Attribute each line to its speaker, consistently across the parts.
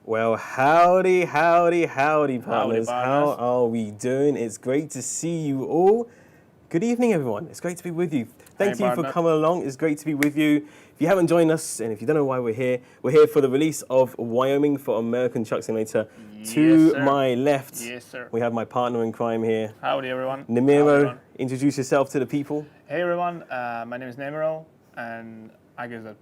Speaker 1: Well, howdy, partners.
Speaker 2: partners.
Speaker 1: How are we doing? It's great to see you all. Good evening, everyone. It's great to be with you. Thank you for
Speaker 2: partner.
Speaker 1: coming along. It's great to be with you. If you haven't joined us, and if you don't know why we're here for the release of Wyoming for American Truck Simulator. To
Speaker 2: sir.
Speaker 1: my left,
Speaker 2: Yes, sir.
Speaker 1: we have my partner in crime here,
Speaker 2: Howdy, everyone. Howdy,
Speaker 1: Namiro.
Speaker 2: everyone.
Speaker 1: Introduce yourself to the people.
Speaker 2: Hey, everyone. My name is Namiro, and I guess that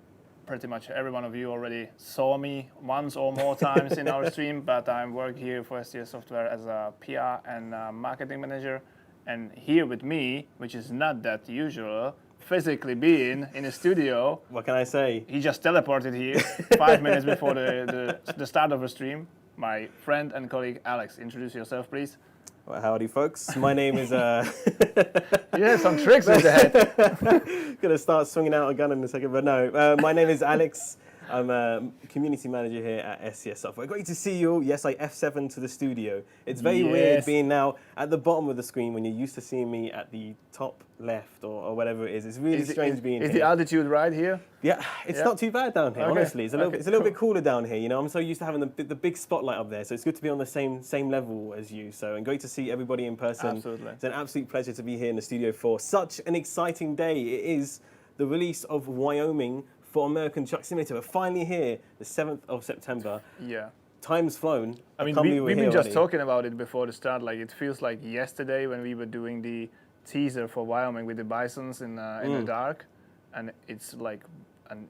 Speaker 2: pretty much every one of you already saw me once or more times in our stream, but I'm working here for STS Software as a PR and marketing manager. And here with me, which is not that usual, physically being in a studio.
Speaker 1: What can I say?
Speaker 2: He just teleported here 5 minutes before the start of the stream. My friend and colleague Alex, introduce yourself, please.
Speaker 1: Well, howdy, folks. My name is...
Speaker 2: Yeah, some tricks in the head.
Speaker 1: Gonna start swinging out a gun in a second, but no. My name is Alex. I'm a community manager here at SCS Software. Great to see you all. Yes, I F7 to the studio. It's very weird being now at the bottom of the screen when you're used to seeing me at the top left or whatever it is. It's really strange being here.
Speaker 2: Is the altitude right here?
Speaker 1: Yeah, it's not too bad down here,
Speaker 2: Okay.
Speaker 1: honestly. It's a little bit cooler down here. You know, I'm so used to having the big spotlight up there, so it's good to be on the same level as you. So, and great to see everybody in person.
Speaker 2: Absolutely.
Speaker 1: It's an absolute pleasure to be here in the studio for such an exciting day. It is the release of Wyoming for American Truck Simulator. We're finally here, the 7th of September.
Speaker 2: Yeah.
Speaker 1: Time's flown.
Speaker 2: I mean,
Speaker 1: can't believe
Speaker 2: we've
Speaker 1: we're
Speaker 2: been
Speaker 1: here
Speaker 2: just
Speaker 1: already.
Speaker 2: talking about it before the start. Like, it feels like yesterday when we were doing the teaser for Wyoming with the Bisons in the dark. And it's like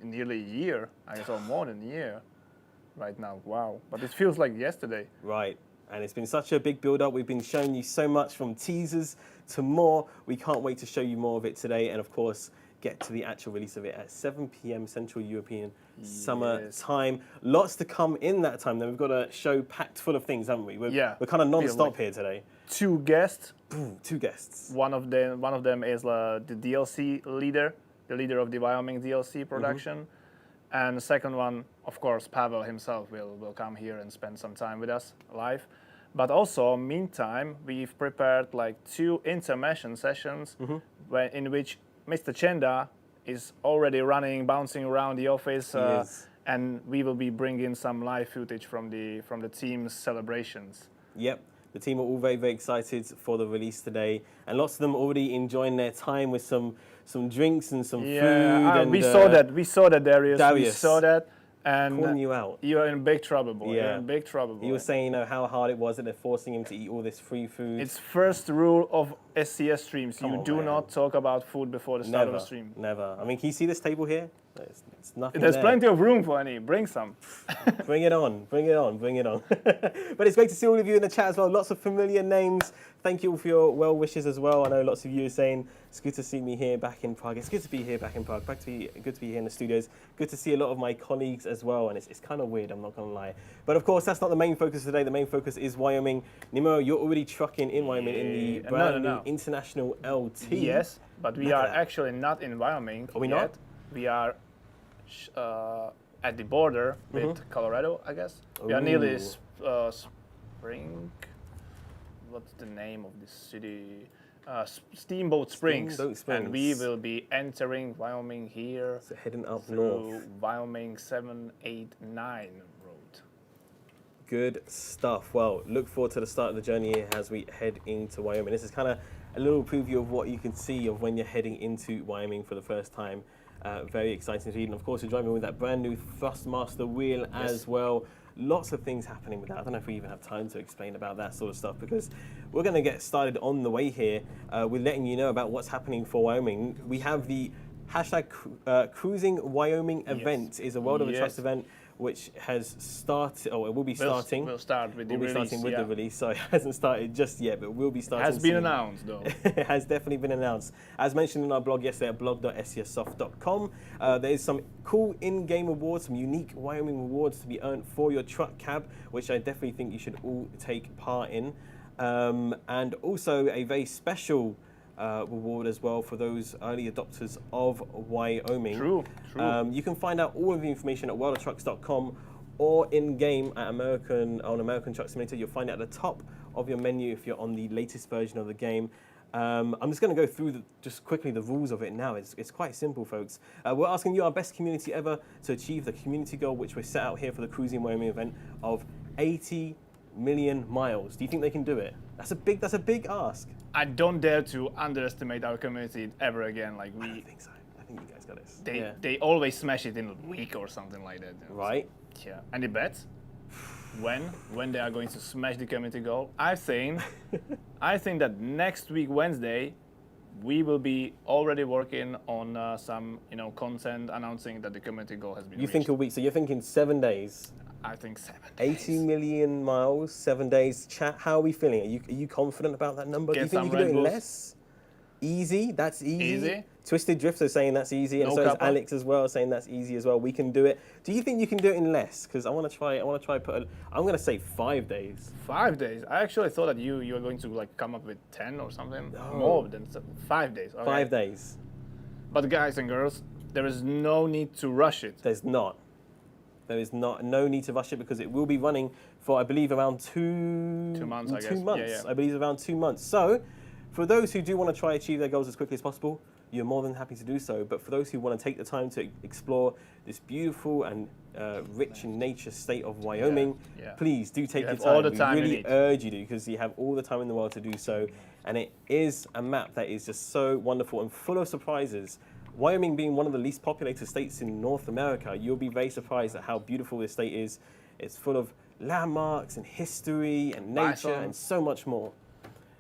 Speaker 2: nearly a year, I guess, or more than a year right now. Wow. But it feels like yesterday.
Speaker 1: Right. And it's been such a big build-up. We've been showing you so much, from teasers to more. We can't wait to show you more of it today. And of course, get to the actual release of it at 7 p.m. Central European Summer Time. Lots to come in that time. Then we've got a show packed full of things, haven't we? We're kind of non-stop here today.
Speaker 2: 2 guests.
Speaker 1: Two guests.
Speaker 2: One of them is the DLC leader, the leader of the Wyoming DLC production. And the second one, of course, Pavel himself will come here and spend some time with us live. But also, meantime, we've prepared like 2 intermission sessions in which Mr. Chenda is already bouncing around the office, and we will be bringing some live footage from the team's celebrations.
Speaker 1: Yep. The team are all very, very excited for the release today, and lots of them already enjoying their time with some drinks and some food. And
Speaker 2: we saw that, Darius. We
Speaker 1: Darius.
Speaker 2: saw that, and
Speaker 1: calling you out.
Speaker 2: You are in big trouble, boy.
Speaker 1: Yeah.
Speaker 2: You're in big trouble, boy.
Speaker 1: You were saying, how hard it was that they're forcing him to eat all this free food.
Speaker 2: It's first rule of SCS streams. You do not talk about food before the start of the stream.
Speaker 1: Never. I mean, can you see this table here? It's nothing.
Speaker 2: There's plenty of room for any. Bring some.
Speaker 1: Bring it on. But it's great to see all of you in the chat as well. Lots of familiar names. Thank you all for your well wishes as well. I know lots of you are saying it's good to see me here back in Prague. It's good to be here back in Prague. Good to be here in the studios. Good to see a lot of my colleagues as well. And it's kind of weird, I'm not going to lie. But of course, that's not the main focus today. The main focus is Wyoming. Nemo, you're already trucking in Wyoming in the brand new International LT.
Speaker 2: Yes, but we are actually not in Wyoming.
Speaker 1: Are we not?
Speaker 2: We are at the border with Colorado, I guess. We are near this spring. What's the name of this city? Steamboat Springs. And we will be entering Wyoming here.
Speaker 1: So heading up
Speaker 2: through
Speaker 1: north.
Speaker 2: Wyoming 789 road.
Speaker 1: Good stuff. Well, look forward to the start of the journey here as we head into Wyoming. This is kind of a little preview of what you can see of when you're heading into Wyoming for the first time. Very exciting to read. And of course, you're driving with that brand new Thrustmaster wheel as well. Lots of things happening with that. I don't know if we even have time to explain about that sort of stuff, because we're going to get started on the way here with letting you know about what's happening for Wyoming. We have the hashtag Cruising Wyoming event. Is a World of the Trucks event which has started, or it will be starting.
Speaker 2: We'll start with the release.
Speaker 1: We'll be starting with the release, so it hasn't started just yet, but we'll be starting
Speaker 2: It has been
Speaker 1: soon.
Speaker 2: announced, though.
Speaker 1: It has definitely been announced. As mentioned in our blog yesterday at blog.scsoft.com, there is some cool in-game awards, some unique Wyoming awards to be earned for your truck cab, which I definitely think you should all take part in. And also a very special reward as well for those early adopters of Wyoming.
Speaker 2: True.
Speaker 1: You can find out all of the information at worldoftrucks.com or in-game at American Truck Simulator. You'll find it at the top of your menu if you're on the latest version of the game. I'm just going to go through just quickly the rules of it now. It's quite simple, folks. We're asking you our best community ever to achieve the community goal, which we set out here for the Cruising Wyoming event of 80 million miles. Do you think they can do it? That's a big ask.
Speaker 2: I don't dare to underestimate our community ever again. Like
Speaker 1: I don't think so. I think you guys got this.
Speaker 2: They always smash it in a week or something like that. You know?
Speaker 1: Right.
Speaker 2: Yeah. Any bets? When they are going to smash the community goal? I think that next week Wednesday, we will be already working on some content announcing that the community goal has been.
Speaker 1: You think a week? So you're thinking 7 days?
Speaker 2: I think 7 days.
Speaker 1: 80 million miles, 7 days. Chat. How are we feeling? Are you confident about that number? Do you think you can do it in less? Easy. That's easy.
Speaker 2: Easy.
Speaker 1: Twisted Drifts are saying that's easy, and so is Alex as well, saying that's easy as well. We can do it. Do you think you can do it in less? Because I want to try. I'm going to say 5 days.
Speaker 2: 5 days. I actually thought that you were going to like come up with 10 or something.
Speaker 1: No.
Speaker 2: More than 5 days. Okay.
Speaker 1: 5 days.
Speaker 2: But guys and girls, there is no need to rush it.
Speaker 1: There's not. There is no need to rush it because it will be running for, I believe, around 2
Speaker 2: months. I guess.
Speaker 1: 2 months.
Speaker 2: Yeah.
Speaker 1: I believe around 2 months. So, for those who do want to try achieve their goals as quickly as possible, you're more than happy to do so. But for those who want to take the time to explore this beautiful and rich in nature state of Wyoming, please do take your time.
Speaker 2: All the time
Speaker 1: we really urge you to, because you have all the time in the world to do so. And it is a map that is just so wonderful and full of surprises. Wyoming being one of the least populated states in North America, you'll be very surprised at how beautiful this state is. It's full of landmarks and history and nature and so much more.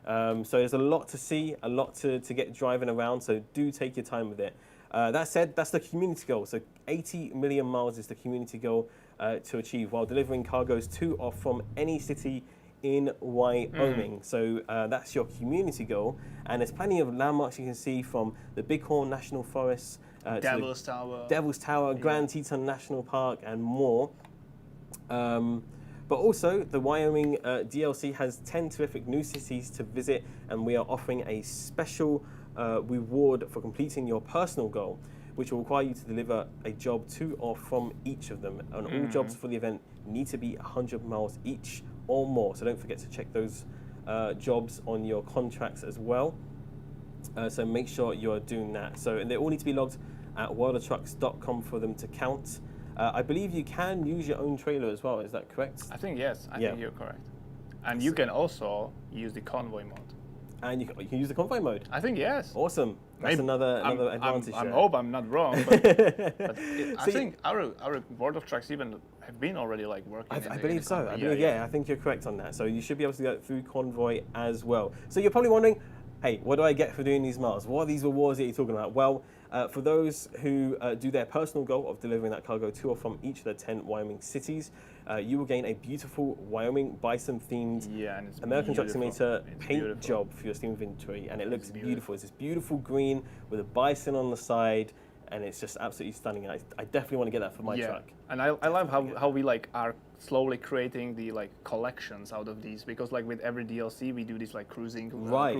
Speaker 1: So there's a lot to see, a lot to get driving around, so do take your time with it. That said, that's the community goal. So 80 million miles is the community goal to achieve while delivering cargoes to or from any city in Wyoming. So that's your community goal. And there's plenty of landmarks you can see, from the Bighorn National Forest,
Speaker 2: Devil's
Speaker 1: Tower, Grand Teton National Park, and more. But also, the Wyoming DLC has 10 terrific new cities to visit, and we are offering a special reward for completing your personal goal, which will require you to deliver a job to or from each of them. And all jobs for the event need to be 100 miles each or more, so don't forget to check those jobs on your contracts as well. So make sure you're doing that. So, and they all need to be logged at worldofTrucks.com for them to count. I believe you can use your own trailer as well. Is that correct?
Speaker 2: I think yes. I think you're correct. And you can also use the convoy mode.
Speaker 1: And you can use the convoy mode.
Speaker 2: I think yes.
Speaker 1: Awesome. That's another advantage.
Speaker 2: I hope I'm not wrong, but I think our World of Trucks even have been already like working.
Speaker 1: I believe so. I think you're correct on that. So you should be able to do that through convoy as well. So you're probably wondering, hey, what do I get for doing these miles? What are these rewards that you're talking about? Well, for those who do their personal goal of delivering that cargo to or from each of the 10 Wyoming cities, you will gain a beautiful Wyoming Bison themed American Truck Simulator paint job for your Steam inventory, and it looks beautiful. It's this beautiful green with a bison on the side, and it's just absolutely stunning. I definitely want to get that for my truck.
Speaker 2: And I love how we like are slowly creating the like collections out of these, because like with every DLC we do these like cruising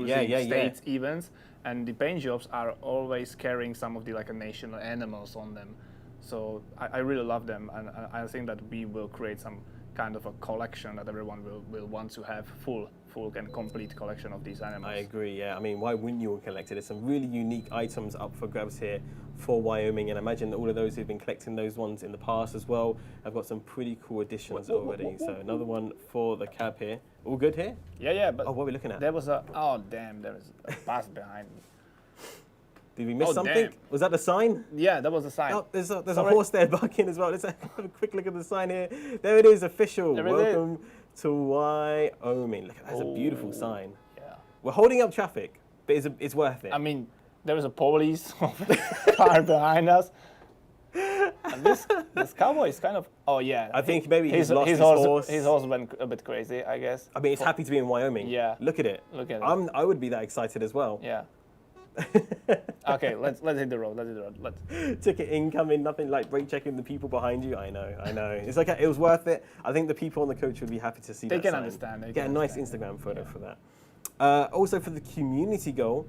Speaker 2: states events, and the paint jobs are always carrying some of the like national animals on them. So I really love them, and I think that we will create some kind of a collection that everyone will want to have full and complete collection of these animals.
Speaker 1: I agree, yeah. I mean, why wouldn't you want to collect it? There's some really unique items up for grabs here for Wyoming, and I imagine that all of those who've been collecting those ones in the past as well have got some pretty cool additions already. So another one for the cab here. All good here?
Speaker 2: Yeah, but
Speaker 1: what are we looking at?
Speaker 2: There was there is a bus behind me.
Speaker 1: Did we miss something? Damn. Was that the sign?
Speaker 2: Yeah, that was the sign.
Speaker 1: Oh, there's a horse there barking as well. Let's have a quick look at the sign here. There it is, official. Welcome to Wyoming. Look, that's a beautiful sign. Yeah. We're holding up traffic, but it's worth it.
Speaker 2: I mean, there is a police car behind us. And this cowboy is kind of, I
Speaker 1: think maybe he's lost his horse.
Speaker 2: His horse went a bit crazy, I guess.
Speaker 1: I mean, it's happy to be in Wyoming.
Speaker 2: Yeah.
Speaker 1: Look at it. I would be that excited as well.
Speaker 2: Yeah. Okay, let's hit the road.
Speaker 1: Ticket incoming, nothing like brake checking the people behind you. I know. It's like it was worth it. I think the people on the coach would be happy to see that.
Speaker 2: They can understand.
Speaker 1: Get a nice Instagram photo for that. Also for the community goal,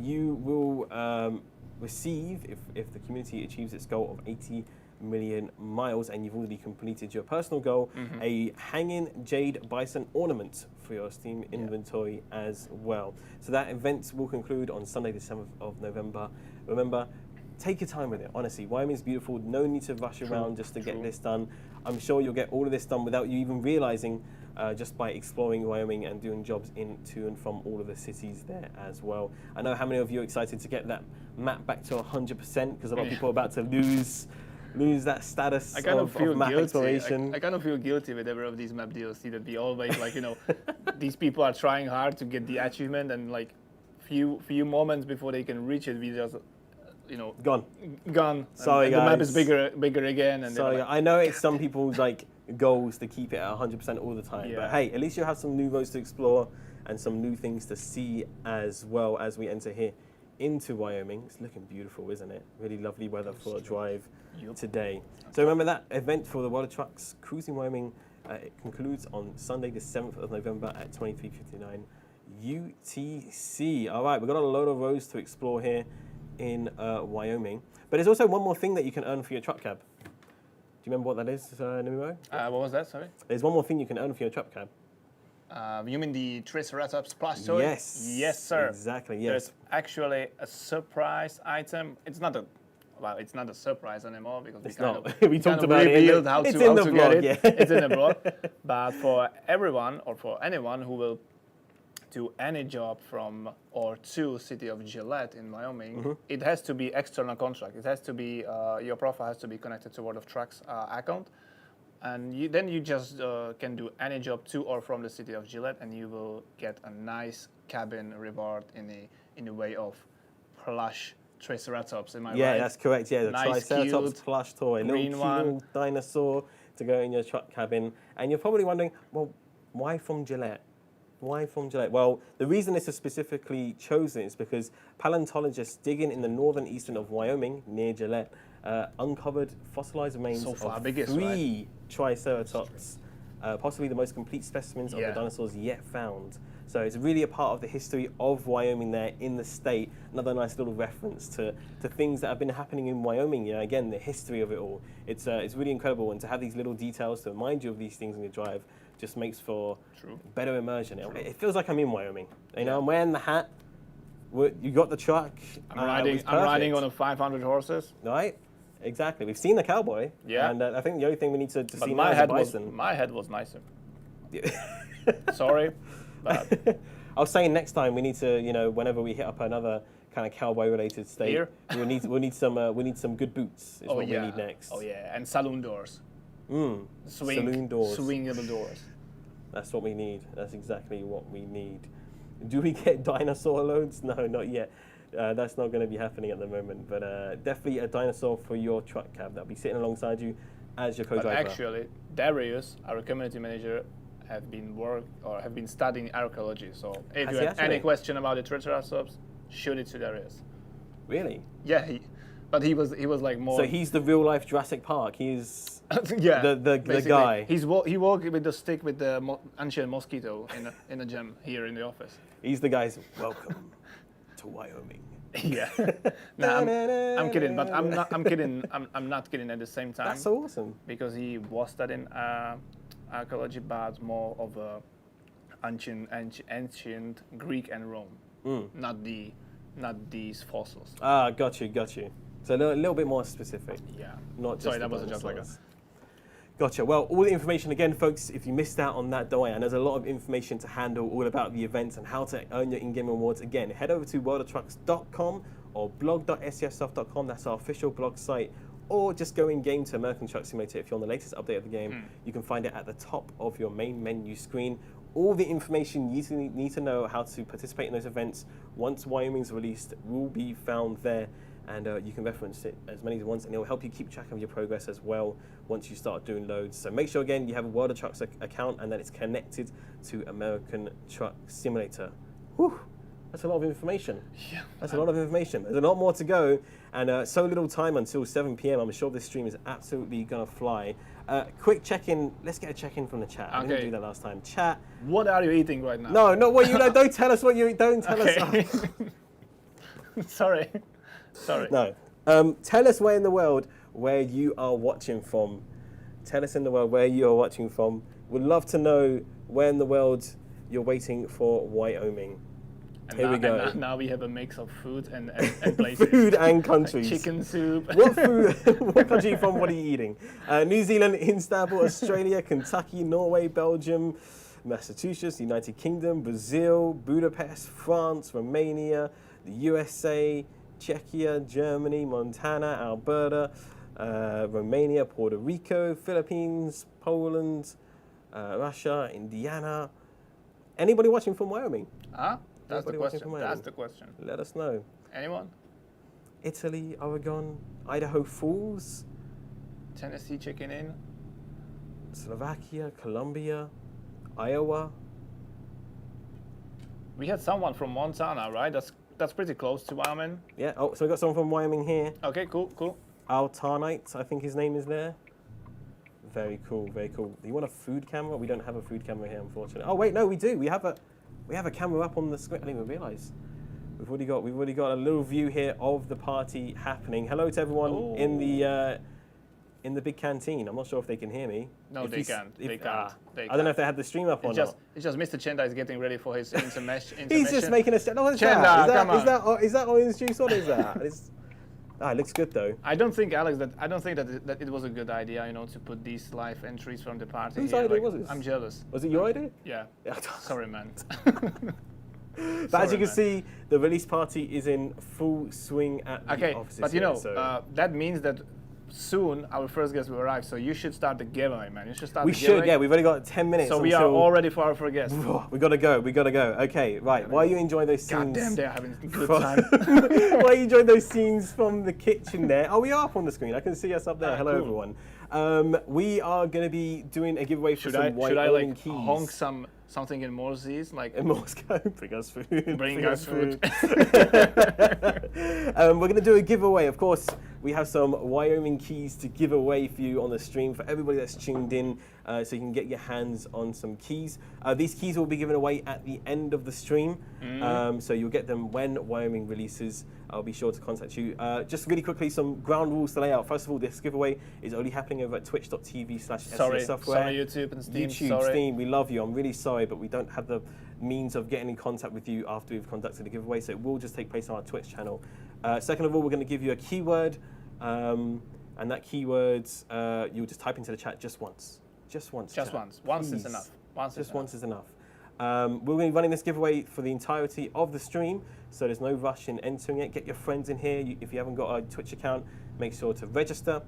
Speaker 1: you will receive, if the community achieves its goal of 80 million miles, and you've already completed your personal goal, a hanging jade bison ornament for your Steam inventory as well. So that event will conclude on Sunday the 7th of November. Remember, take your time with it, honestly. Wyoming's beautiful. No need to rush around just to get this done. I'm sure you'll get all of this done without you even realizing, just by exploring Wyoming and doing jobs to and from all of the cities there as well. I know how many of you are excited to get that map back to 100%, because a lot of people are about to lose that status of map exploration.
Speaker 2: I kind of feel guilty with every of these map DLC that we always these people are trying hard to get the achievement, and like few moments before they can reach it, we just gone.
Speaker 1: Sorry,
Speaker 2: and
Speaker 1: guys.
Speaker 2: The map is bigger again. And
Speaker 1: sorry, I know it's some people's goals to keep it at 100% all the time, but hey, at least you'll have some new roads to explore and some new things to see as well as we enter here into Wyoming. It's looking beautiful, isn't it? Really lovely weather for a drive today. So remember that event for the World of Trucks Cruising Wyoming, it concludes on Sunday the 7th of November at 23:59 UTC. All right, we've got a load of roads to explore here in Wyoming, but there's also one more thing that you can earn for your truck cab. Do you remember what that is, Nemo?
Speaker 2: What was that? Sorry.
Speaker 1: There's one more thing you can earn for your truck cab.
Speaker 2: You mean the Triceratops plush toy?
Speaker 1: Yes.
Speaker 2: Yes, sir.
Speaker 1: Exactly. Yes.
Speaker 2: There's actually a surprise item. It's not a surprise anymore because
Speaker 1: we talked about it.
Speaker 2: Revealed how to get it.
Speaker 1: Yeah.
Speaker 2: It's in the blog. But for everyone or for anyone who will do any job from or to city of Gillette in Wyoming, it has to be external contract. It has to be your profile has to be connected to World of Trucks account, and then you just can do any job to or from the city of Gillette, and you will get a nice cabin reward in the way of plush Triceratops. Am I right?
Speaker 1: Yeah, that's correct. Yeah, the
Speaker 2: nice,
Speaker 1: Triceratops
Speaker 2: cute,
Speaker 1: plush toy,
Speaker 2: green
Speaker 1: little dinosaur to go in your truck cabin, and you're probably wondering, well, why from Gillette? Why from Gillette? Well, the reason this is specifically chosen is because paleontologists digging in the northern eastern of Wyoming, near Gillette, uncovered fossilized remains of three Triceratops, possibly the most complete specimens of the dinosaurs yet found. So it's really a part of the history of Wyoming there in the state. Another nice little reference to things that have been happening in Wyoming. Again, the history of it all. It's really incredible, and to have these little details to remind you of these things on your drive just makes for better immersion. It feels like I'm in Wyoming. I'm wearing the hat. You got the truck.
Speaker 2: I'm riding on a 500 horses.
Speaker 1: Right. Exactly. We've seen the cowboy. Yeah. And I think the only thing we need to see now is the bison.
Speaker 2: My head was nicer. Sorry. But
Speaker 1: I was saying next time we need to, whenever we hit up another kind of cowboy-related state, we'll need some good boots. Is what we need next.
Speaker 2: Oh yeah, and saloon doors.
Speaker 1: Saloon doors.
Speaker 2: Swingable doors.
Speaker 1: That's what we need. That's exactly what we need. Do we get dinosaur loads? No, not yet. That's not going to be happening at the moment. But definitely a dinosaur for your truck cab that'll be sitting alongside you as your co-driver.
Speaker 2: But actually, Darius, our community manager, have been studying archaeology. So if you have any question about the Triceratops, shoot it to Darius.
Speaker 1: Really?
Speaker 2: Yeah, but he was like more.
Speaker 1: So he's the real life Jurassic Park. He's the guy.
Speaker 2: He walked with the stick with the ancient mosquito in a gym here in the office.
Speaker 1: He's the guy's welcome to Wyoming.
Speaker 2: Yeah. No, I'm kidding, but I'm not kidding. I'm not kidding at the same time.
Speaker 1: That's so awesome.
Speaker 2: Because he was studying archaeology, but more of a ancient Greek and Rome, not these fossils.
Speaker 1: Ah, got you. So a little bit more specific.
Speaker 2: Yeah.
Speaker 1: Not just.
Speaker 2: Sorry, that wasn't just like a.
Speaker 1: Gotcha. Well, all the information again, folks, if you missed out on that, don't worry. And there's a lot of information to handle all about the events and how to earn your in-game rewards. Again, head over to worldoftrucks.com or blog.scfstuff.com. That's our official blog site. Or just go in-game to American Truck Simulator. If you're on the latest update of the game, you can find it at the top of your main menu screen. All the information you need to know how to participate in those events once Wyoming's released will be found there. And you can reference it as many as once, and it will help you keep track of your progress as well once you start doing loads. So make sure, again, you have a World of Trucks account and that it's connected to American Truck Simulator. Whew, that's a lot of information.
Speaker 2: Yeah.
Speaker 1: That's a lot of information. There's a lot more to go, and so little time until 7 p.m. I'm sure this stream is absolutely going to fly. Quick check-in. Let's get a check-in from the chat. I didn't do that last time. Chat.
Speaker 2: What are you eating right now?
Speaker 1: No, what you don't tell us what you don't tell us.
Speaker 2: Sorry.
Speaker 1: No. Tell us where in the world where you are watching from. Tell us in the world where you are watching from. We'd love to know where in the world you're waiting for Wyoming.
Speaker 2: And
Speaker 1: Here
Speaker 2: now,
Speaker 1: we go.
Speaker 2: And now we have a mix of food and places.
Speaker 1: Food and countries.
Speaker 2: Chicken soup.
Speaker 1: What food? What country are you from? What are you eating? New Zealand, Istanbul, Australia, Kentucky, Norway, Belgium, Massachusetts, United Kingdom, Brazil, Budapest, France, Romania, the USA, Czechia, Germany, Montana, Alberta, Romania, Puerto Rico, Philippines, Poland, Russia, Indiana. Anybody watching from Wyoming?
Speaker 2: Huh? That's the
Speaker 1: Anybody watching
Speaker 2: question.
Speaker 1: from Wyoming?
Speaker 2: That's the question.
Speaker 1: Let us know.
Speaker 2: Anyone?
Speaker 1: Italy, Oregon, Idaho Falls,
Speaker 2: Tennessee Chicken Inn?
Speaker 1: Slovakia, Colombia, Iowa.
Speaker 2: We had someone from Montana, right? That's pretty close to Wyoming.
Speaker 1: Yeah, oh, so we got someone from Wyoming here.
Speaker 2: Okay, cool.
Speaker 1: Altarnite, I think his name is there. Very cool, very cool. Do you want a food camera? We don't have a food camera here, unfortunately. Oh wait, no, we do. We have a camera up on the screen. I didn't even realise. We've already got a little view here of the party happening. Hello to everyone in the big canteen. I'm not sure if they can hear me.
Speaker 2: No, they can't. They can't.
Speaker 1: I don't know if they had the stream up or not.
Speaker 2: It's just Mr. Chenda is getting ready for his intermission.
Speaker 1: He's just making a step. No, what's
Speaker 2: Chenda,
Speaker 1: that? Is that orange juice? What is that? It looks good though.
Speaker 2: I don't think, Alex, that it was a good idea, to put these live entries from the party.
Speaker 1: Whose
Speaker 2: here.
Speaker 1: idea was it?
Speaker 2: I'm jealous.
Speaker 1: Was it your idea?
Speaker 2: Yeah. Sorry, man.
Speaker 1: But as you can see, the release party is in full swing at the offices.
Speaker 2: But
Speaker 1: here,
Speaker 2: that means that soon our first guest will arrive. So you should start the giveaway, man. You should start.
Speaker 1: We should, yeah. We've only got 10 minutes.
Speaker 2: So we are all ready for our first guest.
Speaker 1: We gotta go. Okay, right. While you enjoy those scenes,
Speaker 2: Goddamn, they're having a good time.
Speaker 1: while you enjoy those scenes from the kitchen there. Oh, we are up on the screen. I can see us up there. Hello,
Speaker 2: cool.
Speaker 1: everyone. We are gonna be doing a giveaway for some Wyoming keys.
Speaker 2: Should I honk something in Morse's, like
Speaker 1: in Morse code? Bring us food.
Speaker 2: Bring us food.
Speaker 1: We're going to do a giveaway. Of course, we have some Wyoming keys to give away for you on the stream for everybody that's tuned in, so you can get your hands on some keys. These keys will be given away at the end of the stream, so you'll get them when Wyoming releases. I'll be sure to contact you. Just really quickly, some ground rules to lay out. First of all, this giveaway is only happening over at twitch.tv/SESsoftware.
Speaker 2: Sorry, YouTube and Steam.
Speaker 1: Steam, we love you. I'm really sorry, but we don't have the means of getting in contact with you after we've conducted the giveaway, so it will just take place on our Twitch channel. Second of all, we're going to give you a keyword, and that keyword you'll just type into the chat just once. Just once.
Speaker 2: Just
Speaker 1: chat.
Speaker 2: once. Once is enough.
Speaker 1: Once is enough. We're going to be running this giveaway for the entirety of the stream, so there's no rush in entering it. Get your friends in here. If you haven't got a Twitch account, make sure to register.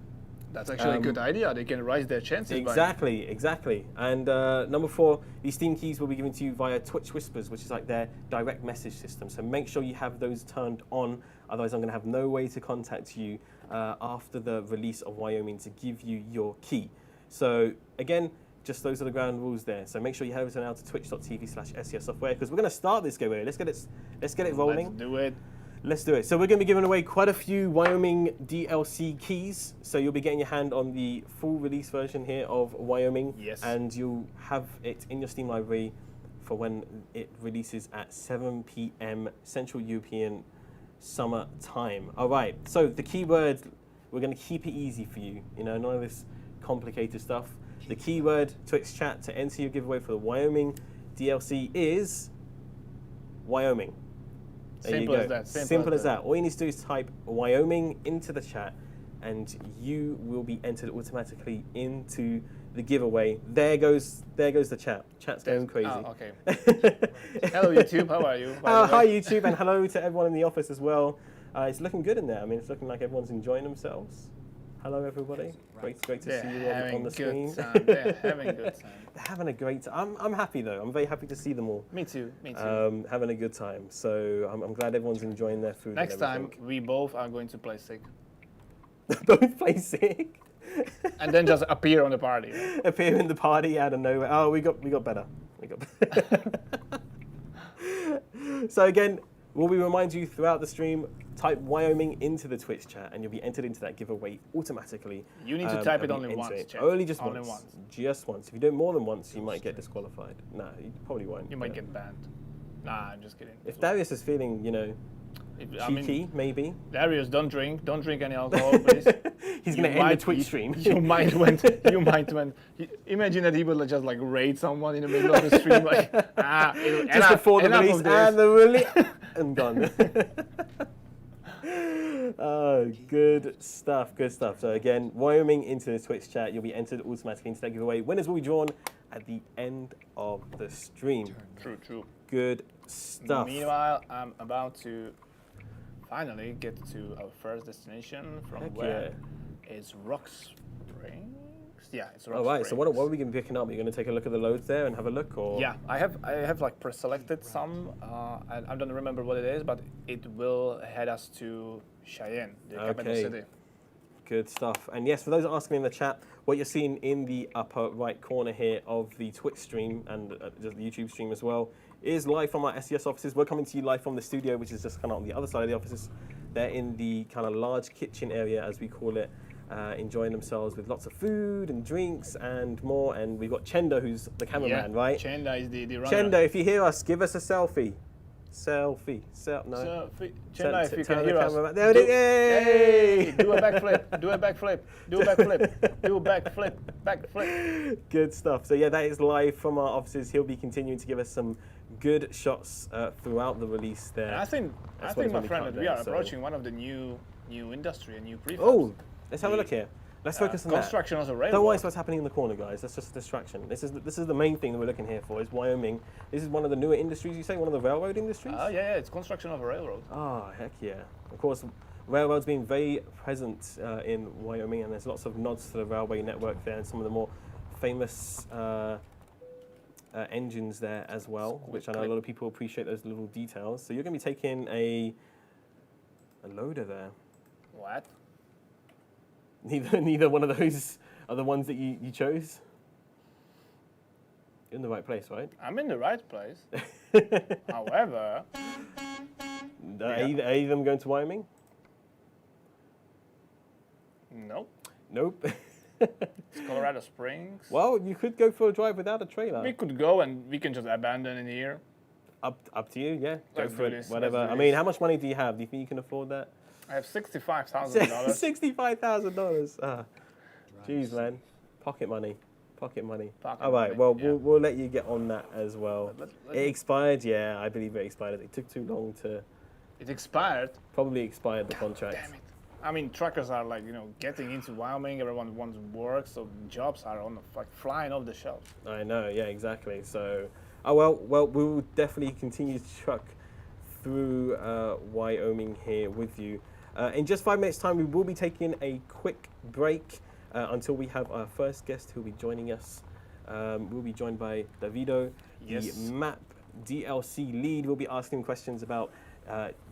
Speaker 2: That's actually a good idea. They can raise their chances.
Speaker 1: Exactly. And number 4, these Steam keys will be given to you via Twitch Whispers, which is like their direct message system. So make sure you have those turned on. Otherwise, I'm going to have no way to contact you after the release of Wyoming to give you your key. So again, just those are the ground rules there. So make sure you head over now to twitch.tv/SESsoftware, because we're going to start this giveaway. Let's get it rolling. Let's do it. So we're going to be giving away quite a few Wyoming DLC keys. So you'll be getting your hand on the full release version here of Wyoming.
Speaker 2: Yes.
Speaker 1: And you'll have it in your Steam library for when it releases at 7 p.m. Central European Summer Time. All right. So the keyword, we're going to keep it easy for you. None of this complicated stuff. The keyword Twitch chat to enter your giveaway for the Wyoming DLC is Wyoming. There you go. Simple as that. All you need to do is type Wyoming into the chat, and you will be entered automatically into the giveaway. There goes the chat. Chat's going crazy.
Speaker 2: Oh, okay. Hello, YouTube. How are you?
Speaker 1: Hi, YouTube, and hello to everyone in the office as well. It's looking good in there. I mean, it's looking like everyone's enjoying themselves. Hello, everybody. Great to see you on the screen.
Speaker 2: They're having a good time.
Speaker 1: They're having a great time. I'm happy, though. I'm very happy to see them all.
Speaker 2: Me too.
Speaker 1: Having a good time. So I'm glad everyone's enjoying their food.
Speaker 2: Next time, we both are going to play sick.
Speaker 1: Both play sick?
Speaker 2: And then just appear on the party.
Speaker 1: Appear in the party out of nowhere. Oh, we got better. So again, will we remind you throughout the stream, type Wyoming into the Twitch chat and you'll be entered into that giveaway automatically.
Speaker 2: You need to type it only once.
Speaker 1: Only just once. Just once. If you do it more than once, you might get disqualified. No, you probably won't.
Speaker 2: You might get banned. Nah, I'm just kidding.
Speaker 1: If Darius is feeling, cheeky, maybe.
Speaker 2: Darius, don't drink any alcohol, please.
Speaker 1: He's going to end the Twitch stream.
Speaker 2: You might win. Imagine that he would just like raid someone in the middle of the stream, like
Speaker 1: just before the release and the release, and gone. Oh, good stuff, good stuff. So again, Wyoming into the Twitch chat. You'll be entered automatically into that giveaway. Winners will be drawn at the end of the stream.
Speaker 2: True.
Speaker 1: Good stuff.
Speaker 2: Meanwhile, I'm about to finally get to our first destination from where is Rock Springs. Yeah, it's Rock Springs.
Speaker 1: All right. So what are we going to be picking up? Are you going to take a look at the loads there and have a look, or?
Speaker 2: Yeah, I have like pre-selected some. I don't remember what it is, but it will head us to Cheyenne, the capital city.
Speaker 1: Good stuff. And yes, for those asking in the chat, what you're seeing in the upper right corner here of the Twitch stream and the YouTube stream as well is live from our SES offices. We're coming to you live from the studio, which is just kind of on the other side of the offices. They're in the kind of large kitchen area, as we call it, enjoying themselves with lots of food and drinks and more. And we've got Chenda, who's the cameraman, right?
Speaker 2: Chenda is the runner.
Speaker 1: Chenda, if you hear us, give us a selfie. Selfie.
Speaker 2: Chenda, if you can hear us.
Speaker 1: There it is. Yay!
Speaker 2: Do a backflip. Do a backflip. Do a backflip. Do a backflip. Backflip.
Speaker 1: Good stuff. So yeah, that is live from our offices. He'll be continuing to give us some good shots throughout the release there.
Speaker 2: And I think my friend, that we are approaching one of the new industry, a new prefabs.
Speaker 1: Oh, let's have a look here. Let's focus on
Speaker 2: construction as a railroad.
Speaker 1: Don't worry what's happening in the corner, guys. That's just a distraction. This is the main thing that we're looking here for, is Wyoming. This is one of the newer industries, you say? One of the railroad industries?
Speaker 2: Yeah, it's construction of a railroad.
Speaker 1: Oh, heck yeah. Of course, railroads being very present in Wyoming, and there's lots of nods to the railway network there and some of the more famous engines there as well, which I know a lot of people appreciate those little details. So you're going to be taking a loader there.
Speaker 2: What?
Speaker 1: Neither one of those are the ones that you chose? You're in the right place, right?
Speaker 2: I'm in the right place. However...
Speaker 1: Are either of them going to Wyoming?
Speaker 2: Nope.
Speaker 1: Nope.
Speaker 2: It's Colorado Springs.
Speaker 1: Well, you could go for a drive without a trailer.
Speaker 2: We could go and we can just abandon it here.
Speaker 1: Up to you, yeah.
Speaker 2: Let's
Speaker 1: go for
Speaker 2: do
Speaker 1: it,
Speaker 2: this,
Speaker 1: whatever.
Speaker 2: let's do
Speaker 1: I mean,
Speaker 2: this.
Speaker 1: how much money do you have? Do you think you can afford that?
Speaker 2: I have $65,000.
Speaker 1: $65,000. Jeez, man. Pocket money. All right,
Speaker 2: money,
Speaker 1: well,
Speaker 2: yeah.
Speaker 1: we'll let you get on that as well.
Speaker 2: Let
Speaker 1: It expired, yeah, I believe it expired. It took too long to...
Speaker 2: It expired.
Speaker 1: Probably expired the contract.
Speaker 2: Damn it. I mean, truckers are like, getting into Wyoming. Everyone wants work, so jobs are flying off the shelf.
Speaker 1: I know, yeah, exactly. So, well, we will definitely continue to truck through Wyoming here with you. In just 5 minutes' time, we will be taking a quick break until we have our first guest who will be joining us. We'll be joined by Davido, the map DLC lead. We'll be asking questions about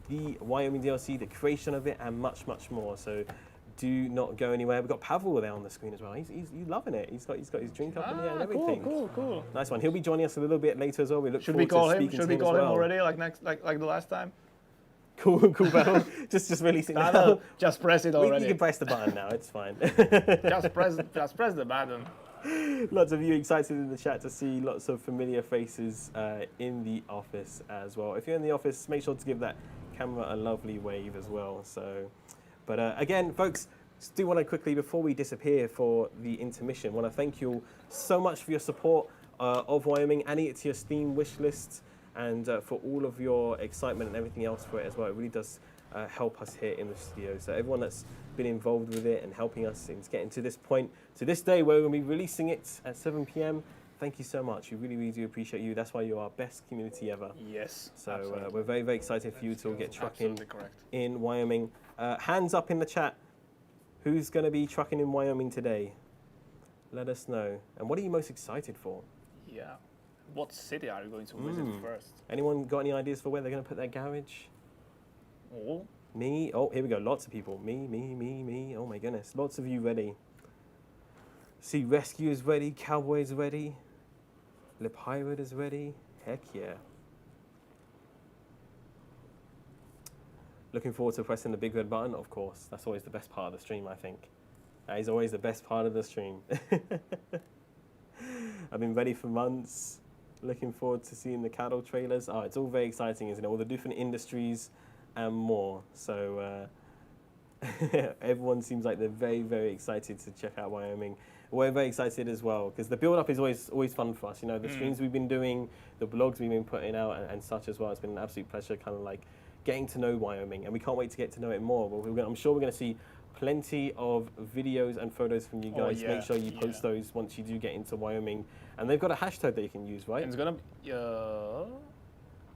Speaker 1: the Wyoming DLC, the creation of it, and much, much more. So do not go anywhere. We've got Pavel there on the screen as well. He's loving it. He's got his drink up in there and everything.
Speaker 2: Cool.
Speaker 1: Nice one. He'll be joining us a little bit later as well. We look
Speaker 2: Should we
Speaker 1: forward
Speaker 2: call
Speaker 1: to
Speaker 2: him?
Speaker 1: speaking
Speaker 2: Should
Speaker 1: to
Speaker 2: we
Speaker 1: him
Speaker 2: call
Speaker 1: as
Speaker 2: him
Speaker 1: well.
Speaker 2: already, like the last time?
Speaker 1: Cool, Pavel. just release it now.
Speaker 2: Just press it already.
Speaker 1: You can press the button now. It's fine.
Speaker 2: just press the button.
Speaker 1: Lots of you excited in the chat to see lots of familiar faces in the office as well. If you're in the office, make sure to give that camera a lovely wave as well. So, but again, folks, just do want to quickly, before we disappear for the intermission, want to thank you all so much for your support of Wyoming, adding it to your Steam wish list, and for all of your excitement and everything else for it as well. It really does help us here in the studio. So everyone that's been involved with it and helping us in getting to this point, to this day where we're going to be releasing it at 7 p.m. Thank you so much. We really, really do appreciate you. That's why you're our best community ever.
Speaker 2: Yes.
Speaker 1: So we're very, very excited for you to get trucking
Speaker 2: correct.
Speaker 1: in Wyoming. Hands up in the chat. Who's going to be trucking in Wyoming today? Let us know. And what are you most excited for?
Speaker 2: Yeah. What city are you going to visit first?
Speaker 1: Anyone got any ideas for where they're going to put their garage?
Speaker 2: Oh.
Speaker 1: Me? Oh, here we go. Lots of people. Me. Oh my goodness. Lots of you ready. See, Rescue is ready. Cowboy is ready. Le Pirate is ready. Heck yeah. Looking forward to pressing the big red button, of course. That's always the best part of the stream, I think. That is always the best part of the stream. I've been ready for months. Looking forward to seeing the cattle trailers. Oh, it's all very exciting, isn't it? All the different industries and more. So everyone seems like they're very, very excited to check out Wyoming. We're very excited as well because the build-up is always fun for us. You know, the streams we've been doing, the blogs we've been putting out, and such as well. It's been an absolute pleasure, kind of like getting to know Wyoming, and we can't wait to get to know it more. But I'm sure we're going to see plenty of videos and photos from you guys.
Speaker 2: yeah,
Speaker 1: Make sure you post those once you do get into Wyoming, and they've got a hashtag that you can use, right?
Speaker 2: And it's gonna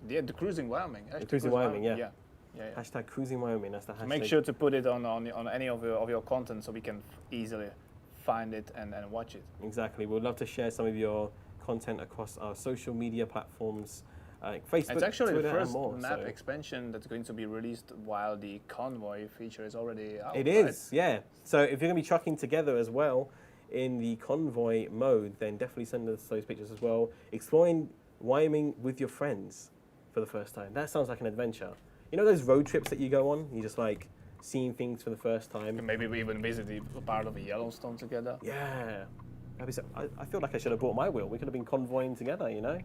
Speaker 2: be the cruising Wyoming.
Speaker 1: The Cruising Wyoming, yeah.
Speaker 2: Yeah.
Speaker 1: Hashtag Cruising Wyoming. That's the hashtag.
Speaker 2: Make sure to put it on any of your content so we can easily find it and watch it.
Speaker 1: Exactly. We'd love to share some of your content across our social media platforms, like Facebook,
Speaker 2: It's actually
Speaker 1: Twitter,
Speaker 2: the first
Speaker 1: and more.
Speaker 2: map
Speaker 1: So
Speaker 2: expansion that's going to be released while the convoy feature is already out.
Speaker 1: it
Speaker 2: right?
Speaker 1: is, yeah. So if you're going to be trucking together as well in the convoy mode, then definitely send us those pictures as well. Exploring Wyoming with your friends for the first time. That sounds like an adventure. You know those road trips that you go on? You just like seeing things for the first time.
Speaker 2: And maybe we even visit the part of Yellowstone together.
Speaker 1: Yeah. I feel like I should have brought my wheel. We could have been convoying together, you know?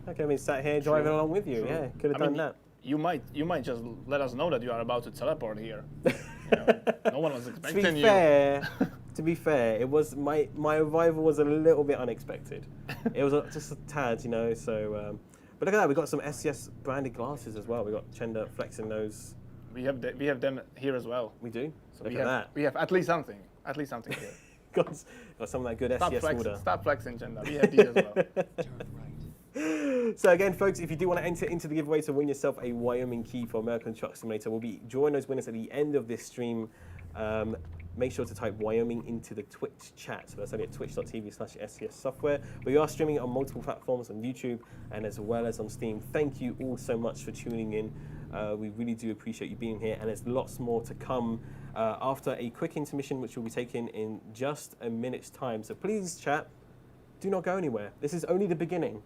Speaker 1: I could have been sat here driving along with you.
Speaker 2: True.
Speaker 1: Yeah, could have done that.
Speaker 2: You might just let us know that you are about to teleport here. You know, no one was expecting you.
Speaker 1: To be fair, it was my arrival was a little bit unexpected. It was just a tad, you know. So, but look at that, we got some SCS branded glasses as well. We got Chenda flexing those.
Speaker 2: We have them here as well.
Speaker 1: We do.
Speaker 2: So
Speaker 1: look
Speaker 2: we
Speaker 1: at
Speaker 2: have,
Speaker 1: that.
Speaker 2: We have at least something here.
Speaker 1: got some of that good SCS order.
Speaker 2: Stop flexing, Chenda. We have these as well.
Speaker 1: So again, folks, if you do want to enter into the giveaway to win yourself a Wyoming key for American Truck Simulator, we'll be drawing those winners at the end of this stream. Make sure to type Wyoming into the Twitch chat. So that's only at twitch.tv/SCS software. We are streaming it on multiple platforms on YouTube and as well as on Steam. Thank you all so much for tuning in. We really do appreciate you being here, and there's lots more to come after a quick intermission, which will be taken in just a minute's time. So please, chat, do not go anywhere. This is only the beginning.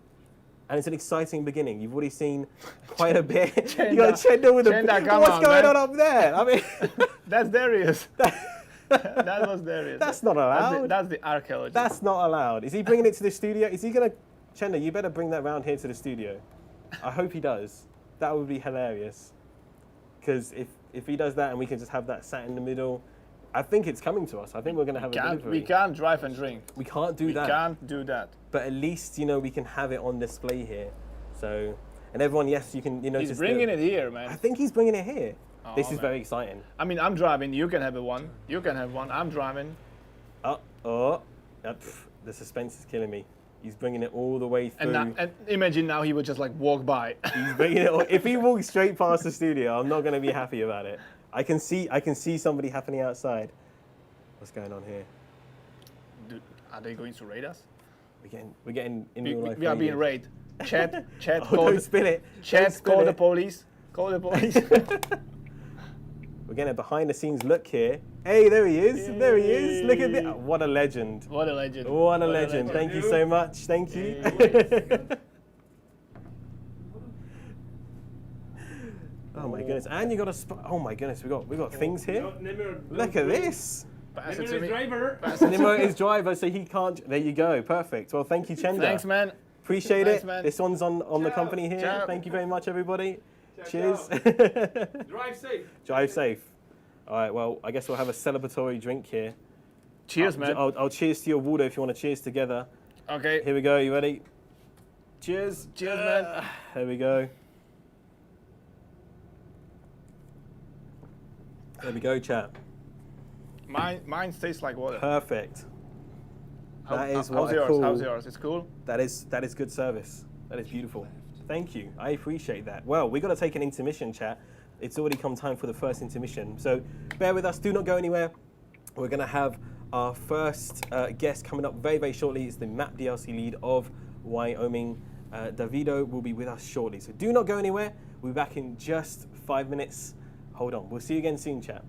Speaker 1: And it's an exciting beginning. You've already seen quite a bit. You got Chenda with what's going on up there? I mean,
Speaker 2: that's Darius. That was Darius.
Speaker 1: That's not allowed.
Speaker 2: That's the archaeologist.
Speaker 1: That's not allowed. Is he bringing it to the studio? Is he gonna, Chenda? You better bring that round here to the studio. I hope he does. That would be hilarious. Because if he does that and we can just have that sat in the middle, I think it's coming to us. I think we're going to have a delivery.
Speaker 2: We can't drive and drink.
Speaker 1: We can't do that.
Speaker 2: We can't do that.
Speaker 1: But at least, you know, we can have it on display here. So, and everyone, yes, you can, you know.
Speaker 2: He's bringing it here, man.
Speaker 1: I think he's bringing it here.
Speaker 2: Oh,
Speaker 1: this is very exciting.
Speaker 2: I mean, I'm driving. You can have one. You can have one. I'm driving.
Speaker 1: The suspense is killing me. He's bringing it all the way through.
Speaker 2: And imagine now he would just like walk by.
Speaker 1: He's bringing it. If he walks straight past the studio, I'm not going to be happy about it. I can see somebody happening outside. What's going on here?
Speaker 2: Are they going to raid us?
Speaker 1: We're getting in real life.
Speaker 2: We are being raided. Chat,
Speaker 1: don't spill it.
Speaker 2: Chat, call the police. Call the police.
Speaker 1: We're getting a behind the scenes look here. Hey, there he is. Yay. There he is. Look at that. What a legend.
Speaker 2: What a legend.
Speaker 1: What a legend. Thank you so much. Thank you. Oh my goodness. And you got a oh my goodness, we got things here. Look at this. Nimmo is driver, so he can't. There you go. Perfect. Well, thank you, Chenda.
Speaker 2: Thanks, man.
Speaker 1: Appreciate
Speaker 2: Thanks,
Speaker 1: it.
Speaker 2: Man.
Speaker 1: This one's on the company here.
Speaker 2: Ciao.
Speaker 1: Thank you very much, everybody. Cheers.
Speaker 3: Drive safe.
Speaker 1: Drive safe. All right. Well, I guess we'll have a celebratory drink here.
Speaker 2: Cheers, man.
Speaker 1: I'll cheers to your water if you want to cheers together.
Speaker 2: Okay.
Speaker 1: Here we go. You ready? Cheers.
Speaker 2: Cheers, man.
Speaker 1: There we go. There we go, chat.
Speaker 2: Mine tastes like water.
Speaker 1: Perfect. That is
Speaker 2: how's
Speaker 1: what I
Speaker 2: yours?
Speaker 1: call.
Speaker 2: How's yours? It's cool.
Speaker 1: That is good service. That is beautiful. Thank you. I appreciate that. Well, we've got to take an intermission, chat. It's already come time for the first intermission. So bear with us. Do not go anywhere. We're going to have our first guest coming up very, very shortly. It's the map DLC lead of Wyoming. Davido will be with us shortly. So do not go anywhere. We'll be back in just 5 minutes. Hold on. We'll see you again soon, chat.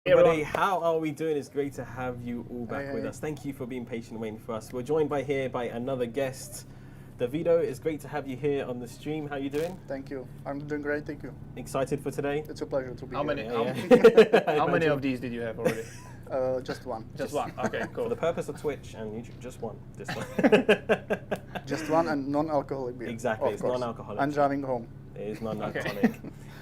Speaker 1: Everybody, how are we doing? It's great to have you all back with
Speaker 4: Hey.
Speaker 1: us. Thank you for being patient and waiting for us. We're joined by another guest. Davido, it's great to have you here on the stream. How are you doing?
Speaker 4: Thank you. I'm doing great, thank you.
Speaker 1: Excited for today?
Speaker 4: It's a pleasure to be
Speaker 2: How
Speaker 4: here.
Speaker 2: many?
Speaker 1: Yeah.
Speaker 2: How many of these did you have already?
Speaker 4: Just one.
Speaker 2: Just one. Okay,
Speaker 1: For
Speaker 2: cool.
Speaker 1: the purpose of Twitch and YouTube, just one. This one.
Speaker 4: Just one and non-alcoholic beer.
Speaker 1: Exactly,
Speaker 4: of
Speaker 1: it's
Speaker 4: course.
Speaker 1: non-alcoholic.
Speaker 4: I'm driving home.
Speaker 1: It is non-alcoholic.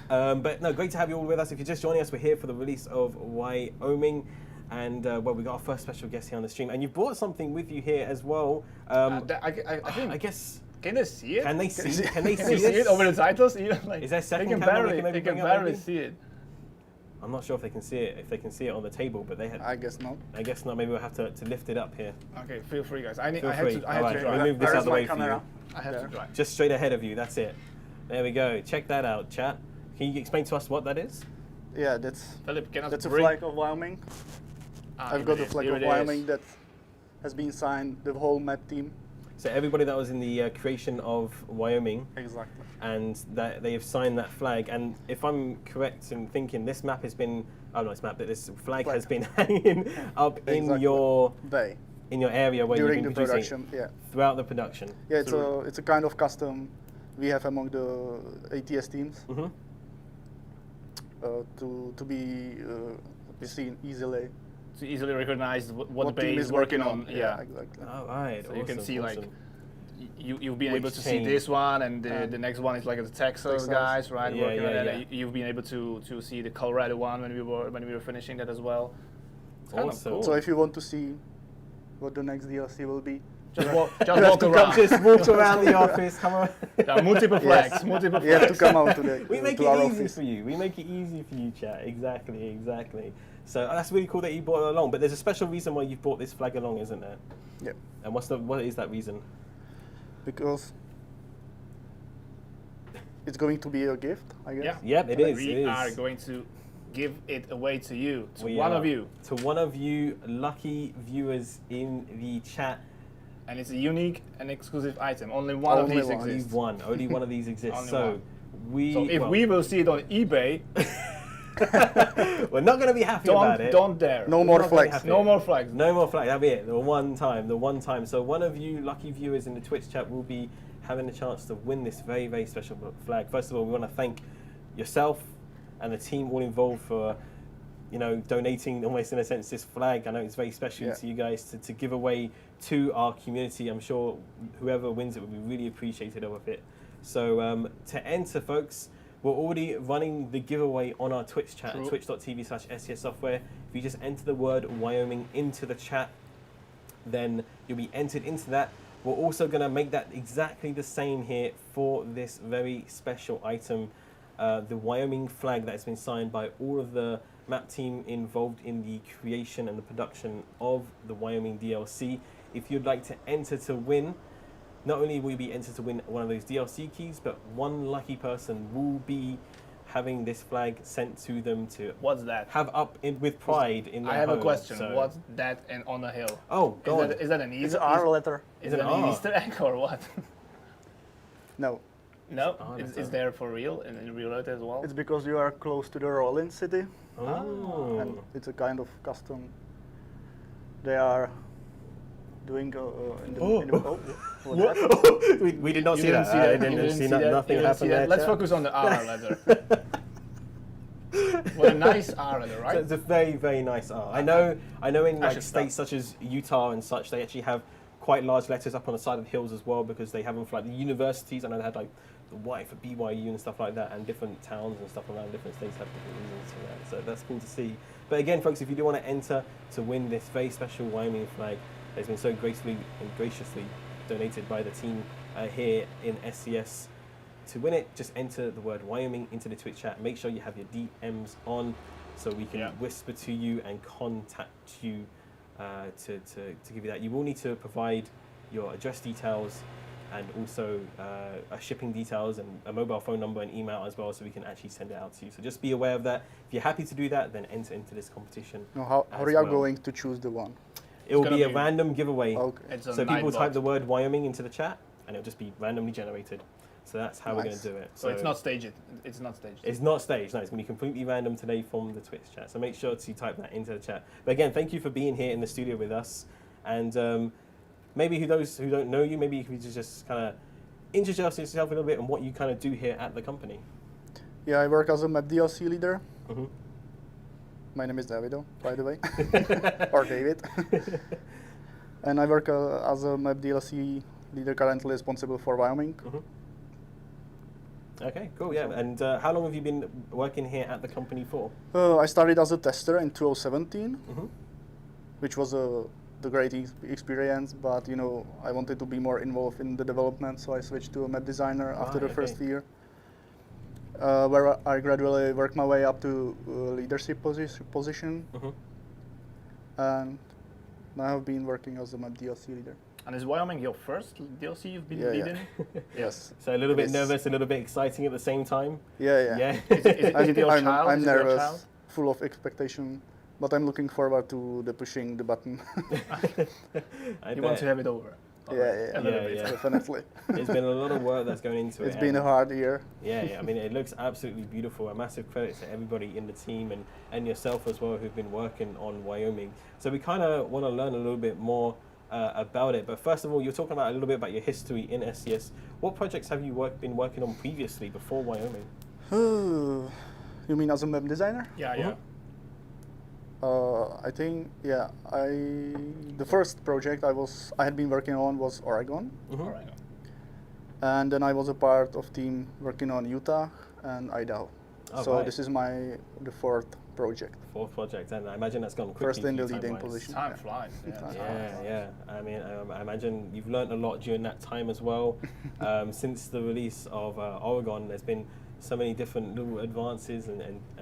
Speaker 1: But no, great to have you all with us. If you're just joining us, we're here for the release of Wyoming. And well, we got our first special guest here on the stream. And you brought something with you here as well.
Speaker 2: I think.
Speaker 1: I guess...
Speaker 2: Can they see it?
Speaker 1: Can they see? Can they
Speaker 2: Can
Speaker 1: see
Speaker 2: you see
Speaker 1: this?
Speaker 2: it over the titles? Even like
Speaker 1: Is there a second
Speaker 2: they can
Speaker 1: camera we
Speaker 2: barely,
Speaker 1: can maybe
Speaker 2: they can
Speaker 1: bring up
Speaker 2: barely
Speaker 1: maybe?
Speaker 2: see it.
Speaker 1: I'm not sure if they can see it. If they can see it on the table, but they had.
Speaker 4: I guess not.
Speaker 1: I guess not. Maybe we'll have to lift it up here.
Speaker 2: Okay, feel free, guys. I
Speaker 1: Feel
Speaker 2: had
Speaker 1: free.
Speaker 2: to. I had
Speaker 1: Alright,
Speaker 2: to
Speaker 1: let me
Speaker 2: drive.
Speaker 1: move this
Speaker 4: Where's
Speaker 1: out of the
Speaker 4: my
Speaker 1: way for
Speaker 4: camera?
Speaker 1: you.
Speaker 2: I had to
Speaker 4: There.
Speaker 2: drive.
Speaker 1: Just straight ahead of you. That's it. There we go. Check that out, chat. Can you explain to us what that is?
Speaker 4: Yeah, that's
Speaker 2: Philip, can I
Speaker 4: a
Speaker 2: bring?
Speaker 4: flag of Wyoming. I've got a flag of Wyoming that has been signed, the whole map team.
Speaker 1: So everybody that was in the creation of Wyoming,
Speaker 4: Exactly.
Speaker 1: and that they have signed that flag. And if I'm correct in thinking, this map has been. Oh, not this map, but this flag has been hanging up in
Speaker 4: Exactly.
Speaker 1: your
Speaker 4: Bay.
Speaker 1: area where
Speaker 4: During
Speaker 1: you've
Speaker 4: the
Speaker 1: been producing
Speaker 4: production, yeah.
Speaker 1: throughout the production.
Speaker 4: Yeah, it's a kind of custom we have among the ATS teams
Speaker 1: Mm-hmm.
Speaker 4: to be seen easily.
Speaker 2: To easily recognize what the
Speaker 4: team
Speaker 2: bay is working on.
Speaker 4: Yeah, exactly.
Speaker 1: All right.
Speaker 2: So you can
Speaker 1: awesome,
Speaker 2: see like
Speaker 1: awesome.
Speaker 2: you've been
Speaker 1: Which
Speaker 2: able to
Speaker 1: chain?
Speaker 2: see this one, and the next one is like the Texas
Speaker 4: Texas.
Speaker 2: guys, right?
Speaker 1: Yeah,
Speaker 2: working
Speaker 1: yeah,
Speaker 2: on that.
Speaker 1: yeah.
Speaker 2: You've been able to see the Colorado one when we were finishing that as well. It's kind of
Speaker 1: Awesome.
Speaker 2: cool.
Speaker 4: So if you want to see what the next DLC will be,
Speaker 2: just walk
Speaker 1: You have
Speaker 2: walk
Speaker 1: to
Speaker 2: around.
Speaker 1: come, just walk around the office. Come on.
Speaker 2: There are multiple flags.
Speaker 4: Yes.
Speaker 2: Multiple
Speaker 4: you have to
Speaker 2: flags.
Speaker 4: come out to the
Speaker 1: We make
Speaker 4: to our
Speaker 1: it easy
Speaker 4: office.
Speaker 1: for you. We make it easy for you, chat. Exactly, exactly. So that's really cool that you brought it along. But there's a special reason why you've brought this flag along, isn't there?
Speaker 4: Yeah,
Speaker 1: And what is that reason?
Speaker 4: because it's going to be a gift, I guess.
Speaker 2: Yeah.
Speaker 1: Yep, it is.
Speaker 2: We
Speaker 1: it is.
Speaker 2: are going to give it away to you, to
Speaker 1: We
Speaker 2: one
Speaker 1: are.
Speaker 2: of you,
Speaker 1: To one of you lucky viewers in the chat.
Speaker 2: and it's a unique and exclusive item. Only one of
Speaker 4: Only
Speaker 2: these
Speaker 4: one.
Speaker 2: exists.
Speaker 1: Only one of these exists.
Speaker 2: Only
Speaker 1: So
Speaker 2: one.
Speaker 1: we.
Speaker 2: So if
Speaker 1: well,
Speaker 2: we will see it on eBay,
Speaker 1: we're not going to be happy about it.
Speaker 2: don't dare.
Speaker 4: No more
Speaker 1: not gonna be
Speaker 4: flags.
Speaker 1: happy.
Speaker 2: No more flags.
Speaker 1: No more flag. That'll be it. The one time. So one of you lucky viewers in the Twitch chat will be having the chance to win this very, very special flag. First of all, we want to thank yourself and the team all involved for, donating almost in a sense this flag. I know it's very special
Speaker 4: Yeah.
Speaker 1: to you guys to give away to our community. I'm sure whoever wins it will be really appreciative of it. So to enter, folks, we're already running the giveaway on our Twitch chat,
Speaker 2: True.
Speaker 1: twitch.tv/SCS Software. If you just enter the word Wyoming into the chat, then you'll be entered into that. We're also going to make that exactly the same here for this very special item, the Wyoming flag that has been signed by all of the map team involved in the creation and the production of the Wyoming DLC. If you'd like to enter to win, not only will you be entered to win one of those DLC keys, but one lucky person will be having this flag sent to them to
Speaker 2: What's that?
Speaker 1: have up with pride in their
Speaker 2: I have a
Speaker 1: home.
Speaker 2: question.
Speaker 1: So-
Speaker 2: What's that and on a hill?
Speaker 1: Oh, go on.
Speaker 2: Is that an
Speaker 4: It's
Speaker 2: Easter?
Speaker 4: our letter.
Speaker 2: Is
Speaker 1: Is
Speaker 2: it
Speaker 1: it
Speaker 2: an
Speaker 1: R?
Speaker 2: Easter egg or what?
Speaker 4: No,
Speaker 2: No,
Speaker 1: Oh,
Speaker 2: it's
Speaker 1: that's
Speaker 2: there for real in real life as well.
Speaker 4: it's because you are close to the Rollin city,
Speaker 1: Oh.
Speaker 4: and it's a kind of custom. They are doing in the. What's that?
Speaker 1: we did not
Speaker 2: You
Speaker 1: see
Speaker 2: didn't
Speaker 1: that.
Speaker 2: see
Speaker 1: I
Speaker 2: that.
Speaker 1: didn't
Speaker 2: You didn't
Speaker 1: see
Speaker 2: see that.
Speaker 1: nothing
Speaker 2: You didn't see
Speaker 1: happened
Speaker 2: that.
Speaker 1: there.
Speaker 2: Let's
Speaker 1: chat.
Speaker 2: focus on the R letter. What a nice R letter,
Speaker 1: So
Speaker 2: right?
Speaker 1: it's a very, very nice art. I know in
Speaker 2: I
Speaker 1: like
Speaker 2: should
Speaker 1: states such as Utah and such, they actually have quite large letters up on the side of the hills as well, because they have them for like the universities. I know they had like the Y for BYU and stuff like that, and different towns and stuff around different states have different reasons for that. So that's cool to see. But again, folks, if you do want to enter to win this very special Wyoming flag that has been so gracefully and graciously donated by the team here in SCS, to win it, just enter the word Wyoming into the Twitch chat. Make sure you have your DMs on so we can whisper to you and contact you to give you that. You will need to provide your address details and also shipping details and a mobile phone number and email as well, so we can actually send it out to you. So just be aware of that. If you're happy to do that, then enter into this competition.
Speaker 4: No, how
Speaker 1: as
Speaker 4: are you
Speaker 1: well.
Speaker 4: going to choose the one?
Speaker 1: It will
Speaker 2: gonna
Speaker 1: be a
Speaker 2: be-
Speaker 1: random giveaway.
Speaker 4: Okay.
Speaker 2: It's a
Speaker 1: So people
Speaker 2: night
Speaker 1: type
Speaker 2: bot.
Speaker 1: the word Wyoming into the chat, and it'll just be randomly generated. So that's how we're going
Speaker 4: Nice.
Speaker 1: to do it.
Speaker 2: So it's not staged. It's not staged.
Speaker 1: It's not staged. No, it's going to be completely random today from the Twitch chat. So make sure to type that into the chat. But again, thank you for being here in the studio with us. And maybe those who don't know you, maybe you could just kind of introduce yourself a little bit and what you kind of do here at the company.
Speaker 4: Yeah, I work as a map DLC leader.
Speaker 1: Mm-hmm.
Speaker 4: My name is Davido, by the way, or David. And I work as a map DLC leader currently responsible for Wyoming.
Speaker 1: Mm-hmm. Okay, cool, yeah. And how long have you been working here at the company for?
Speaker 4: I started as a tester in 2017,
Speaker 1: Mm-hmm.
Speaker 4: which was the great experience, but you know, I wanted to be more involved in the development, so I switched to a map designer after the first year, where I gradually worked my way up to leadership position,
Speaker 1: Mm-hmm.
Speaker 4: and now I've been working as a map DLC leader.
Speaker 2: And is Wyoming your first DLC you've been
Speaker 4: Yeah, yeah.
Speaker 2: leading?
Speaker 4: Yes.
Speaker 1: So a little bit
Speaker 4: Yes.
Speaker 1: nervous, a little bit exciting at the same time?
Speaker 4: Yeah.
Speaker 1: Yeah.
Speaker 2: Is it your child?
Speaker 4: I'm
Speaker 2: Is it your
Speaker 4: nervous,
Speaker 2: child?
Speaker 4: full of expectation, but I'm looking forward to the pushing the button.
Speaker 1: I
Speaker 2: You want to
Speaker 1: bet.
Speaker 2: have it over?
Speaker 4: Yeah,
Speaker 2: A little
Speaker 1: Yeah,
Speaker 2: bit.
Speaker 1: yeah.
Speaker 4: definitely.
Speaker 1: There's been a lot of work that's going into it.
Speaker 4: It's been a
Speaker 1: and-
Speaker 4: hard year.
Speaker 1: Yeah, I mean, it looks absolutely beautiful. A massive credit to everybody in the team and yourself as well who've been working on Wyoming. So we kind of want to learn a little bit more about it. But first of all, you're talking about a little bit about your history in SCS. What projects have you been working on previously before Wyoming?
Speaker 4: You mean as a map designer?
Speaker 2: Yeah, yeah.
Speaker 4: I think, yeah, the first project I had been working on was Oregon,
Speaker 1: Mm-hmm.
Speaker 2: All right.
Speaker 4: and then I was a part of team working on Utah and Idaho.
Speaker 1: Oh,
Speaker 4: So
Speaker 1: right.
Speaker 4: this is the fourth project.
Speaker 1: Fourth project, and I imagine that's gone quickly.
Speaker 4: First in
Speaker 1: for
Speaker 4: the
Speaker 1: you
Speaker 4: leading
Speaker 1: time-wise.
Speaker 4: position.
Speaker 2: Time flies. Yeah.
Speaker 4: Time
Speaker 1: Yeah. I mean, I imagine you've learned a lot during that time as well. Since the release of Oregon, there's been so many different little advances and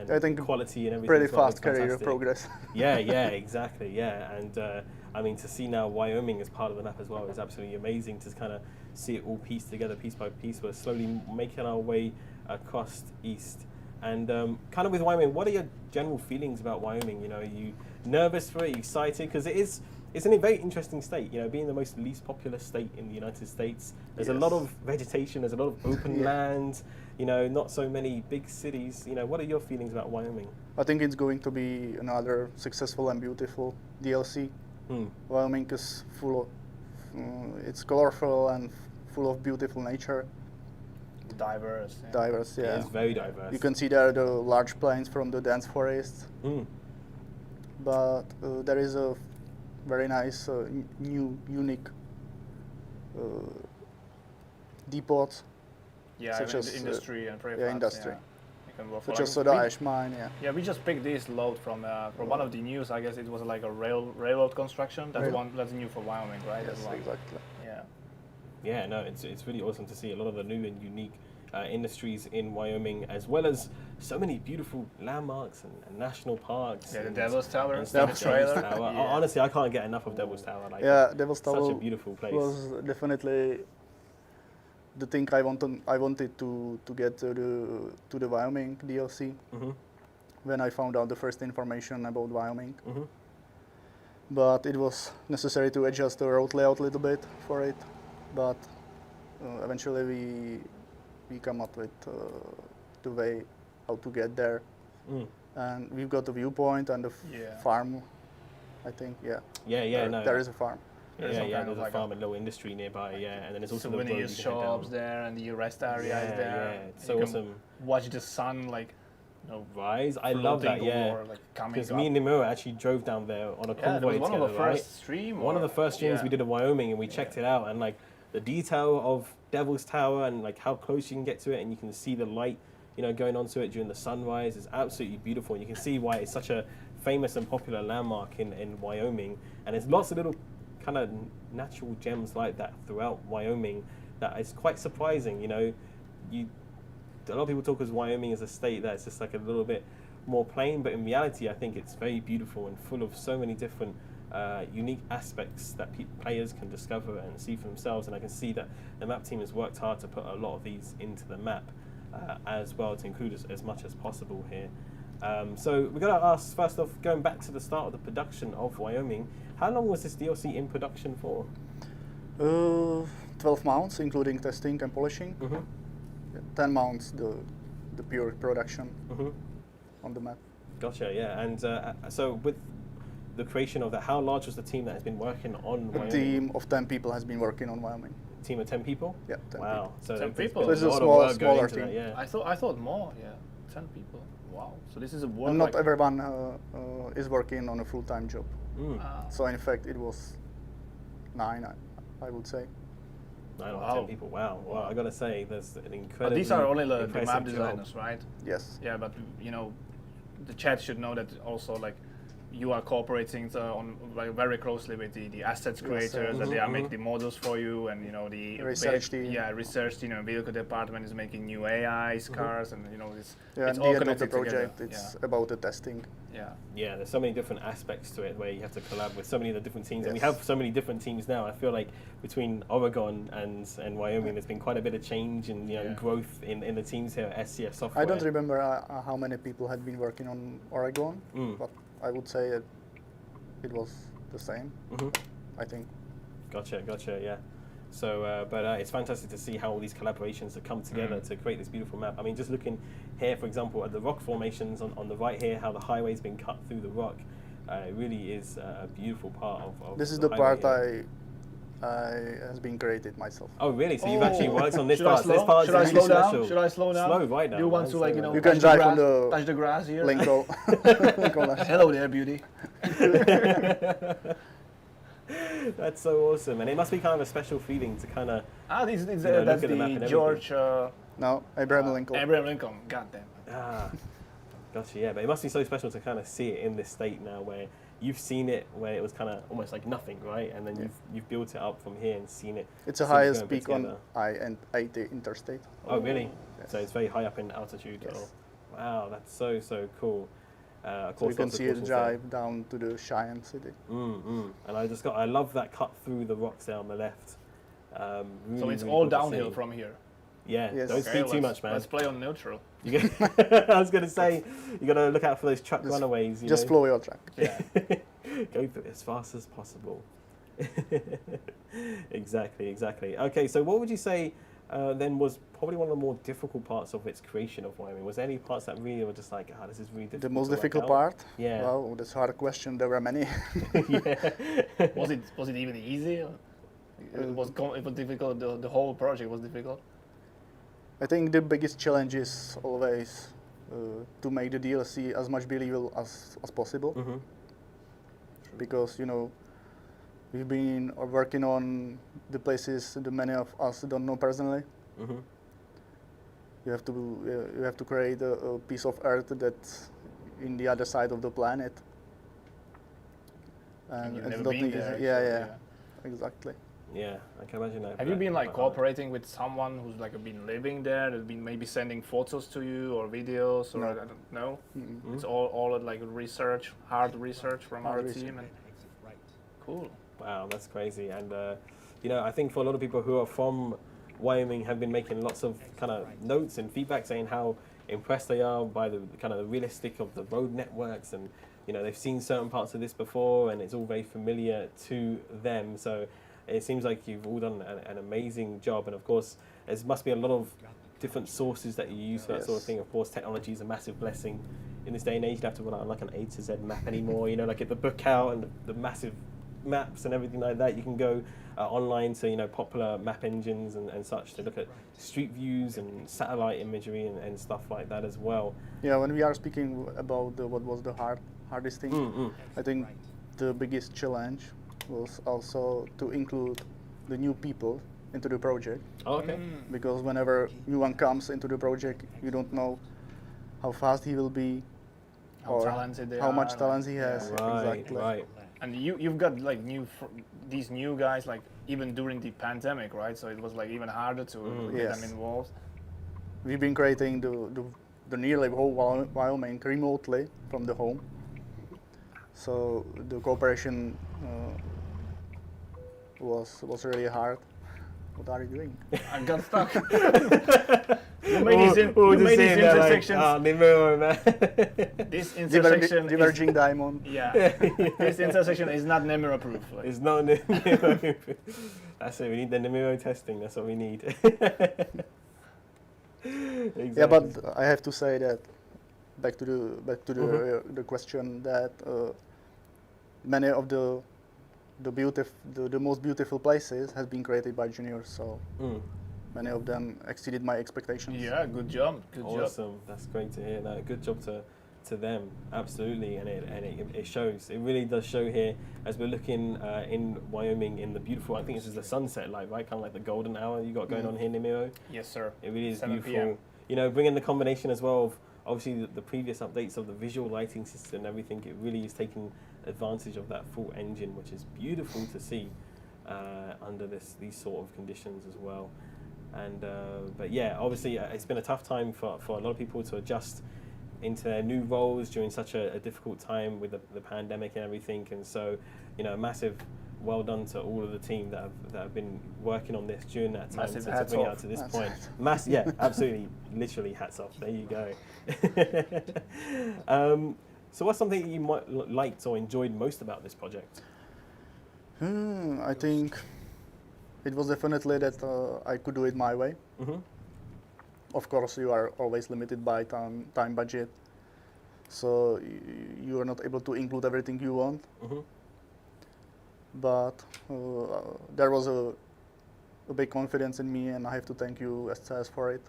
Speaker 4: I think
Speaker 1: quality and everything.
Speaker 4: Pretty
Speaker 1: as well.
Speaker 4: fast
Speaker 1: It's
Speaker 4: career
Speaker 1: fantastic.
Speaker 4: progress.
Speaker 1: Yeah, exactly, yeah. And I mean, to see now Wyoming as part of the map as well is absolutely amazing to kind of see it all pieced together piece by piece. We're slowly making our way across east. And kind of with Wyoming, what are your general feelings about Wyoming? You know, are you nervous for it, excited? Because it's a very interesting state, you know, being the most least populous state in the United States. There's a lot
Speaker 4: Yes.
Speaker 1: of vegetation, there's a lot of open
Speaker 4: Yeah.
Speaker 1: land, you know, not so many big cities. You know, what are your feelings about Wyoming?
Speaker 4: I think it's going to be another successful and beautiful DLC. Wyoming is full of, it's colorful and full of beautiful nature,
Speaker 2: Diverse. Yeah.
Speaker 4: diverse, yeah.
Speaker 1: It's very diverse.
Speaker 4: You can see there the large plains from the dense forest,
Speaker 1: Mm.
Speaker 4: but there is a very nice, new, unique depots,
Speaker 2: Yeah,
Speaker 4: such
Speaker 2: even
Speaker 4: as,
Speaker 2: the industry and prefabs.
Speaker 4: yeah, industry.
Speaker 2: You can work for
Speaker 4: such
Speaker 2: like
Speaker 4: as soda
Speaker 2: we-
Speaker 4: ash mine, yeah.
Speaker 2: Yeah, we just picked this load from one of the news. I guess it was like a railroad construction. That's
Speaker 4: Rail-
Speaker 2: that's new for Wyoming, right?
Speaker 4: Yes,
Speaker 2: As well.
Speaker 4: exactly.
Speaker 2: Yeah.
Speaker 1: Yeah, no, it's really awesome to see a lot of the new and unique industries in Wyoming, as well as so many beautiful landmarks and national parks.
Speaker 2: Yeah, the
Speaker 1: and-
Speaker 2: Devil's Tower,
Speaker 1: and
Speaker 2: the
Speaker 1: stuff.
Speaker 2: Devil's Trailer.
Speaker 1: Tower.
Speaker 2: Yeah.
Speaker 1: Honestly, I can't get enough of Devil's Tower. Like,
Speaker 4: Yeah, Devil's
Speaker 1: such
Speaker 4: Tower
Speaker 1: a beautiful place.
Speaker 4: was definitely the thing I wanted to get to the Wyoming DLC
Speaker 1: Mm-hmm.
Speaker 4: when I found out the first information about Wyoming.
Speaker 1: Mm-hmm.
Speaker 4: But it was necessary to adjust the road layout a little bit for it. But eventually we come up with the way how to get there,
Speaker 1: Mm.
Speaker 4: and we've got the viewpoint and the
Speaker 2: Yeah.
Speaker 4: farm. I think, yeah.
Speaker 1: Yeah,
Speaker 4: There is a farm.
Speaker 2: There's some kind
Speaker 1: there's
Speaker 2: of
Speaker 1: a
Speaker 2: like
Speaker 1: farm and little industry nearby, yeah, and then there's also the road
Speaker 2: Souvenir
Speaker 1: you can head
Speaker 2: shops
Speaker 1: down.
Speaker 2: there, and the rest area
Speaker 1: Yeah,
Speaker 2: is there.
Speaker 1: yeah, it's
Speaker 2: You
Speaker 1: so
Speaker 2: can
Speaker 1: awesome.
Speaker 2: Watch the sun like,
Speaker 1: Rise, I love that,
Speaker 2: floating
Speaker 1: yeah.
Speaker 2: over, like coming
Speaker 1: Because
Speaker 2: up.
Speaker 1: me and Nimura actually drove down there on a
Speaker 2: Yeah, that
Speaker 1: convoy
Speaker 2: was one of
Speaker 1: together,
Speaker 2: the
Speaker 1: right?
Speaker 2: first stream.
Speaker 1: One of
Speaker 2: or-
Speaker 1: the first streams
Speaker 2: yeah.
Speaker 1: we did in Wyoming, and we checked it out, and like the detail of Devil's Tower and like how close you can get to it, and you can see the light, you know, going onto it during the sunrise is absolutely beautiful, and you can see why it's such a famous and popular landmark in Wyoming. And there's lots of little kind of natural gems like that throughout Wyoming that is quite surprising. You know, a lot of people talk as Wyoming as a state that's just like a little bit more plain, but in reality, I think it's very beautiful and full of so many different unique aspects that players can discover and see for themselves. And I can see that the map team has worked hard to put a lot of these into the map as well, to include as much as possible here. So we're going to ask, first off, going back to the start of the production of Wyoming, how long was this DLC in production for?
Speaker 4: 12 months, including testing and polishing.
Speaker 1: Mm-hmm.
Speaker 4: 10 months the pure production
Speaker 1: Hmm.
Speaker 4: on the map.
Speaker 1: Gotcha. Yeah. And so with the creation of that, how large was the team that has been working on
Speaker 4: A
Speaker 1: Wyoming?
Speaker 4: team of 10 people has been working on Wyoming.
Speaker 1: Team of 10 people?
Speaker 4: Yeah, 10
Speaker 1: Wow.
Speaker 4: people.
Speaker 1: So
Speaker 2: 10
Speaker 1: there's
Speaker 2: people.
Speaker 1: been
Speaker 4: So it's a
Speaker 1: lot of
Speaker 4: small-
Speaker 1: work going
Speaker 4: smaller
Speaker 1: into that,
Speaker 4: team.
Speaker 1: yeah.
Speaker 2: I thought more. Yeah, 10 people. Wow. So this is a work.
Speaker 4: And not
Speaker 2: like,
Speaker 4: everyone is working on a full-time job.
Speaker 1: Mm.
Speaker 4: So in fact, it was 9, I would say.
Speaker 1: 9 or
Speaker 2: Wow.
Speaker 1: 10 people. Wow. Well, I gotta say, there's an
Speaker 2: But
Speaker 1: incredible.
Speaker 2: these are only the
Speaker 1: impressive
Speaker 2: map
Speaker 1: job.
Speaker 2: designers, right?
Speaker 4: Yes.
Speaker 2: Yeah, but the chat should know that also like you are cooperating on like very closely with the assets creators, that they are making the models for you, and the
Speaker 4: Research team.
Speaker 2: Yeah, research team. Vehicle department is making new AIs, cars, and it's
Speaker 4: Yeah,
Speaker 2: it's
Speaker 4: at the
Speaker 2: all
Speaker 4: end of the
Speaker 2: connected
Speaker 4: project,
Speaker 2: together.
Speaker 4: it's about the testing.
Speaker 2: Yeah.
Speaker 1: Yeah, there's so many different aspects to it where you have to collab with so many of the different teams, and we
Speaker 4: Yes.
Speaker 1: have so many different teams now. I feel like between Oregon and Wyoming, there's been quite a bit of change and
Speaker 2: Yeah.
Speaker 1: growth in the teams here at SCF Software.
Speaker 4: I don't remember how many people had been working on Oregon,
Speaker 1: Mm.
Speaker 4: but I would say it was the same,
Speaker 1: Hmm.
Speaker 4: I think.
Speaker 1: Gotcha, yeah. So, but it's fantastic to see how all these collaborations have come together to create this beautiful map. I mean, just looking here, for example, at the rock formations on the right here, how the highway's been cut through the rock, it really is a beautiful part of
Speaker 4: This is
Speaker 1: the
Speaker 4: the
Speaker 1: highway
Speaker 4: part
Speaker 1: here.
Speaker 4: I has been created myself.
Speaker 1: Oh, really? So you've actually worked on this
Speaker 2: Should I
Speaker 1: part.
Speaker 2: slow-
Speaker 1: This part
Speaker 2: should
Speaker 1: is
Speaker 2: I
Speaker 1: really
Speaker 2: slow down?
Speaker 1: special.
Speaker 2: Should I slow down?
Speaker 1: Slow right now.
Speaker 2: Do you want
Speaker 1: man,
Speaker 2: to like
Speaker 1: slow down.
Speaker 4: You
Speaker 2: touch
Speaker 4: can drive on
Speaker 2: touch the grass here?
Speaker 4: Lincoln.
Speaker 2: Hello there, beauty.
Speaker 1: That's so awesome, and it must be kind of a special feeling to kind of
Speaker 2: That's
Speaker 1: look at the map and
Speaker 2: the
Speaker 1: everything.
Speaker 2: George
Speaker 4: No, Abraham Lincoln.
Speaker 2: Abraham Lincoln. God damn.
Speaker 1: gotcha, yeah. But it must be so special to kind of see it in this state now, where you've seen it, where it was kind of almost like nothing, right? And then you've built it up from here and seen it.
Speaker 4: It's the
Speaker 1: seen it
Speaker 4: highest
Speaker 1: go and put
Speaker 4: peak on
Speaker 1: together.
Speaker 4: I-80 interstate.
Speaker 1: Oh, really?
Speaker 4: Yes.
Speaker 1: So it's very high up in altitude.
Speaker 4: Yes.
Speaker 1: Oh, wow, that's so cool. Of
Speaker 4: So you
Speaker 1: course,
Speaker 4: can
Speaker 1: lots of
Speaker 4: see it
Speaker 1: cautions there.
Speaker 4: drive down to the Cheyenne City.
Speaker 1: And I love that cut through the rocks there on the left.
Speaker 2: So
Speaker 1: Really,
Speaker 2: it's
Speaker 1: really
Speaker 2: all
Speaker 1: cool to
Speaker 2: downhill
Speaker 1: see.
Speaker 2: from here.
Speaker 1: Yeah,
Speaker 4: Yes.
Speaker 1: don't
Speaker 2: Okay,
Speaker 1: speed too much, man.
Speaker 2: Let's play on neutral.
Speaker 1: I was gonna say you gotta look out for those truck
Speaker 4: Just-
Speaker 1: runaways. You
Speaker 4: Just
Speaker 1: know?
Speaker 4: flow your track.
Speaker 2: Yeah.
Speaker 1: Go through it as fast as possible. Exactly. Okay, so what would you say then was probably one of the more difficult parts of its creation of Wyoming? Was there any parts that really were just like, this is really difficult?
Speaker 4: The most
Speaker 1: to work
Speaker 4: difficult
Speaker 1: out?
Speaker 4: part?
Speaker 1: Yeah.
Speaker 4: Well, that's a hard question. There were many.
Speaker 2: Was it even easy? It was difficult. The whole project was difficult.
Speaker 4: I think the biggest challenge is always to make the DLC as much believable as possible.
Speaker 1: Mhm.
Speaker 4: Because, we've been working on the places that many of us don't know personally.
Speaker 1: Mhm.
Speaker 4: You have to create a piece of Earth that's in the other side of the planet. And
Speaker 2: You've
Speaker 4: it's
Speaker 2: never
Speaker 4: not
Speaker 2: been
Speaker 4: easy.
Speaker 2: there.
Speaker 4: Yeah,
Speaker 2: so,
Speaker 4: exactly.
Speaker 1: Yeah, I can imagine that.
Speaker 2: Have you been like
Speaker 1: quite hard.
Speaker 2: cooperating with someone who's like been living there, that's been maybe sending photos to you or videos or
Speaker 4: No.
Speaker 2: I don't know?
Speaker 4: Mm-mm.
Speaker 2: It's all like research, hard research from
Speaker 4: Hard
Speaker 2: our
Speaker 4: research.
Speaker 2: team. And cool.
Speaker 1: Wow, that's crazy. And I think for a lot of people who are from Wyoming have been making lots of kind of notes and feedback saying how impressed they are by the kind of the realistic of the road networks, and they've seen certain parts of this before and it's all very familiar to them. So it seems like you've all done an amazing job, and of course there must be a lot of different sources that you use for that sort of
Speaker 4: Yes.
Speaker 1: thing. Of course, technology is a massive blessing in this day and age. You don't have to rely on like an A to Z map anymore. Like get the book out and the massive maps and everything like that. You can go online to popular map engines and such to look at street views and satellite imagery and stuff like that as well.
Speaker 4: Yeah, when we are speaking about what was the hardest thing, I think the biggest challenge was also to include the new people into the project.
Speaker 1: Oh, okay.
Speaker 4: Because whenever new one comes into the project, you don't know how fast he will be,
Speaker 2: How
Speaker 4: or
Speaker 2: talented they
Speaker 4: how
Speaker 2: are,
Speaker 4: much talent he has.
Speaker 1: Right,
Speaker 4: Exactly.
Speaker 1: right.
Speaker 2: And you've got like these new guys like even during the pandemic, right? So it was like even harder to get them
Speaker 4: Yes.
Speaker 2: involved.
Speaker 4: We've been creating the nearly whole Wyoming remotely from the home. So the cooperation was really hard. What are you doing?
Speaker 2: I got stuck. You made these intersections. This intersection.
Speaker 4: Diverging diamond.
Speaker 2: Yeah. This intersection is not Nemira proof. Like,
Speaker 1: It's not Nemiro. That's it. We need the Nemiro testing. That's what we need. Exactly.
Speaker 4: Yeah, but I have to say that back to the question that many of the most beautiful places has been created by juniors. So many of them exceeded my expectations.
Speaker 2: Yeah, good job. Good job.
Speaker 1: Awesome. That's great to hear. No, good job to them. Absolutely, and it shows. It really does show here as we're looking in Wyoming in the beautiful. I think this is the sunset light, right? Kind of like the golden hour you got going on here, Nimiro.
Speaker 2: Yes, sir.
Speaker 1: It really is
Speaker 2: 7
Speaker 1: beautiful.
Speaker 2: PM.
Speaker 1: You know, bringing the combination as well of obviously the previous updates of the visual lighting system and everything. It really is taking advantage of that full engine, which is beautiful to see under these sort of conditions as well. And but yeah, obviously it's been a tough time for a lot of people to adjust into their new roles during such a difficult time with the pandemic and everything. And so, you know, a massive well done to all of the team that have been working on this during that time
Speaker 2: Massive
Speaker 1: to
Speaker 2: hats
Speaker 1: bring it
Speaker 2: off.
Speaker 1: out to this
Speaker 4: That's
Speaker 1: point.
Speaker 4: right.
Speaker 1: Yeah, absolutely, literally hats off. There you go. So what's something you might liked or enjoyed most about this project?
Speaker 4: I think it was definitely that I could do it my way.
Speaker 1: Mm-hmm.
Speaker 4: Of course, you are always limited by time budget, so you are not able to include everything you want.
Speaker 1: Mm-hmm.
Speaker 4: But there was a big confidence in me, and I have to thank you, SCS, for it.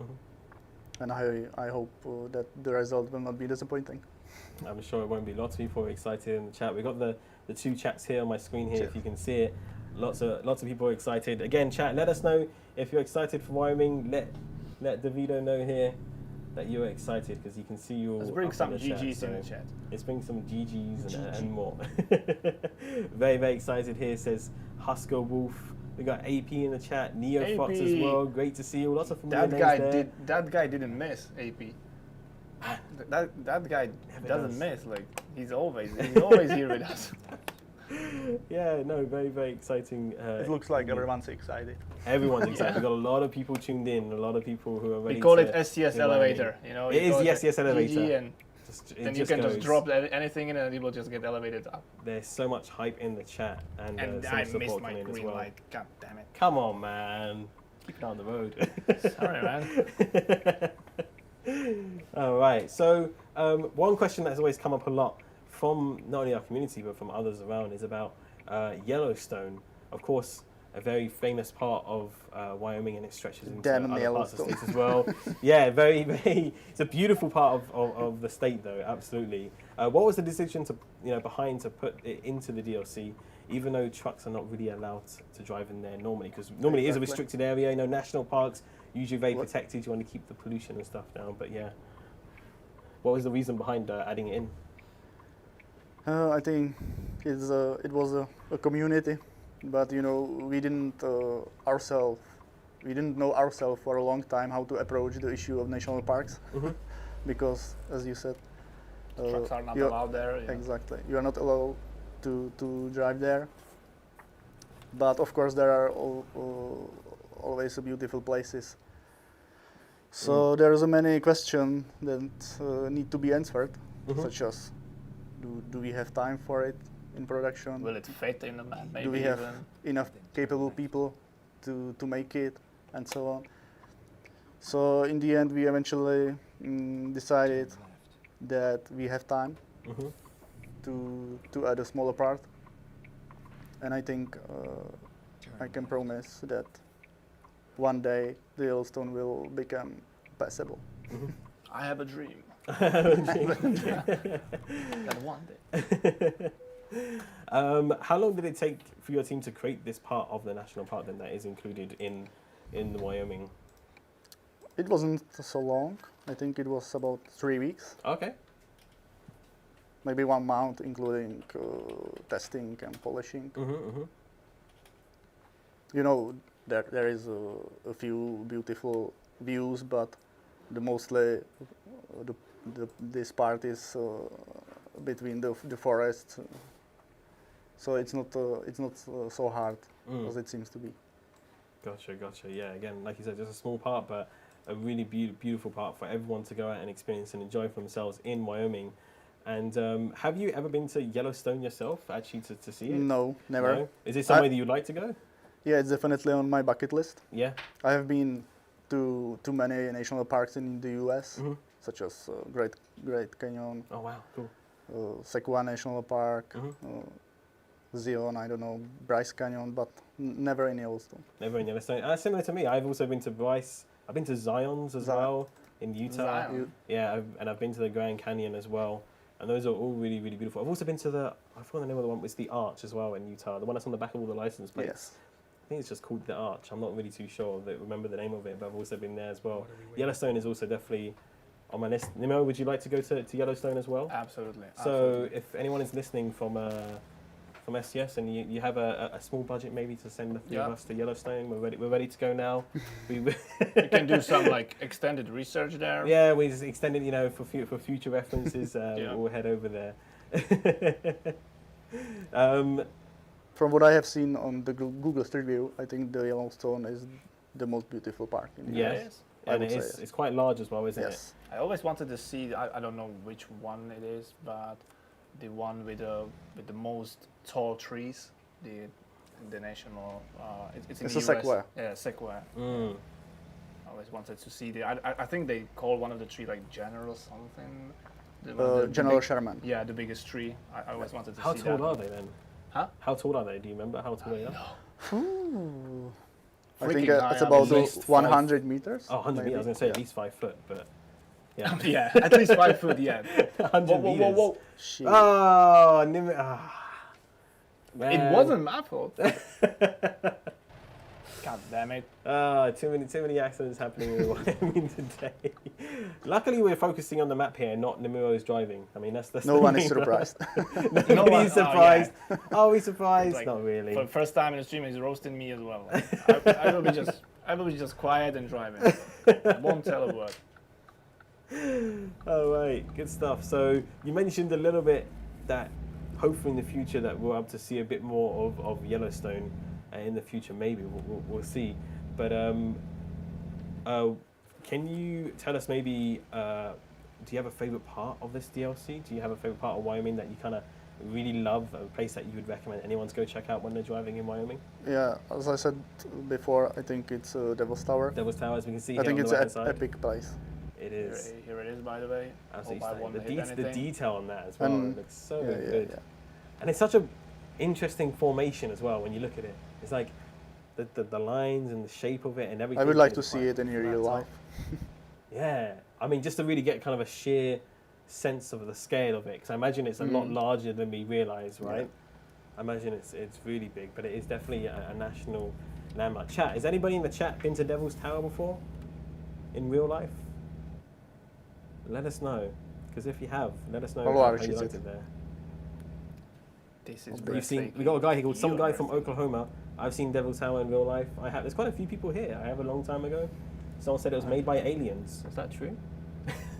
Speaker 1: Mm-hmm.
Speaker 4: And I hope that the result will not be disappointing.
Speaker 1: I'm sure it won't be. Lots of people are excited in the chat. We've got the two chats here on my screen here,
Speaker 4: Cheers.
Speaker 1: if you can see it. Lots of people are excited. Again, chat, let us know if you're excited for Wyoming. Let Davido know here that you're excited, because you can see you all.
Speaker 2: Let's bring
Speaker 1: up
Speaker 2: some
Speaker 1: in the chat,
Speaker 2: GGs in
Speaker 1: so
Speaker 2: the chat.
Speaker 1: Let's bring some GGs and more. Very, very excited here, says Husker Wolf. We got AP in the chat, Neo Fox as
Speaker 2: AP.
Speaker 1: well. Great to see you. Lots of familiar
Speaker 2: That
Speaker 1: names
Speaker 2: guy
Speaker 1: there.
Speaker 2: That guy didn't miss AP. That guy
Speaker 1: Never
Speaker 2: doesn't
Speaker 1: does.
Speaker 2: miss. Like he's always here with us.
Speaker 1: Yeah, no, very, very exciting.
Speaker 4: It looks like
Speaker 1: news.
Speaker 4: everyone's excited.
Speaker 1: Everyone's excited. We've got a lot of people tuned in, a lot of people who are ready
Speaker 2: We call
Speaker 1: to
Speaker 2: it SCS
Speaker 1: be
Speaker 2: elevator.
Speaker 1: Wyoming.
Speaker 2: You know,
Speaker 1: It
Speaker 2: you
Speaker 1: is
Speaker 2: call
Speaker 1: the SCS elevator.
Speaker 2: GG, and
Speaker 1: It
Speaker 2: then you can
Speaker 1: goes.
Speaker 2: just drop anything in and it will just get elevated up.
Speaker 1: There's so much hype in the chat and
Speaker 2: And
Speaker 1: so
Speaker 2: I
Speaker 1: much
Speaker 2: missed
Speaker 1: support
Speaker 2: my
Speaker 1: coming in as
Speaker 2: green
Speaker 1: well.
Speaker 2: light. God damn it.
Speaker 1: Come on, man. Keep it on the road.
Speaker 2: Sorry, man.
Speaker 1: All right. So one question that's always come up a lot from not only our community but from others around is about Yellowstone. Of course, a very famous part of Wyoming, and it stretches into
Speaker 4: Damn
Speaker 1: other parts of the
Speaker 4: Yellowstone.
Speaker 1: states as well. Yeah, very, very. It's a beautiful part of the state, though. Absolutely. What was the decision behind to put it into the DLC, even though trucks are not really allowed to drive in there normally? Because normally it is a
Speaker 4: Exactly.
Speaker 1: restricted area. National parks usually very
Speaker 4: What?
Speaker 1: protected. You want to keep the pollution and stuff down. But yeah, what was the reason behind adding it in?
Speaker 4: I think it was a community, but we didn't know ourselves for a long time how to approach the issue of national parks,
Speaker 1: Mhm.
Speaker 4: because as you said,
Speaker 2: Trucks are not
Speaker 4: you're-
Speaker 2: allowed there. you know.
Speaker 4: Exactly, you are not allowed to drive there. But of course, there are always beautiful places. So there's a many questions that need to be answered,
Speaker 1: Mhm.
Speaker 4: such as do we have time for it in production?
Speaker 2: Will it fit in the map? Maybe
Speaker 4: Do we have
Speaker 2: even?
Speaker 4: enough capable people to make it, and so on? So in the end, we eventually decided that we have time
Speaker 1: Mhm.
Speaker 4: to add a smaller part, and I think I can promise that one day the Yellowstone will become passable.
Speaker 2: I have a dream. That one day.
Speaker 1: How long did it take for your team to create this part of the national park then that is included in the Wyoming?
Speaker 4: It wasn't so long. I think it was about 3 weeks,
Speaker 1: Okay.
Speaker 4: maybe 1 month, including testing and polishing.
Speaker 1: Mm-hmm.
Speaker 4: There is a few beautiful views, but this part is between the forests, so it's not so hard as it seems to be.
Speaker 1: Gotcha. Yeah, again, like you said, just a small part, but a really beautiful part for everyone to go out and experience and enjoy for themselves in Wyoming. And have you ever been to Yellowstone yourself, actually, to see it?
Speaker 4: No, never.
Speaker 1: No? Is it somewhere that you'd like to go?
Speaker 4: Yeah, it's definitely on my bucket list.
Speaker 1: Yeah.
Speaker 4: I have been to many national parks in the U.S.,
Speaker 1: Mm-hmm.
Speaker 4: such as Great Canyon,
Speaker 1: Oh wow, cool.
Speaker 4: Sequoia National Park,
Speaker 1: Mm-hmm.
Speaker 4: Zion, I don't know, Bryce Canyon, but never in Yellowstone.
Speaker 1: Never in Yellowstone. Similar to me, I've also been to Bryce. I've been to Zion's as
Speaker 4: Zion.
Speaker 1: well in Utah.
Speaker 2: Zion.
Speaker 1: Yeah, and I've been to the Grand Canyon as well. And those are all really, really beautiful. I've also been to I forgot the name of the one, it's the Arch as well in Utah. The one that's on the back of all the license plates.
Speaker 4: Yes.
Speaker 1: I think it's just called the Arch. I'm not really too sure remember the name of it, but I've also been there as well. Yellowstone is also definitely on my list. Nemo, would you like to go to Yellowstone as well?
Speaker 2: Absolutely.
Speaker 1: So if anyone is listening from SCS and you have a small budget maybe to send the three of us to Yellowstone, we're ready to go now.
Speaker 2: You can do some like extended research there.
Speaker 1: Yeah, we just extended, for future references. We'll head over there.
Speaker 4: From what I have seen on the Google Street View, I think the Yellowstone is the most beautiful park in the
Speaker 1: Yes.
Speaker 4: US.
Speaker 1: And
Speaker 4: would say yes.
Speaker 1: it's quite large as well, isn't
Speaker 4: Yes.
Speaker 2: I always wanted to see. I don't know which one it is, but the one with the most tall trees. The national. It's in
Speaker 4: It's
Speaker 2: the
Speaker 4: a
Speaker 2: US.
Speaker 4: sequoia.
Speaker 2: Yeah, sequoia.
Speaker 1: it? Mm.
Speaker 2: I always wanted to see the. I think they call one of the tree like General something. The
Speaker 4: General
Speaker 2: big-
Speaker 4: Sherman.
Speaker 2: Yeah, the biggest tree. I always wanted to
Speaker 1: How
Speaker 2: see
Speaker 1: tall
Speaker 2: that.
Speaker 1: are they then?
Speaker 2: Huh?
Speaker 1: How tall are they? Do you remember how tall they are?
Speaker 4: Ooh. I
Speaker 2: Freaking
Speaker 4: think
Speaker 2: high,
Speaker 4: it's
Speaker 2: at
Speaker 4: about
Speaker 1: least
Speaker 4: 100 meters.
Speaker 1: Oh, 100
Speaker 4: maybe.
Speaker 1: meters. I was going to say at
Speaker 4: Yeah.
Speaker 1: least 5 foot, but yeah.
Speaker 2: Yeah, at least 5 foot. Yeah.
Speaker 1: 100 meters.
Speaker 2: Whoa.
Speaker 4: Shit.
Speaker 1: Oh, man.
Speaker 2: It wasn't my fault. God damn it.
Speaker 1: Too many accidents happening in Wyoming today. Luckily, we're focusing on the map here, not Nemuro's driving. I mean, that's
Speaker 4: No
Speaker 1: the
Speaker 4: one is
Speaker 1: main-
Speaker 4: surprised.
Speaker 1: Nobody's surprised.
Speaker 2: Oh,
Speaker 1: Are we surprised?
Speaker 2: Like,
Speaker 1: Not really.
Speaker 2: For the first time in the stream, he's roasting me as well. I will be just quiet and driving. Won't tell a word.
Speaker 1: All right, good stuff. So you mentioned a little bit that hopefully in the future that we'll have to see a bit more of Yellowstone in the future. Maybe we'll see. But can you tell us maybe? Do you have a favorite part of this DLC? Do you have a favorite part of Wyoming that you kind of really love? A place that you would recommend anyone to go check out when they're driving in Wyoming?
Speaker 4: Yeah, as I said before, I think it's Devil's Tower.
Speaker 1: Devil's Tower, as we can see
Speaker 4: I
Speaker 1: here
Speaker 4: think
Speaker 1: on
Speaker 4: it's
Speaker 1: the
Speaker 4: an
Speaker 1: right side.
Speaker 4: epic place.
Speaker 1: It is.
Speaker 2: Here it is, by the way.
Speaker 1: Absolutely
Speaker 2: Hope I
Speaker 1: stunning.
Speaker 2: won't
Speaker 1: The,
Speaker 2: hit
Speaker 1: the
Speaker 2: anything.
Speaker 1: detail on that as well,
Speaker 4: And-
Speaker 1: it looks so
Speaker 4: yeah,
Speaker 1: good.
Speaker 4: yeah.
Speaker 1: And it's such a interesting formation as well when you look at it. It's like the lines and the shape of it and everything.
Speaker 4: I would like
Speaker 1: is
Speaker 4: to see
Speaker 1: quite
Speaker 4: it in real
Speaker 1: flat
Speaker 4: life.
Speaker 1: top. Yeah, I mean, just to really get kind of a sheer sense of the scale of it, because I imagine it's a lot larger than we realise, right?
Speaker 4: Yeah.
Speaker 1: I imagine it's really big, but it is definitely a national landmark. Chat, has anybody in the chat been to Devil's Tower before? In real life? Let us know, because if you have, let us know
Speaker 4: Hello,
Speaker 1: how
Speaker 4: Archie,
Speaker 1: you liked
Speaker 4: is it?
Speaker 1: it there.
Speaker 2: This is
Speaker 1: You've seen, we got a guy here called some guy from Oklahoma. I've seen Devil's Tower in real life. There's quite a few people here. I have a long time ago. Someone said it was made by aliens. Is that true?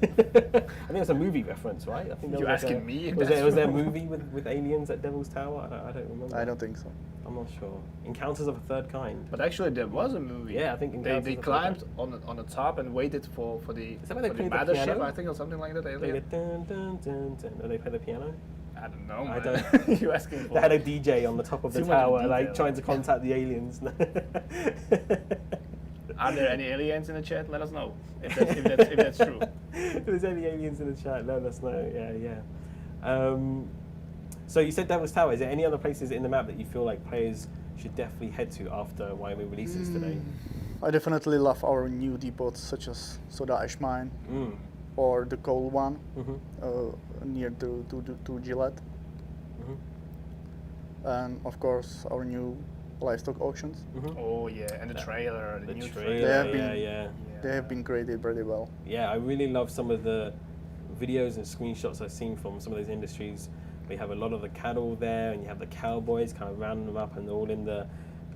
Speaker 1: I think it's a movie reference, right? I think there
Speaker 2: You
Speaker 1: was
Speaker 2: asking me if
Speaker 1: Was
Speaker 2: that's
Speaker 1: there a
Speaker 2: true?
Speaker 1: movie with aliens at Devil's Tower? I don't remember.
Speaker 4: I don't think so.
Speaker 1: I'm not sure. Encounters of a Third Kind.
Speaker 2: But actually, there was a movie.
Speaker 1: Yeah, I think
Speaker 2: they
Speaker 1: Encounters of a Third
Speaker 2: climbed
Speaker 1: Kind.
Speaker 2: on the top and waited for the
Speaker 1: Is that where they
Speaker 2: for the
Speaker 1: played the
Speaker 2: mothership,
Speaker 1: piano?
Speaker 2: I think, or something like that.
Speaker 1: They
Speaker 2: Alien.
Speaker 1: did dun, dun, dun, dun. Oh, they play the piano?
Speaker 2: I don't know.
Speaker 1: I
Speaker 2: Man.
Speaker 1: don't-
Speaker 2: You asking for?
Speaker 1: They had a DJ on the top of the
Speaker 2: Too much
Speaker 1: tower,
Speaker 2: detail.
Speaker 1: like trying to contact the aliens.
Speaker 2: Are there any aliens in the chat? Let us know if that's true.
Speaker 1: If there's any aliens in the chat, let us know. Yeah. So you said Devil's Tower. Is there any other places in the map that you feel like players should definitely head to after Wyoming releases today?
Speaker 4: I definitely love our new depots such as Soda Ash Mine
Speaker 1: Mm.
Speaker 4: or the coal one
Speaker 1: Mm-hmm.
Speaker 4: near to Gillette,
Speaker 1: Mm-hmm.
Speaker 4: and of course our new livestock auctions.
Speaker 1: Mm-hmm.
Speaker 2: Oh yeah, and the trailer, the,
Speaker 1: The
Speaker 2: new
Speaker 1: trailer,
Speaker 4: They have
Speaker 1: yeah,
Speaker 4: been-
Speaker 1: yeah.
Speaker 4: They have been created pretty well.
Speaker 1: Yeah, I really love some of the videos and screenshots I've seen from some of those industries. We have a lot of the cattle there, and you have the cowboys kind of rounding them up, and they're all in the,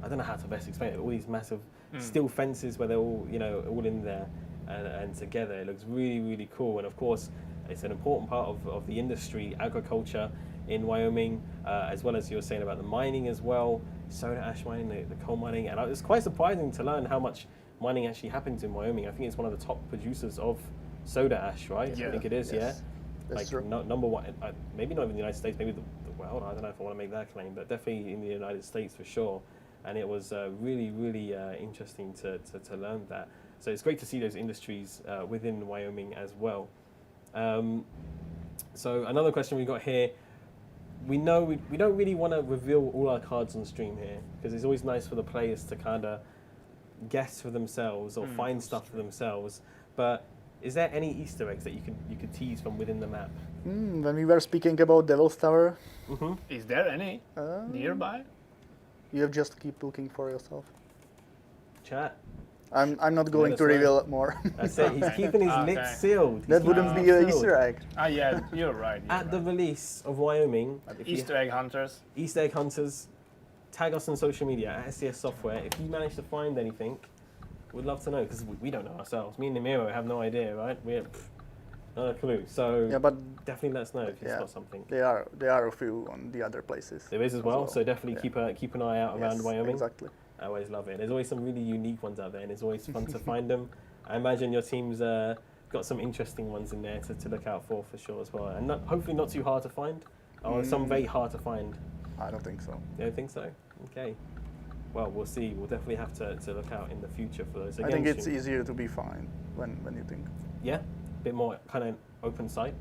Speaker 1: I don't know how to best explain it, all these massive steel fences where they're all, all in there and together. It looks really, really cool. And of course, it's an important part of the industry, agriculture in Wyoming, as well as you were saying about the mining as well, soda ash mining, the coal mining. And it's quite surprising to learn how much mining actually happens in Wyoming. I think it's one of the top producers of soda ash, right?
Speaker 2: Yeah.
Speaker 1: I think it is,
Speaker 4: Yes,
Speaker 1: yeah?
Speaker 4: that's
Speaker 1: Like
Speaker 4: true.
Speaker 1: number one, maybe not even the United States, maybe the world. I don't know if I want to make that claim, but definitely in the United States for sure. And it was really, really interesting to learn that. So it's great to see those industries within Wyoming as well. So another question we got here. We know we don't really want to reveal all our cards on stream here because it's always nice for the players to kind of guess for themselves or find stuff for themselves. But is there any Easter eggs that you could tease from within the map?
Speaker 4: When we were speaking about Devil's Tower,
Speaker 2: Is there any nearby?
Speaker 4: you have just keep looking for yourself.
Speaker 1: Chat.
Speaker 4: I'm not going
Speaker 1: us
Speaker 4: to
Speaker 1: know.
Speaker 4: reveal more.
Speaker 1: That's it. He's keeping his
Speaker 2: Okay.
Speaker 1: lips sealed.
Speaker 4: That
Speaker 1: He's
Speaker 4: wouldn't
Speaker 1: keeping
Speaker 4: be
Speaker 1: his
Speaker 4: an
Speaker 1: lips
Speaker 4: Easter
Speaker 1: sealed.
Speaker 4: egg.
Speaker 2: Yeah, you're right.
Speaker 1: At the release of Wyoming, if you-
Speaker 2: Easter egg hunters.
Speaker 1: Easter egg hunters, tag us on social media at SCS Software. If you manage to find anything, we'd love to know because we don't know ourselves. Me and Namiro have no idea, right? We're not a clue. So
Speaker 4: Yeah, but
Speaker 1: definitely let us know if you
Speaker 4: Yeah.
Speaker 1: spot something.
Speaker 4: there are a few on the other places.
Speaker 1: There is as well. So definitely keep an eye out around
Speaker 4: Yes,
Speaker 1: Wyoming.
Speaker 4: Exactly.
Speaker 1: I always love it. There's always some really unique ones out there, and it's always fun to find them. I imagine your team's got some interesting ones in there to look out for sure as well, and hopefully not too hard to find, or some very hard to find.
Speaker 4: I don't think so.
Speaker 1: You don't think so? Okay. Well, we'll see. We'll definitely have to look out in the future for those.
Speaker 4: I
Speaker 1: Again,
Speaker 4: think it's
Speaker 1: Stu-
Speaker 4: easier to be fine when you think.
Speaker 1: Yeah, a bit more kind of open sight.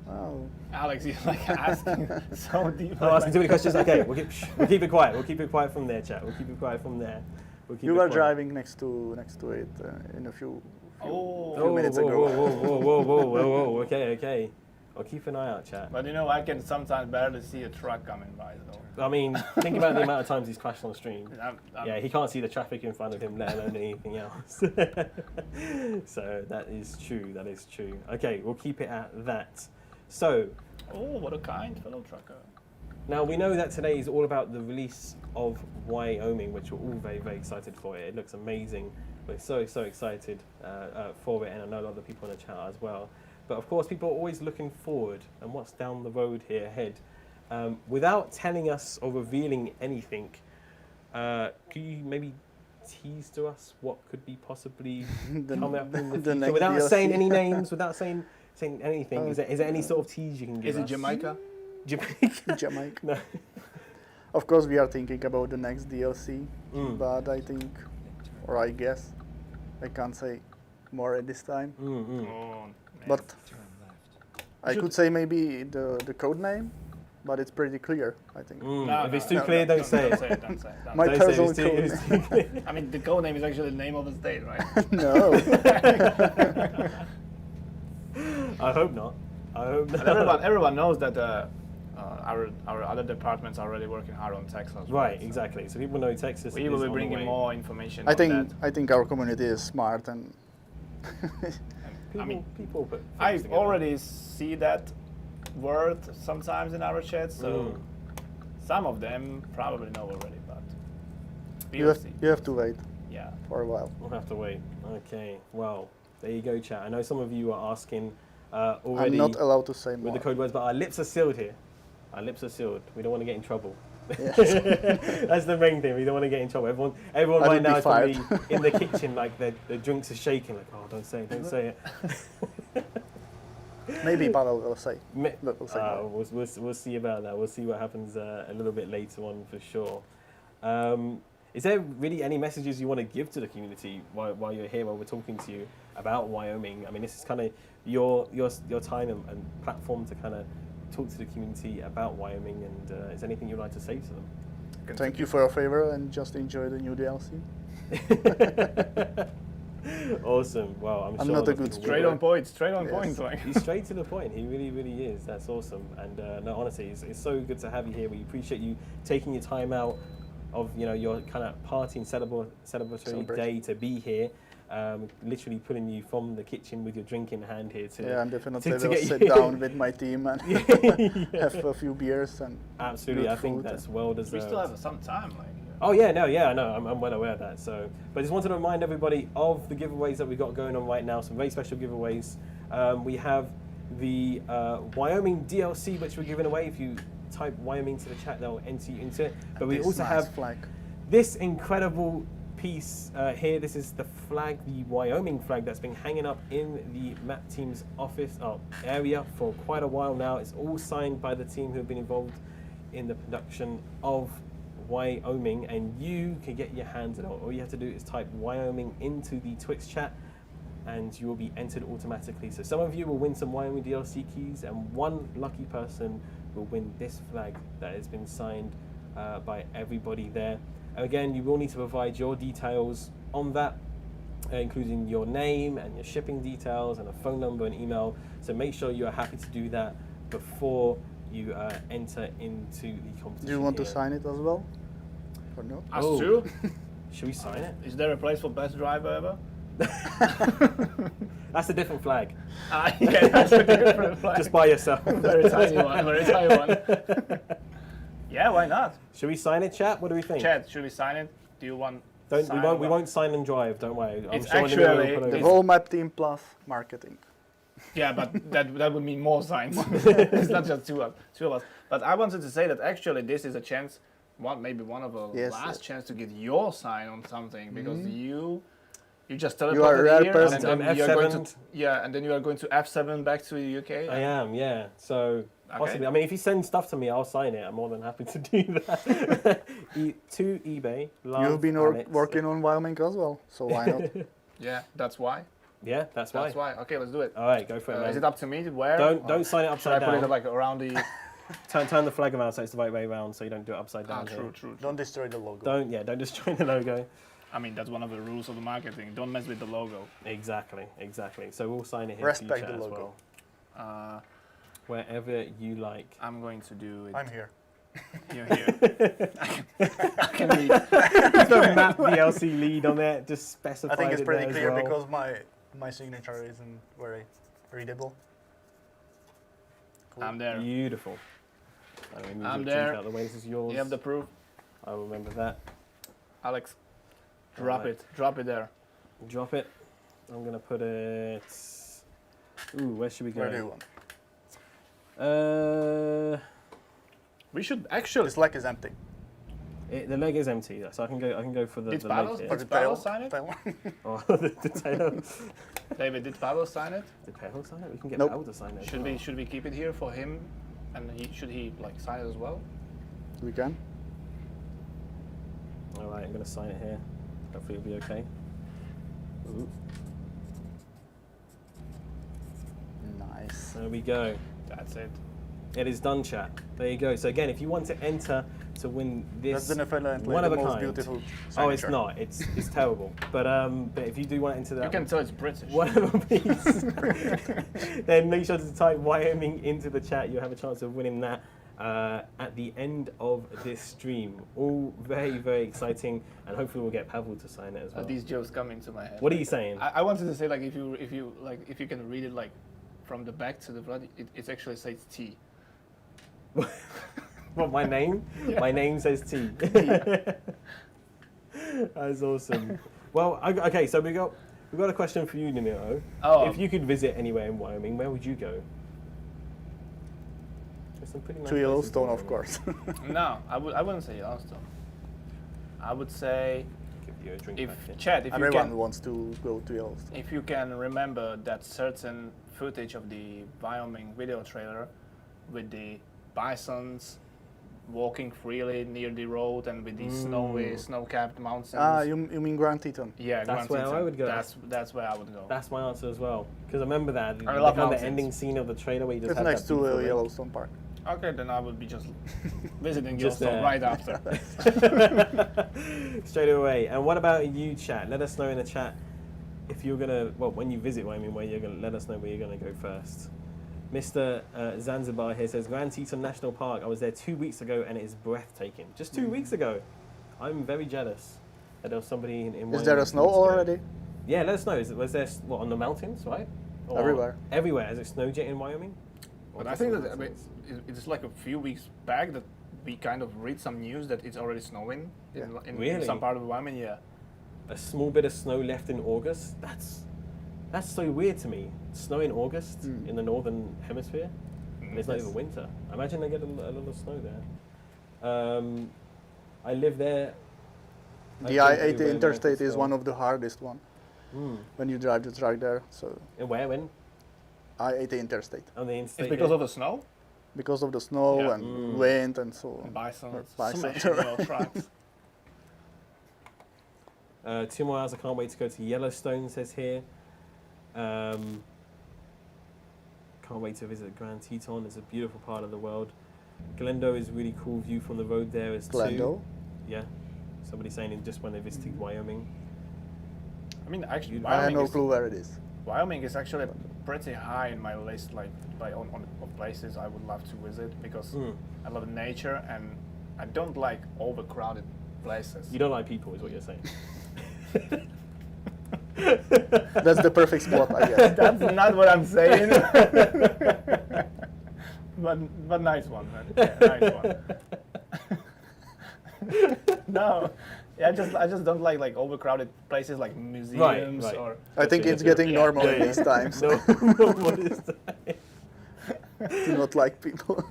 Speaker 4: Oh,
Speaker 2: Alex, you're like asking so deep.
Speaker 1: Not asking too many questions. Okay, we'll keep it quiet. We'll keep it quiet from there, chat. We'll keep it quiet from there. We'll keep
Speaker 4: you
Speaker 1: it
Speaker 4: were
Speaker 1: quiet.
Speaker 4: driving next to it in a few
Speaker 2: Oh,
Speaker 4: minutes
Speaker 1: whoa,
Speaker 4: ago.
Speaker 1: Whoa. Okay. I'll keep an eye out, chat.
Speaker 2: but you know, I can sometimes barely see a truck coming by though.
Speaker 1: I mean, think about the amount of times he's crashed on stream.
Speaker 2: I'm-
Speaker 1: Yeah, he can't see the traffic in front of him, let alone anything else. So that is true. That is true. Okay, we'll keep it at that. So
Speaker 2: Oh, what a kind fellow trucker.
Speaker 1: now we know that today is all about the release of Wyoming, which we're all very, very excited for. It looks amazing. We're so excited for it, and I know a lot of the people in the chat as well. But of course, people are always looking forward and what's down the road here ahead. Without telling us or revealing anything, could you maybe tease to us what could be possibly coming up in the
Speaker 4: the
Speaker 1: future
Speaker 4: next
Speaker 1: without
Speaker 4: DLC?
Speaker 1: saying any names, without saying anything? Is there any sort of tease you can give
Speaker 2: Is it
Speaker 1: us?
Speaker 2: Jamaica?
Speaker 1: Jamaica?
Speaker 4: Jamaica.
Speaker 1: No.
Speaker 4: Of course, we are thinking about the next DLC,
Speaker 1: Mm.
Speaker 4: but I think, or I guess, I can't say more at this time.
Speaker 1: Mm.
Speaker 2: Oh,
Speaker 4: But I could say maybe the code name, but it's pretty clear, I think.
Speaker 2: No,
Speaker 1: If it's
Speaker 2: no,
Speaker 1: too clear, don't say it.
Speaker 2: Don't say it. Don't say it.
Speaker 4: My
Speaker 1: Don't say it,
Speaker 4: personal
Speaker 1: it's too-
Speaker 4: code
Speaker 1: it's too clear.
Speaker 2: I mean, the code name is actually the name of the state, right?
Speaker 4: No.
Speaker 1: I hope not. I hope not.
Speaker 2: But everyone knows that our other departments are already working hard on Texas.
Speaker 1: Right,
Speaker 2: So
Speaker 1: exactly. So people know Texas.
Speaker 2: we
Speaker 1: is
Speaker 2: will be
Speaker 1: on the
Speaker 2: bringing
Speaker 1: way.
Speaker 2: more information.
Speaker 4: I
Speaker 2: on
Speaker 4: think
Speaker 2: that.
Speaker 4: I think our community is smart and
Speaker 1: People,
Speaker 2: I mean,
Speaker 1: people put.
Speaker 2: I
Speaker 1: things together.
Speaker 2: already see that word sometimes in our chat, so some of them probably know already, but
Speaker 4: you
Speaker 2: we'll
Speaker 4: have,
Speaker 2: see.
Speaker 4: you have to wait
Speaker 2: Yeah.
Speaker 4: for a while.
Speaker 1: We'll have to wait. Okay. Well, there you go, chat. I know some of you are asking already
Speaker 4: I'm not allowed to say
Speaker 1: with
Speaker 4: more.
Speaker 1: the code words, but our lips are sealed here. Our lips are sealed. We don't want to get in trouble.
Speaker 4: Yes.
Speaker 1: That's the main thing. We don't want to get in trouble. Everyone
Speaker 4: I
Speaker 1: right
Speaker 4: would
Speaker 1: now
Speaker 4: be
Speaker 1: is probably
Speaker 4: fired.
Speaker 1: in the kitchen, like the drinks are shaking. Like, oh, don't say it, don't say it.
Speaker 4: Maybe Pavel will say.
Speaker 1: Me-
Speaker 4: But we'll say more.
Speaker 1: we'll see about that. We'll see what happens a little bit later on for sure. Is there really any messages you want to give to the community while you're here, while we're talking to you about Wyoming? I mean, this is kind of your time and platform to kind of talk to the community about Wyoming. And is there anything you'd like to say to them?
Speaker 4: Thank you for your favor and just enjoy the new DLC.
Speaker 1: Awesome. Well, I'm
Speaker 4: I'm
Speaker 1: sure
Speaker 4: not a
Speaker 1: that
Speaker 4: good
Speaker 1: people
Speaker 2: Straight
Speaker 1: will.
Speaker 2: on point. Straight on
Speaker 4: Yes.
Speaker 2: point. Like.
Speaker 1: He's straight to the point. He really, really is. That's awesome. And no, honestly, it's so good to have you here. We appreciate you taking your time out of your kind of party and celebratory
Speaker 4: Celebration.
Speaker 1: day to be here. Literally pulling you from the kitchen with your drink in hand here to
Speaker 4: Yeah, I'm definitely
Speaker 1: to
Speaker 4: will
Speaker 1: get
Speaker 4: sit
Speaker 1: you-
Speaker 4: down with my team and
Speaker 1: Yeah.
Speaker 4: have a few beers and
Speaker 1: Absolutely,
Speaker 4: good
Speaker 1: I think
Speaker 4: food
Speaker 1: that's
Speaker 4: and-
Speaker 1: well deserved.
Speaker 2: We still have some time. Like.
Speaker 1: Oh yeah, no, yeah, I know. I'm well aware of that. So, but I just wanted to remind everybody of the giveaways that we got going on right now. Some very special giveaways. We have the Wyoming DLC, which we're giving away. If you type Wyoming to the chat, they'll enter you into it. But we
Speaker 4: this
Speaker 1: also
Speaker 4: nice
Speaker 1: have
Speaker 4: flag.
Speaker 1: this incredible piece here. This is the flag, the Wyoming flag that's been hanging up in the map team's office area for quite a while now. It's all signed by the team who have been involved in the production of Wyoming, and you can get your hands on it. All you have to do is type Wyoming into the Twix chat, and you will be entered automatically. So some of you will win some Wyoming DLC keys, and one lucky person will win this flag that has been signed by everybody there. And again, you will need to provide your details on that, including your name and your shipping details and a phone number and email. So make sure you are happy to do that before you enter into the competition.
Speaker 4: Do you want to
Speaker 1: here.
Speaker 4: sign it as well? Or no?
Speaker 2: Us
Speaker 1: Oh.
Speaker 2: too?
Speaker 1: Should we sign it?
Speaker 2: Is there a place for best driver ever?
Speaker 1: That's a different flag.
Speaker 2: Yeah, that's a different flag.
Speaker 1: Just by yourself.
Speaker 2: Very tiny one, very tiny one. Yeah, why not?
Speaker 1: Should we sign it, chat? What do we think?
Speaker 2: Chad, should we sign it? Do you want
Speaker 1: We
Speaker 2: sign
Speaker 1: won't sign and drive. Don't worry.
Speaker 2: It's
Speaker 1: sure
Speaker 2: actually-
Speaker 1: Nino will put
Speaker 4: The
Speaker 1: over-
Speaker 4: whole map team plus marketing.
Speaker 2: Yeah, but that would mean more signs. It's not just two of us. But I wanted to say that actually this is a chance, maybe one of the
Speaker 4: Yes,
Speaker 2: last
Speaker 4: yes.
Speaker 2: chance to get your sign on something, because you just teleported
Speaker 4: You are a rare
Speaker 2: here,
Speaker 4: person.
Speaker 2: and then
Speaker 1: I'm
Speaker 2: you are going to
Speaker 1: F7.
Speaker 2: and then you are going to F7 back to the UK.
Speaker 1: I am, yeah. So possibly. I mean, if you send stuff to me, I'll sign it. I'm more than happy to do that. To eBay. Love
Speaker 4: You've been
Speaker 1: Alex.
Speaker 4: working on Wyoming as well, so why not?
Speaker 2: Yeah, that's why.
Speaker 1: Yeah, that's why.
Speaker 2: That's why. Okay, let's do it.
Speaker 1: All right, go for it, man.
Speaker 2: Is it up to me to wear?
Speaker 1: Don't sign it
Speaker 2: Should I
Speaker 1: upside
Speaker 2: put
Speaker 1: down.
Speaker 2: it like around the?
Speaker 1: Turn the flag around so it's the right way around, so you don't do it upside down. here.
Speaker 2: True.
Speaker 4: Don't destroy the logo.
Speaker 1: Don't destroy the logo.
Speaker 2: I mean, that's one of the rules of the marketing. Don't mess with the logo.
Speaker 1: Exactly. So we'll sign it here.
Speaker 4: Respect
Speaker 1: for you,
Speaker 4: the
Speaker 1: chat, as
Speaker 4: logo.
Speaker 1: well. Wherever you like.
Speaker 2: I'm going to do it.
Speaker 4: I'm here.
Speaker 2: You're here. I can read.
Speaker 1: The map DLC lead on it. Just specify.
Speaker 4: I think it's pretty clear
Speaker 1: well.
Speaker 4: because my signature isn't very readable. Cool.
Speaker 2: I'm there.
Speaker 1: Beautiful. Move
Speaker 2: I'm
Speaker 1: your drink
Speaker 2: there.
Speaker 1: Out the way. This is yours.
Speaker 2: You have the proof,
Speaker 1: I will remember that.
Speaker 2: Alex. Drop
Speaker 1: Alright.
Speaker 2: it. Drop it there.
Speaker 1: Drop it. I'm gonna put it. Ooh, where should we go?
Speaker 4: Where do you want?
Speaker 2: We should actually.
Speaker 4: This leg is empty.
Speaker 1: The leg is empty, so I can go for the
Speaker 2: Did
Speaker 1: leg
Speaker 2: Pavel-
Speaker 1: here.
Speaker 2: Did Pavel sign it?
Speaker 4: tail.
Speaker 1: Oh, the tail.
Speaker 2: David, did Pavel sign it?
Speaker 1: Did Pavel sign it? We can get
Speaker 4: Nope.
Speaker 1: Pavel to sign it. as
Speaker 2: Should
Speaker 1: well.
Speaker 2: we keep it here for him? And should he like sign it as well?
Speaker 4: We can.
Speaker 1: All right, I'm gonna sign it here. Hopefully it'll be okay. Ooh,
Speaker 4: Nice.
Speaker 1: there we go.
Speaker 2: That's it.
Speaker 1: It is done, chat. There you go. So again, if you want to enter to win this
Speaker 4: That's definitely
Speaker 1: one
Speaker 4: the
Speaker 1: of a
Speaker 4: most
Speaker 1: kind.
Speaker 4: beautiful
Speaker 1: Oh, it's
Speaker 4: signature.
Speaker 1: not. It's terrible. But if you do want to enter that
Speaker 2: You can tell it's British.
Speaker 1: one of a piece, then make sure to type Wyoming into the chat. You'll have a chance of winning that at the end of this stream. All very, very exciting, and hopefully we'll get Pavel to sign it as well.
Speaker 2: These jokes come into my head.
Speaker 1: What are you saying?
Speaker 2: I wanted to say like if you can read it like from the back to the front, it actually says T.
Speaker 1: What, my name? My name says T. That's awesome. Well, okay, so we've got a question for you, Nino.
Speaker 2: Oh.
Speaker 1: If you could visit anywhere in Wyoming, where would you go? There's some pretty nice
Speaker 4: To
Speaker 1: places in
Speaker 4: Yellowstone, of
Speaker 1: Wyoming.
Speaker 4: course.
Speaker 2: No, I wouldn't say Yellowstone. I would say
Speaker 1: Give you a drink
Speaker 2: if
Speaker 1: back here.
Speaker 2: Chad, if you
Speaker 4: Everyone
Speaker 2: can,
Speaker 4: wants to go to Yellowstone.
Speaker 2: if you can remember that certain footage of the Wyoming video trailer with the bisons walking freely near the road and with these snowy, snow-capped mountains.
Speaker 4: You mean Grand Teton?
Speaker 2: Yeah,
Speaker 1: That's
Speaker 2: Grand
Speaker 1: where I
Speaker 2: Teton.
Speaker 1: would go.
Speaker 2: That's where I would go.
Speaker 1: That's my answer as well. Because I remember that.
Speaker 2: I love
Speaker 1: the
Speaker 2: mountains.
Speaker 1: ending scene of the trailer where you just
Speaker 4: It's
Speaker 1: had
Speaker 4: next
Speaker 1: that
Speaker 4: to
Speaker 1: beautiful lake.
Speaker 4: Yellowstone Park.
Speaker 2: Okay, then I would be just visiting
Speaker 1: Just
Speaker 2: Yellowstone
Speaker 1: there.
Speaker 2: right after.
Speaker 1: Straight away. And what about you, chat? Let us know in the chat if you're gonna. Well, when you visit Wyoming, where you're gonna. Let us know where you're gonna go first. Mr. Zanzibar here says Grand Teton National Park. I was there 2 weeks ago and it is breathtaking. Just 2 weeks ago. I'm very jealous that there was somebody in Wyoming.
Speaker 4: Is there a
Speaker 1: 2
Speaker 4: snow
Speaker 1: weeks ago.
Speaker 4: already?
Speaker 1: Yeah, let us know. Was there what, on the mountains, right? Or
Speaker 4: Everywhere.
Speaker 1: Everywhere. Is it snowed yet in Wyoming? Or
Speaker 2: But I
Speaker 1: just
Speaker 2: think
Speaker 1: on the
Speaker 2: that
Speaker 1: mountains?
Speaker 2: it's like a few weeks back that we kind of read some news that it's already snowing in
Speaker 1: Really?
Speaker 2: some part of Wyoming. Yeah.
Speaker 1: A small bit of snow left in August. That's so weird to me. Snow in August in the northern hemisphere. And it's not even winter. Imagine they get a lot of snow there. I live there.
Speaker 4: The I-80 interstate is one of the hardest one when you drive the truck there. So
Speaker 1: Where? When?
Speaker 4: I-80 interstate.
Speaker 1: On the interstate.
Speaker 2: It's because
Speaker 1: here?
Speaker 2: of the snow.
Speaker 4: because of the snow
Speaker 2: Yeah.
Speaker 4: and wind and so on.
Speaker 2: Bison,
Speaker 4: Bison.
Speaker 2: smashing your trucks.
Speaker 1: 2 more hours. I can't wait to go to Yellowstone, says here. Can't wait to visit Grand Teton. It's a beautiful part of the world. Glendo is a really cool view from the road there as
Speaker 4: Glendo.
Speaker 1: too. Yeah. Somebody saying it just when they visited Wyoming.
Speaker 2: I mean, actually,
Speaker 4: I have
Speaker 2: Wyoming
Speaker 4: no
Speaker 2: is,
Speaker 4: clue where it is.
Speaker 2: Wyoming is actually pretty high in my list, like on of places I would love to visit because I love nature and I don't like overcrowded places.
Speaker 1: You don't like people, is what you're saying.
Speaker 4: That's the perfect spot, I guess.
Speaker 2: That's not what I'm saying. but nice one, man. Yeah, nice one. No, yeah, I just don't like overcrowded places like museums
Speaker 1: right.
Speaker 2: or.
Speaker 4: I think it's getting normal in these times.
Speaker 1: No, what is that?
Speaker 4: Do not like people.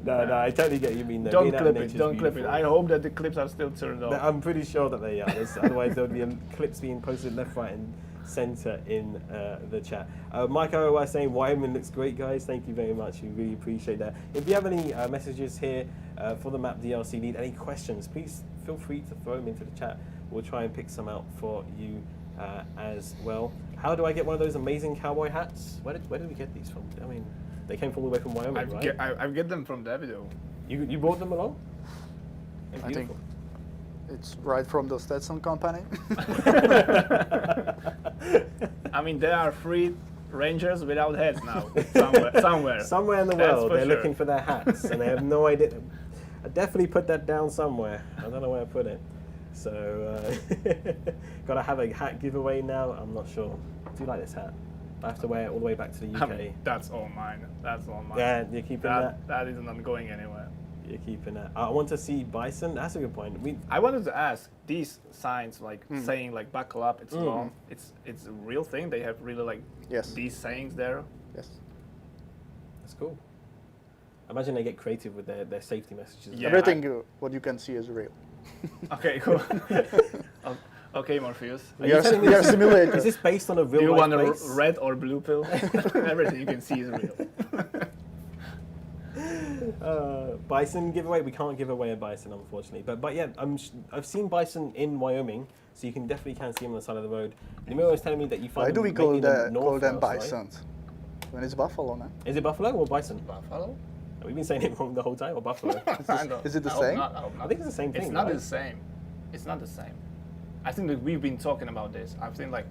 Speaker 1: No, I totally get what you mean. Though.
Speaker 2: Don't
Speaker 1: Being out in
Speaker 2: clip it.
Speaker 1: nature's
Speaker 2: Don't clip it.
Speaker 1: beautiful.
Speaker 2: I hope that the clips are still turned off.
Speaker 1: I'm pretty sure that they are. Otherwise, there would be clips being posted left, right, and centre in the chat. Mike O.O. saying Wyoming looks great, guys. Thank you very much. We really appreciate that. If you have any messages here for the map DLC lead, any questions, please feel free to throw them into the chat. We'll try and pick some out for you as well. How do I get one of those amazing cowboy hats? Where did we get these from? I mean, they came all the way from Wyoming, right?
Speaker 2: I get them from Davido.
Speaker 1: You brought them along?
Speaker 4: I think it's right from the Stetson company.
Speaker 2: I mean, there are 3 rangers without heads now. Somewhere.
Speaker 1: Somewhere in the
Speaker 2: That's
Speaker 1: world,
Speaker 2: for
Speaker 1: they're
Speaker 2: sure.
Speaker 1: looking for their hats, and they have no idea. I definitely put that down somewhere. I don't know where I put it. So, gotta have a hat giveaway now. I'm not sure. Do you like this hat? I have to wear it all the way back to the UK.
Speaker 2: I mean, that's all mine. That's all mine.
Speaker 1: Yeah, you're keeping that.
Speaker 2: That is not going anywhere.
Speaker 1: You're keeping that. I want to see Bison. That's a good point.
Speaker 2: I wanted to ask, these signs like saying like buckle up, it's long. It's a real thing. They have really like
Speaker 4: Yes.
Speaker 2: these sayings there.
Speaker 4: Yes.
Speaker 1: That's cool. Imagine they get creative with their safety messages.
Speaker 2: Yeah.
Speaker 4: Everything what you can see is real.
Speaker 2: Okay, cool. Okay, Morpheus.
Speaker 1: Are you telling me
Speaker 4: We are
Speaker 1: this-
Speaker 4: simulators.
Speaker 1: Is this based on a real
Speaker 2: Do you
Speaker 1: life
Speaker 2: want a
Speaker 1: place?
Speaker 2: red or blue pill? Everything you can see is real.
Speaker 1: Bison giveaway. We can't give away a bison, unfortunately. But yeah, I've seen bison in Wyoming, so you can definitely see them on the side of the road. Nimiro was telling me that you find
Speaker 4: Why do
Speaker 1: them
Speaker 4: we call,
Speaker 1: mainly in the
Speaker 4: call them
Speaker 1: northwest, right?
Speaker 4: bisons? When it's buffalo, man.
Speaker 1: Is it buffalo or bison?
Speaker 2: Buffalo?
Speaker 1: We've been saying it wrong the whole time, or buffalo?
Speaker 4: Is it the
Speaker 2: I hope
Speaker 4: same?
Speaker 2: not, I hope
Speaker 1: I
Speaker 2: not.
Speaker 1: think it's the same thing.
Speaker 2: It's not
Speaker 1: right?
Speaker 2: the same. It's not the same. I think that we've been talking about this. I've seen like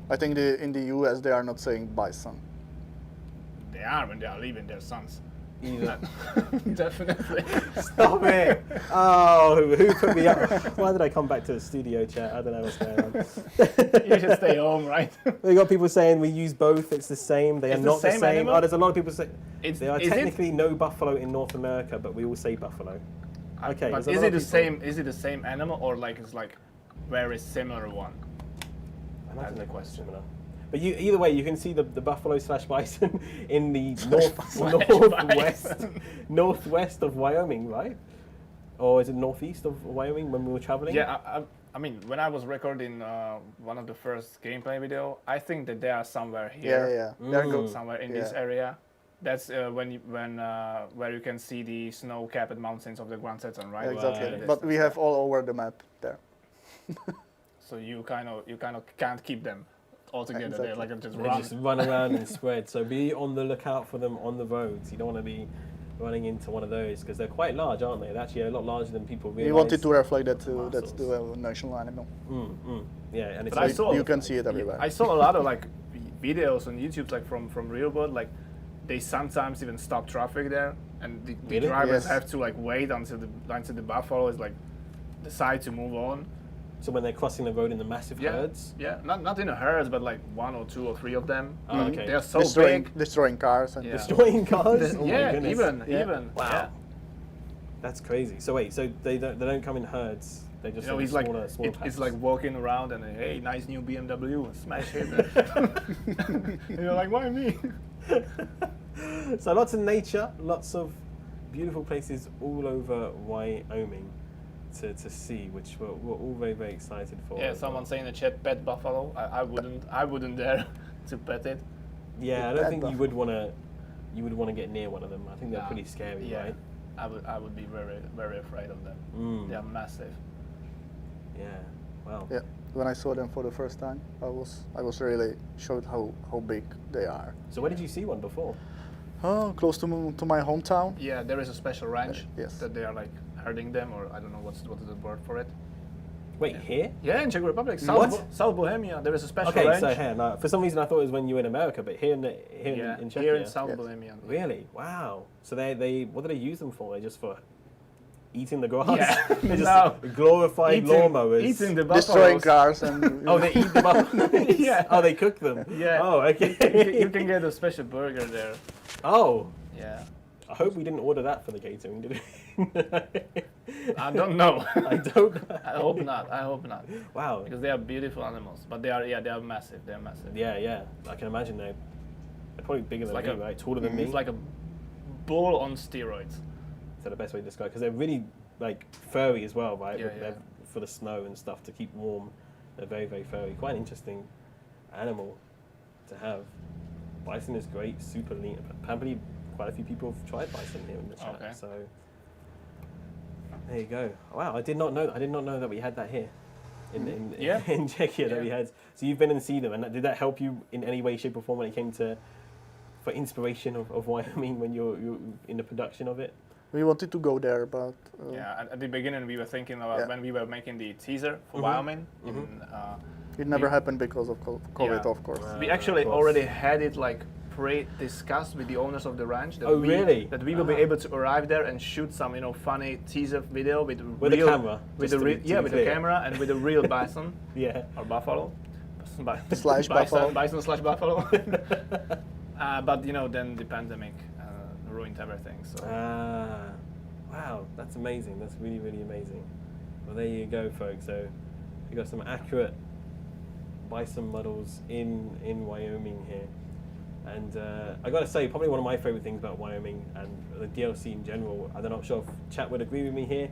Speaker 4: I think in the US they are not saying bison.
Speaker 2: they are when they are leaving their sons.
Speaker 1: Either.
Speaker 2: Definitely.
Speaker 1: Stop it! Oh, who put me up? Why did I come back to the studio chat? I don't know what's going on.
Speaker 2: You should stay home, right?
Speaker 1: We got people saying we use both. It's the same. They
Speaker 2: It's
Speaker 1: are
Speaker 2: the
Speaker 1: not the
Speaker 2: same
Speaker 1: same.
Speaker 2: animal?
Speaker 1: Oh, there's a lot of people say
Speaker 2: It's,
Speaker 1: there are
Speaker 2: is
Speaker 1: technically no buffalo in North America, but we all say buffalo. Okay,
Speaker 2: But
Speaker 1: there's a
Speaker 2: is
Speaker 1: lot
Speaker 2: it
Speaker 1: of
Speaker 2: the
Speaker 1: people-
Speaker 2: same? Is it the same animal or like it's like very similar one?
Speaker 1: I imagine
Speaker 2: That's
Speaker 1: they're
Speaker 2: the
Speaker 1: quite
Speaker 2: question.
Speaker 1: similar. But either way, you can see the buffalo / bison in the northwest of Wyoming, right? Or is it northeast of Wyoming when we were traveling?
Speaker 2: Yeah, I mean, when I was recording one of the first gameplay video, I think that they are somewhere here.
Speaker 4: Yeah. They're good.
Speaker 2: Somewhere in this
Speaker 4: Yeah.
Speaker 2: area. That's where you can see the snow-capped mountains of the Grand Teton, right?
Speaker 4: Exactly.
Speaker 1: Right.
Speaker 4: But we have all over the map there.
Speaker 2: So you kind of can't keep them all together.
Speaker 4: Exactly.
Speaker 2: They're like just
Speaker 1: They
Speaker 2: run.
Speaker 1: just run around and spread. So be on the lookout for them on the roads. You don't want to be running into one of those because they're quite large, aren't they? They're actually a lot larger than people realize.
Speaker 4: We wanted to reflect that that's
Speaker 1: Muscles.
Speaker 4: the national animal.
Speaker 1: Yeah, and it's
Speaker 2: But I
Speaker 1: like-
Speaker 2: saw
Speaker 4: You can see it everywhere.
Speaker 2: I saw a lot of like videos on YouTube, like from real world, like they sometimes even stop traffic there, and the
Speaker 1: Really?
Speaker 2: drivers
Speaker 4: Yes.
Speaker 2: have to like wait until the buffalo is like decide to move on.
Speaker 1: so when they're crossing the road in the massive herds.
Speaker 2: Yeah, not in a herd, but like 1 or 2 or 3 of them.
Speaker 1: Oh, okay.
Speaker 2: They're so big.
Speaker 4: destroying cars and
Speaker 2: Yeah.
Speaker 1: Destroying cars? Oh my
Speaker 2: Yeah,
Speaker 1: goodness.
Speaker 2: even.
Speaker 1: Wow.
Speaker 2: Yeah.
Speaker 1: That's crazy. So wait, so they don't come in herds. They just
Speaker 2: You know,
Speaker 1: in
Speaker 2: he's like
Speaker 1: smaller
Speaker 2: it's
Speaker 1: packs.
Speaker 2: like walking around and hey, nice new BMW, and smash it. And you're like, why me?
Speaker 1: So lots of nature, lots of beautiful places all over Wyoming to see, which we're all very, very excited for.
Speaker 2: Yeah,
Speaker 1: as
Speaker 2: someone
Speaker 1: well.
Speaker 2: saying in the chat, pet buffalo. I wouldn't dare to pet it.
Speaker 1: Yeah, I
Speaker 4: The
Speaker 1: don't
Speaker 4: pet
Speaker 1: think you
Speaker 4: buffalo.
Speaker 1: would want to you would want to get near one of them. I think they're
Speaker 2: Nah,
Speaker 1: pretty scary,
Speaker 2: yeah.
Speaker 1: right?
Speaker 2: I would be very, very afraid of them. They are massive.
Speaker 1: Yeah. Wow.
Speaker 4: Yeah, when I saw them for the first time, I was really shocked how big they are.
Speaker 1: So where did you see one before?
Speaker 4: Close to my hometown.
Speaker 2: Yeah, there is a special ranch
Speaker 4: yes.
Speaker 2: that they are like herding them, or I don't know what is the word for it.
Speaker 1: Wait, here?
Speaker 2: Yeah, in Czech Republic,
Speaker 1: What?
Speaker 2: South Bohemia, there is a special
Speaker 1: Okay,
Speaker 2: ranch.
Speaker 1: so here, no, for some reason I thought it was when you were in America, but here in Czechia.
Speaker 2: Here in South
Speaker 4: Yes.
Speaker 2: Bohemia.
Speaker 1: Really? Wow. So they what do they use them for? They just for eating the grass?
Speaker 2: Yeah.
Speaker 1: They're just
Speaker 2: No.
Speaker 1: glorified lawnmowers.
Speaker 2: Eating the
Speaker 4: Destroying
Speaker 2: buffaloes.
Speaker 4: cars and
Speaker 1: Oh, they eat the buffaloes?
Speaker 2: Yeah.
Speaker 1: Oh, they cook them?
Speaker 2: Yeah.
Speaker 1: Oh, okay.
Speaker 2: You can get a special burger there.
Speaker 1: Oh,
Speaker 2: Yeah.
Speaker 1: I hope we didn't order that for the catering, did we?
Speaker 2: I don't know.
Speaker 1: I don't.
Speaker 2: I hope not. I hope not.
Speaker 1: Wow.
Speaker 2: Because they are beautiful animals, but they are massive. They are massive.
Speaker 1: Yeah, yeah. I can imagine they're probably bigger than
Speaker 2: like
Speaker 1: me,
Speaker 2: a-
Speaker 1: right? Taller than me.
Speaker 2: It's like a bull on steroids.
Speaker 1: Is that the best way to describe? Because they're really like furry as well, right?
Speaker 2: Yeah,
Speaker 1: With- they're for the snow and stuff to keep warm. They're very, very furry. Quite an interesting animal to have. Bison is great, super lean. Apparently, quite a few people have tried bison here in the chat.
Speaker 2: Okay.
Speaker 1: So there you go. Wow, I did not know. I did not know that we had that here in
Speaker 2: Yeah.
Speaker 1: in Czechia. That
Speaker 2: Yeah.
Speaker 1: we had. So you've been and seen them, and did that help you in any way, shape, or form when it came to for inspiration of Wyoming when you're in the production of it?
Speaker 4: we wanted to go there, but
Speaker 2: Yeah. At the beginning, we were thinking about
Speaker 4: Yeah.
Speaker 2: when we were making the teaser for
Speaker 1: Mhm.
Speaker 2: Wyoming.
Speaker 4: it never
Speaker 2: we-
Speaker 4: happened because of COVID,
Speaker 2: Yeah.
Speaker 4: of course.
Speaker 2: We
Speaker 1: of
Speaker 2: actually
Speaker 1: course.
Speaker 2: already had it like pre-discussed with the owners of the ranch. That
Speaker 1: Oh,
Speaker 2: we,
Speaker 1: really?
Speaker 2: That we will be
Speaker 1: Ah.
Speaker 2: able to arrive there and shoot some, funny teaser video with
Speaker 1: With a
Speaker 2: real,
Speaker 1: camera,
Speaker 2: with
Speaker 1: just
Speaker 2: the
Speaker 1: to
Speaker 2: re-
Speaker 1: be- to
Speaker 2: yeah,
Speaker 1: be
Speaker 2: with
Speaker 1: clear.
Speaker 2: the camera and with a real bison
Speaker 1: Yeah.
Speaker 2: or buffalo,
Speaker 4: Slash buffalo.
Speaker 2: bison slash buffalo. But then the pandemic ruined everything. So
Speaker 1: Ah, wow, that's amazing. That's really, really amazing. Well, there you go, folks. So we got some accurate bison models in Wyoming here. And I got to say, probably one of my favorite things about Wyoming and the DLC in general, I'm not sure if chat would agree with me here,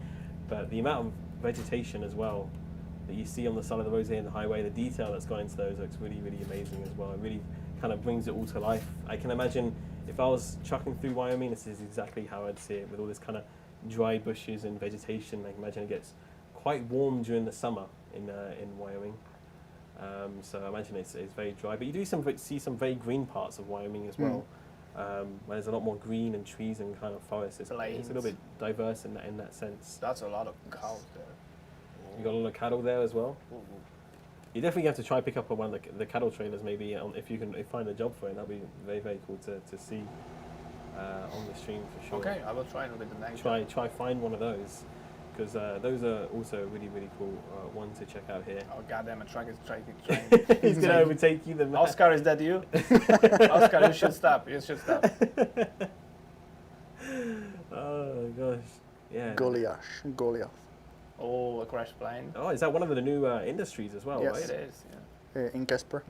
Speaker 1: but the amount of vegetation as well that you see on the side of the roads here and the highway, the detail that's gone into those looks really, really amazing as well. It really kind of brings it all to life. I can imagine if I was trucking through Wyoming, this is exactly how I'd see it, with all this kind of dry bushes and vegetation. I can imagine it gets quite warm during the summer in Wyoming. So I imagine it's very dry, but you do see some very green parts of Wyoming as well, where there's a lot more green and trees and kind of forests. It's a little bit diverse in that sense.
Speaker 2: that's a lot of cows there.
Speaker 1: You got a lot of cattle there as well. You definitely have to try pick up on one of the cattle trailers maybe if you can find a job for it. That'd be very, very cool to see on the stream for sure.
Speaker 2: Okay, I will try it with the next.
Speaker 1: Try find one of those, because those are also a really, really cool one to check out here.
Speaker 2: Oh goddamn! A truck is trying.
Speaker 1: He's gonna overtake you.
Speaker 2: Oscar, is that you? Oscar, you should stop. You should stop.
Speaker 1: Oh gosh, yeah.
Speaker 4: Goliath.
Speaker 2: Oh, a crashed plane.
Speaker 1: Oh, is that one of the new industries as well?
Speaker 4: Yes.
Speaker 1: Right?
Speaker 2: It is. Yeah.
Speaker 4: In Casper.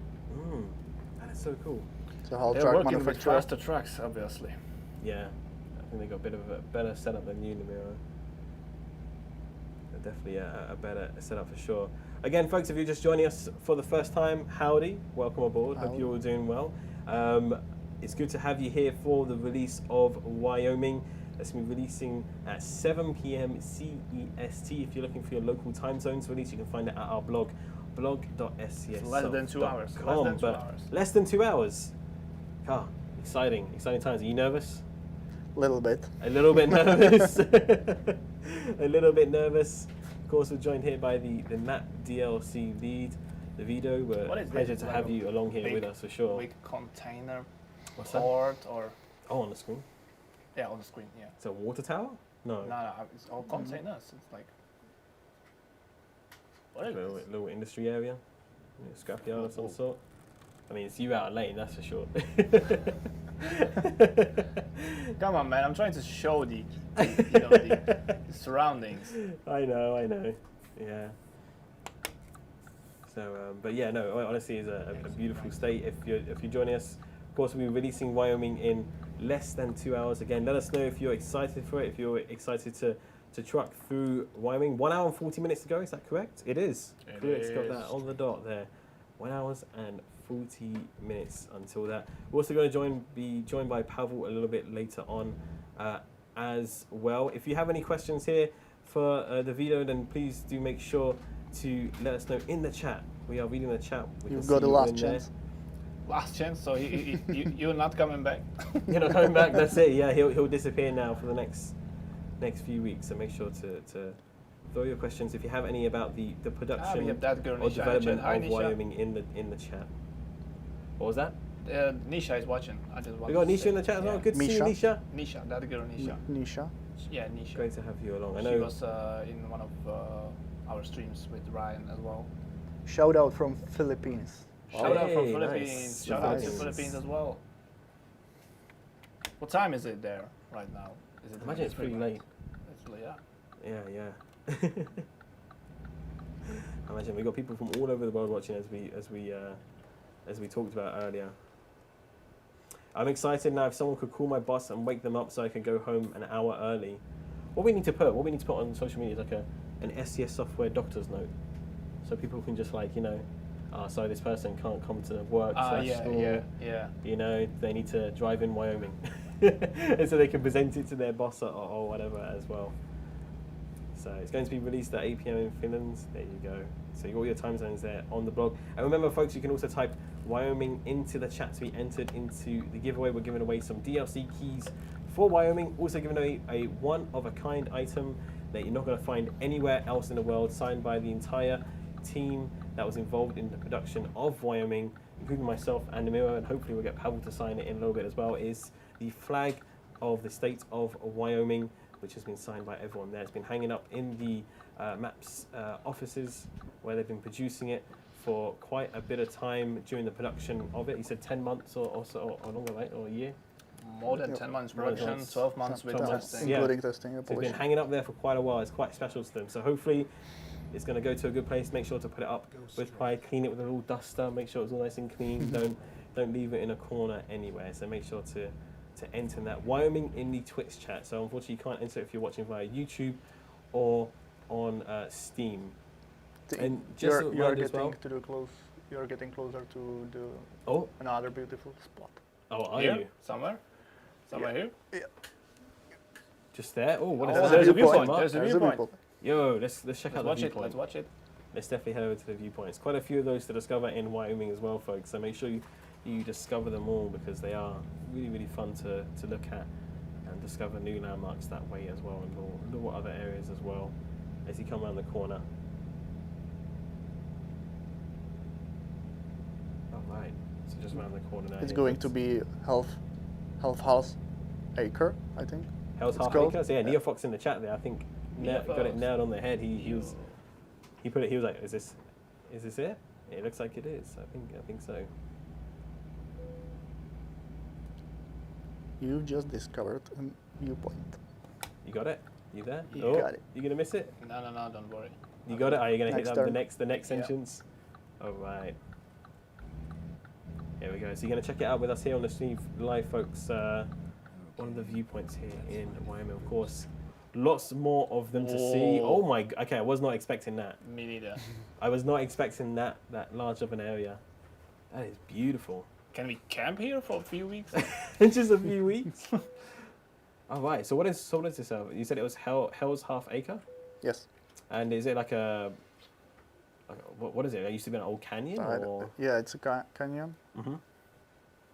Speaker 1: That is so cool.
Speaker 4: It's a whole
Speaker 2: They're
Speaker 4: truck
Speaker 2: working with
Speaker 4: manufacturer.
Speaker 2: faster trucks, obviously.
Speaker 1: Yeah, I think they got a bit of a better setup than Unimiro. Definitely a better setup for sure. Again, folks, if you're just joining us for the first time, howdy, welcome aboard. Hope
Speaker 4: Howdy.
Speaker 1: you're all doing well. It's good to have you here for the release of Wyoming. That's going to be releasing at 7 p.m. CEST. If you're looking for your local time zones release, you can find it at our blog, blog.scs.
Speaker 2: Less than 2 hours. Less than 2 hours.
Speaker 1: Less than 2 hours. Ah, exciting times. Are you nervous?
Speaker 4: Little bit.
Speaker 1: A little bit nervous. A little bit nervous. Of course, we're joined here by the map DLC lead, Davido. We're
Speaker 2: What is this?
Speaker 1: pleasure to
Speaker 2: Like
Speaker 1: have
Speaker 2: a
Speaker 1: you along here
Speaker 2: big-
Speaker 1: with us for sure.
Speaker 2: Big container
Speaker 1: What's that?
Speaker 2: port or
Speaker 1: Oh, on the screen.
Speaker 2: yeah, on the screen. Yeah.
Speaker 1: It's a water tower? No.
Speaker 2: No, it's all containers. It's like what is this?
Speaker 1: Little industry area. Scrapyard of some sort. I mean, it's you out of lane, that's for sure.
Speaker 2: Come on, man! I'm trying to show the surroundings.
Speaker 1: I know. Yeah. So, but yeah, no. Honestly, it's a beautiful state. If you're joining us, of course, we'll be releasing Wyoming in less than 2 hours. Again, let us know if you're excited for it. If you're excited to truck through Wyoming. 1 hour and 40 minutes to go. Is that correct? It is.
Speaker 2: It
Speaker 1: Correct. Got
Speaker 2: is.
Speaker 1: that on the dot there. 1 hour and 40 minutes until that. We're also going to be joined by Pavel a little bit later on as well. If you have any questions here for the video, then please do make sure to let us know in the chat. We are reading the chat.
Speaker 4: You've got the last chance.
Speaker 2: Last chance, so you're not coming back.
Speaker 1: You're not coming back. That's it. Yeah, he'll disappear now for the next few weeks. So make sure to throw your questions if you have any about the production
Speaker 2: we have that girl,
Speaker 1: or
Speaker 2: Nisha,
Speaker 1: development
Speaker 2: Hi,
Speaker 1: of
Speaker 2: Nisha.
Speaker 1: Wyoming in the chat. What was that?
Speaker 2: Nisha is watching. I just
Speaker 1: We got Nisha in the chat as well. Good to see you,
Speaker 4: Misha.
Speaker 1: Nisha.
Speaker 2: Nisha, that girl, Nisha.
Speaker 4: Nisha.
Speaker 2: Yeah, Nisha.
Speaker 1: Great to have you along. I
Speaker 2: She
Speaker 1: know.
Speaker 2: was in one of our streams with Ryan as well.
Speaker 4: Shout out from Philippines.
Speaker 2: Shout out from
Speaker 1: Hey,
Speaker 2: Philippines.
Speaker 1: nice.
Speaker 2: Shout out to
Speaker 4: Nice.
Speaker 2: Philippines as well. What time is it there right now? Is it?
Speaker 1: I imagine it's pretty late.
Speaker 2: It's late, yeah.
Speaker 1: Yeah. I imagine we got people from all over the world watching as we talked about earlier. I'm excited now. If someone could call my boss and wake them up so I can go home an hour early. What we need to put on social media is like an SCS software doctor's note, so people can just like sorry, this person can't come to work / school.
Speaker 2: Yeah.
Speaker 1: They need to drive in Wyoming, and so they can present it to their boss or whatever as well. So it's going to be released at 8 p.m. in Finland. There you go. So you got all your time zones there on the blog. And remember, folks, you can also type Wyoming into the chat to be entered into the giveaway. We're giving away some DLC keys for Wyoming. Also giving away a one-of-a-kind item that you're not going to find anywhere else in the world, signed by the entire team that was involved in the production of Wyoming, including myself and Namira, and hopefully we'll get Pavel to sign it in a little bit as well, is the flag of the state of Wyoming, which has been signed by everyone there. It's been hanging up in the MAPS offices where they've been producing it for quite a bit of time during the production of it. He said 10 months or so, or longer, right? Or a year?
Speaker 2: More than 10 months production, 12 months with
Speaker 1: 12 months,
Speaker 2: testing.
Speaker 1: yeah.
Speaker 4: Including testing.
Speaker 1: So it's been hanging up there for quite a while. It's quite special to them. So hopefully it's going to go to a good place. Make sure to put it up with pride. Clean it with a little duster. Make sure it's all nice and clean. Don't leave it in a corner anywhere. So make sure to enter in that. Wyoming in the Twitch chat. So unfortunately you can't enter if you're watching via YouTube or on Steam. And just a
Speaker 4: you're
Speaker 1: word as
Speaker 4: getting
Speaker 1: well.
Speaker 4: to the close. You're getting closer to the
Speaker 1: Oh,
Speaker 4: another beautiful spot.
Speaker 1: are
Speaker 2: Here?
Speaker 1: you?
Speaker 2: Somewhere here?
Speaker 1: Just there? Oh, what is
Speaker 2: Oh,
Speaker 1: that?
Speaker 2: there's a
Speaker 1: Question
Speaker 2: viewpoint.
Speaker 1: mark?
Speaker 2: There's a
Speaker 4: There's
Speaker 2: viewpoint.
Speaker 1: Yo, let's check out the
Speaker 2: Let's watch it.
Speaker 1: viewpoint.
Speaker 2: Let's watch it.
Speaker 1: Let's definitely head over to the viewpoints. Quite a few of those to discover in Wyoming as well, folks. So make sure you discover them all, because they are really, really fun to look at and discover new landmarks that way as well, and little other areas as well as you come around the corner. All right, so just around the corner now.
Speaker 4: It's
Speaker 1: here,
Speaker 4: going
Speaker 1: folks.
Speaker 4: to be half acre, I think.
Speaker 1: Hell's
Speaker 4: it's
Speaker 1: Half
Speaker 4: called.
Speaker 1: Acre. So yeah, Neofox in the chat there. I think got it nailed on the head. He was like, is this it? It looks like it is. I think so.
Speaker 4: You just discovered a viewpoint.
Speaker 1: You got it? You there?
Speaker 4: You
Speaker 1: Oh,
Speaker 4: got it.
Speaker 1: You gonna miss it?
Speaker 2: No, don't worry.
Speaker 1: You got it? Are you gonna hit
Speaker 4: Next
Speaker 1: that
Speaker 4: turn.
Speaker 1: the next
Speaker 2: Yeah.
Speaker 1: entrance? All right. Here we go. So you're gonna check it out with us here on the stream live, folks. One of the viewpoints here in Wyoming, of course. Lots more of them to see.
Speaker 2: Whoa.
Speaker 1: Oh my! Okay, I was not expecting that.
Speaker 2: Me neither.
Speaker 1: I was not expecting that large of an area. That is beautiful.
Speaker 2: Can we camp here for a few weeks?
Speaker 1: In just a few weeks. All right. So what is this? You said it was Hell's Half Acre,
Speaker 4: Yes.
Speaker 1: and is it like a what is it? It used to be an old canyon, or
Speaker 4: Yeah, it's a canyon
Speaker 1: Mhm.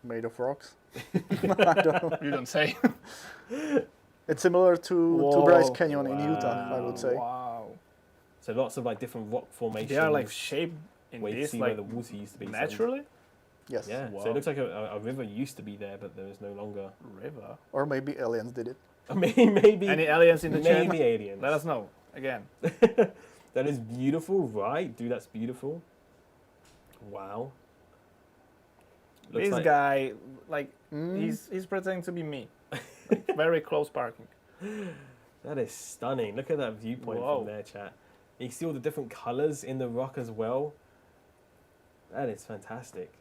Speaker 4: made of rocks. I don't know.
Speaker 2: You don't say.
Speaker 4: It's similar to Bryce Canyon in Utah, I
Speaker 1: Wow.
Speaker 4: would say.
Speaker 2: Wow.
Speaker 1: so lots of like different rock formations.
Speaker 2: They are like shaped in
Speaker 1: where you
Speaker 2: this
Speaker 1: see where
Speaker 2: like
Speaker 1: the water used to be.
Speaker 2: naturally.
Speaker 4: Yes.
Speaker 1: Yeah. So
Speaker 2: Wow.
Speaker 1: it looks like a river used to be there, but there is no longer.
Speaker 2: River.
Speaker 4: Or maybe aliens did it.
Speaker 1: Maybe
Speaker 2: Any aliens in the chat?
Speaker 1: maybe aliens.
Speaker 2: Let us know again.
Speaker 1: That is beautiful, right? Dude, that's beautiful. Wow. Looks
Speaker 2: This
Speaker 1: like-
Speaker 2: guy, like,
Speaker 4: Mm.
Speaker 2: he's pretending to be me. Like, very close parking.
Speaker 1: That is stunning. Look at that viewpoint
Speaker 2: Whoa.
Speaker 1: from there, chat. You see all the different colors in the rock as well. That is fantastic.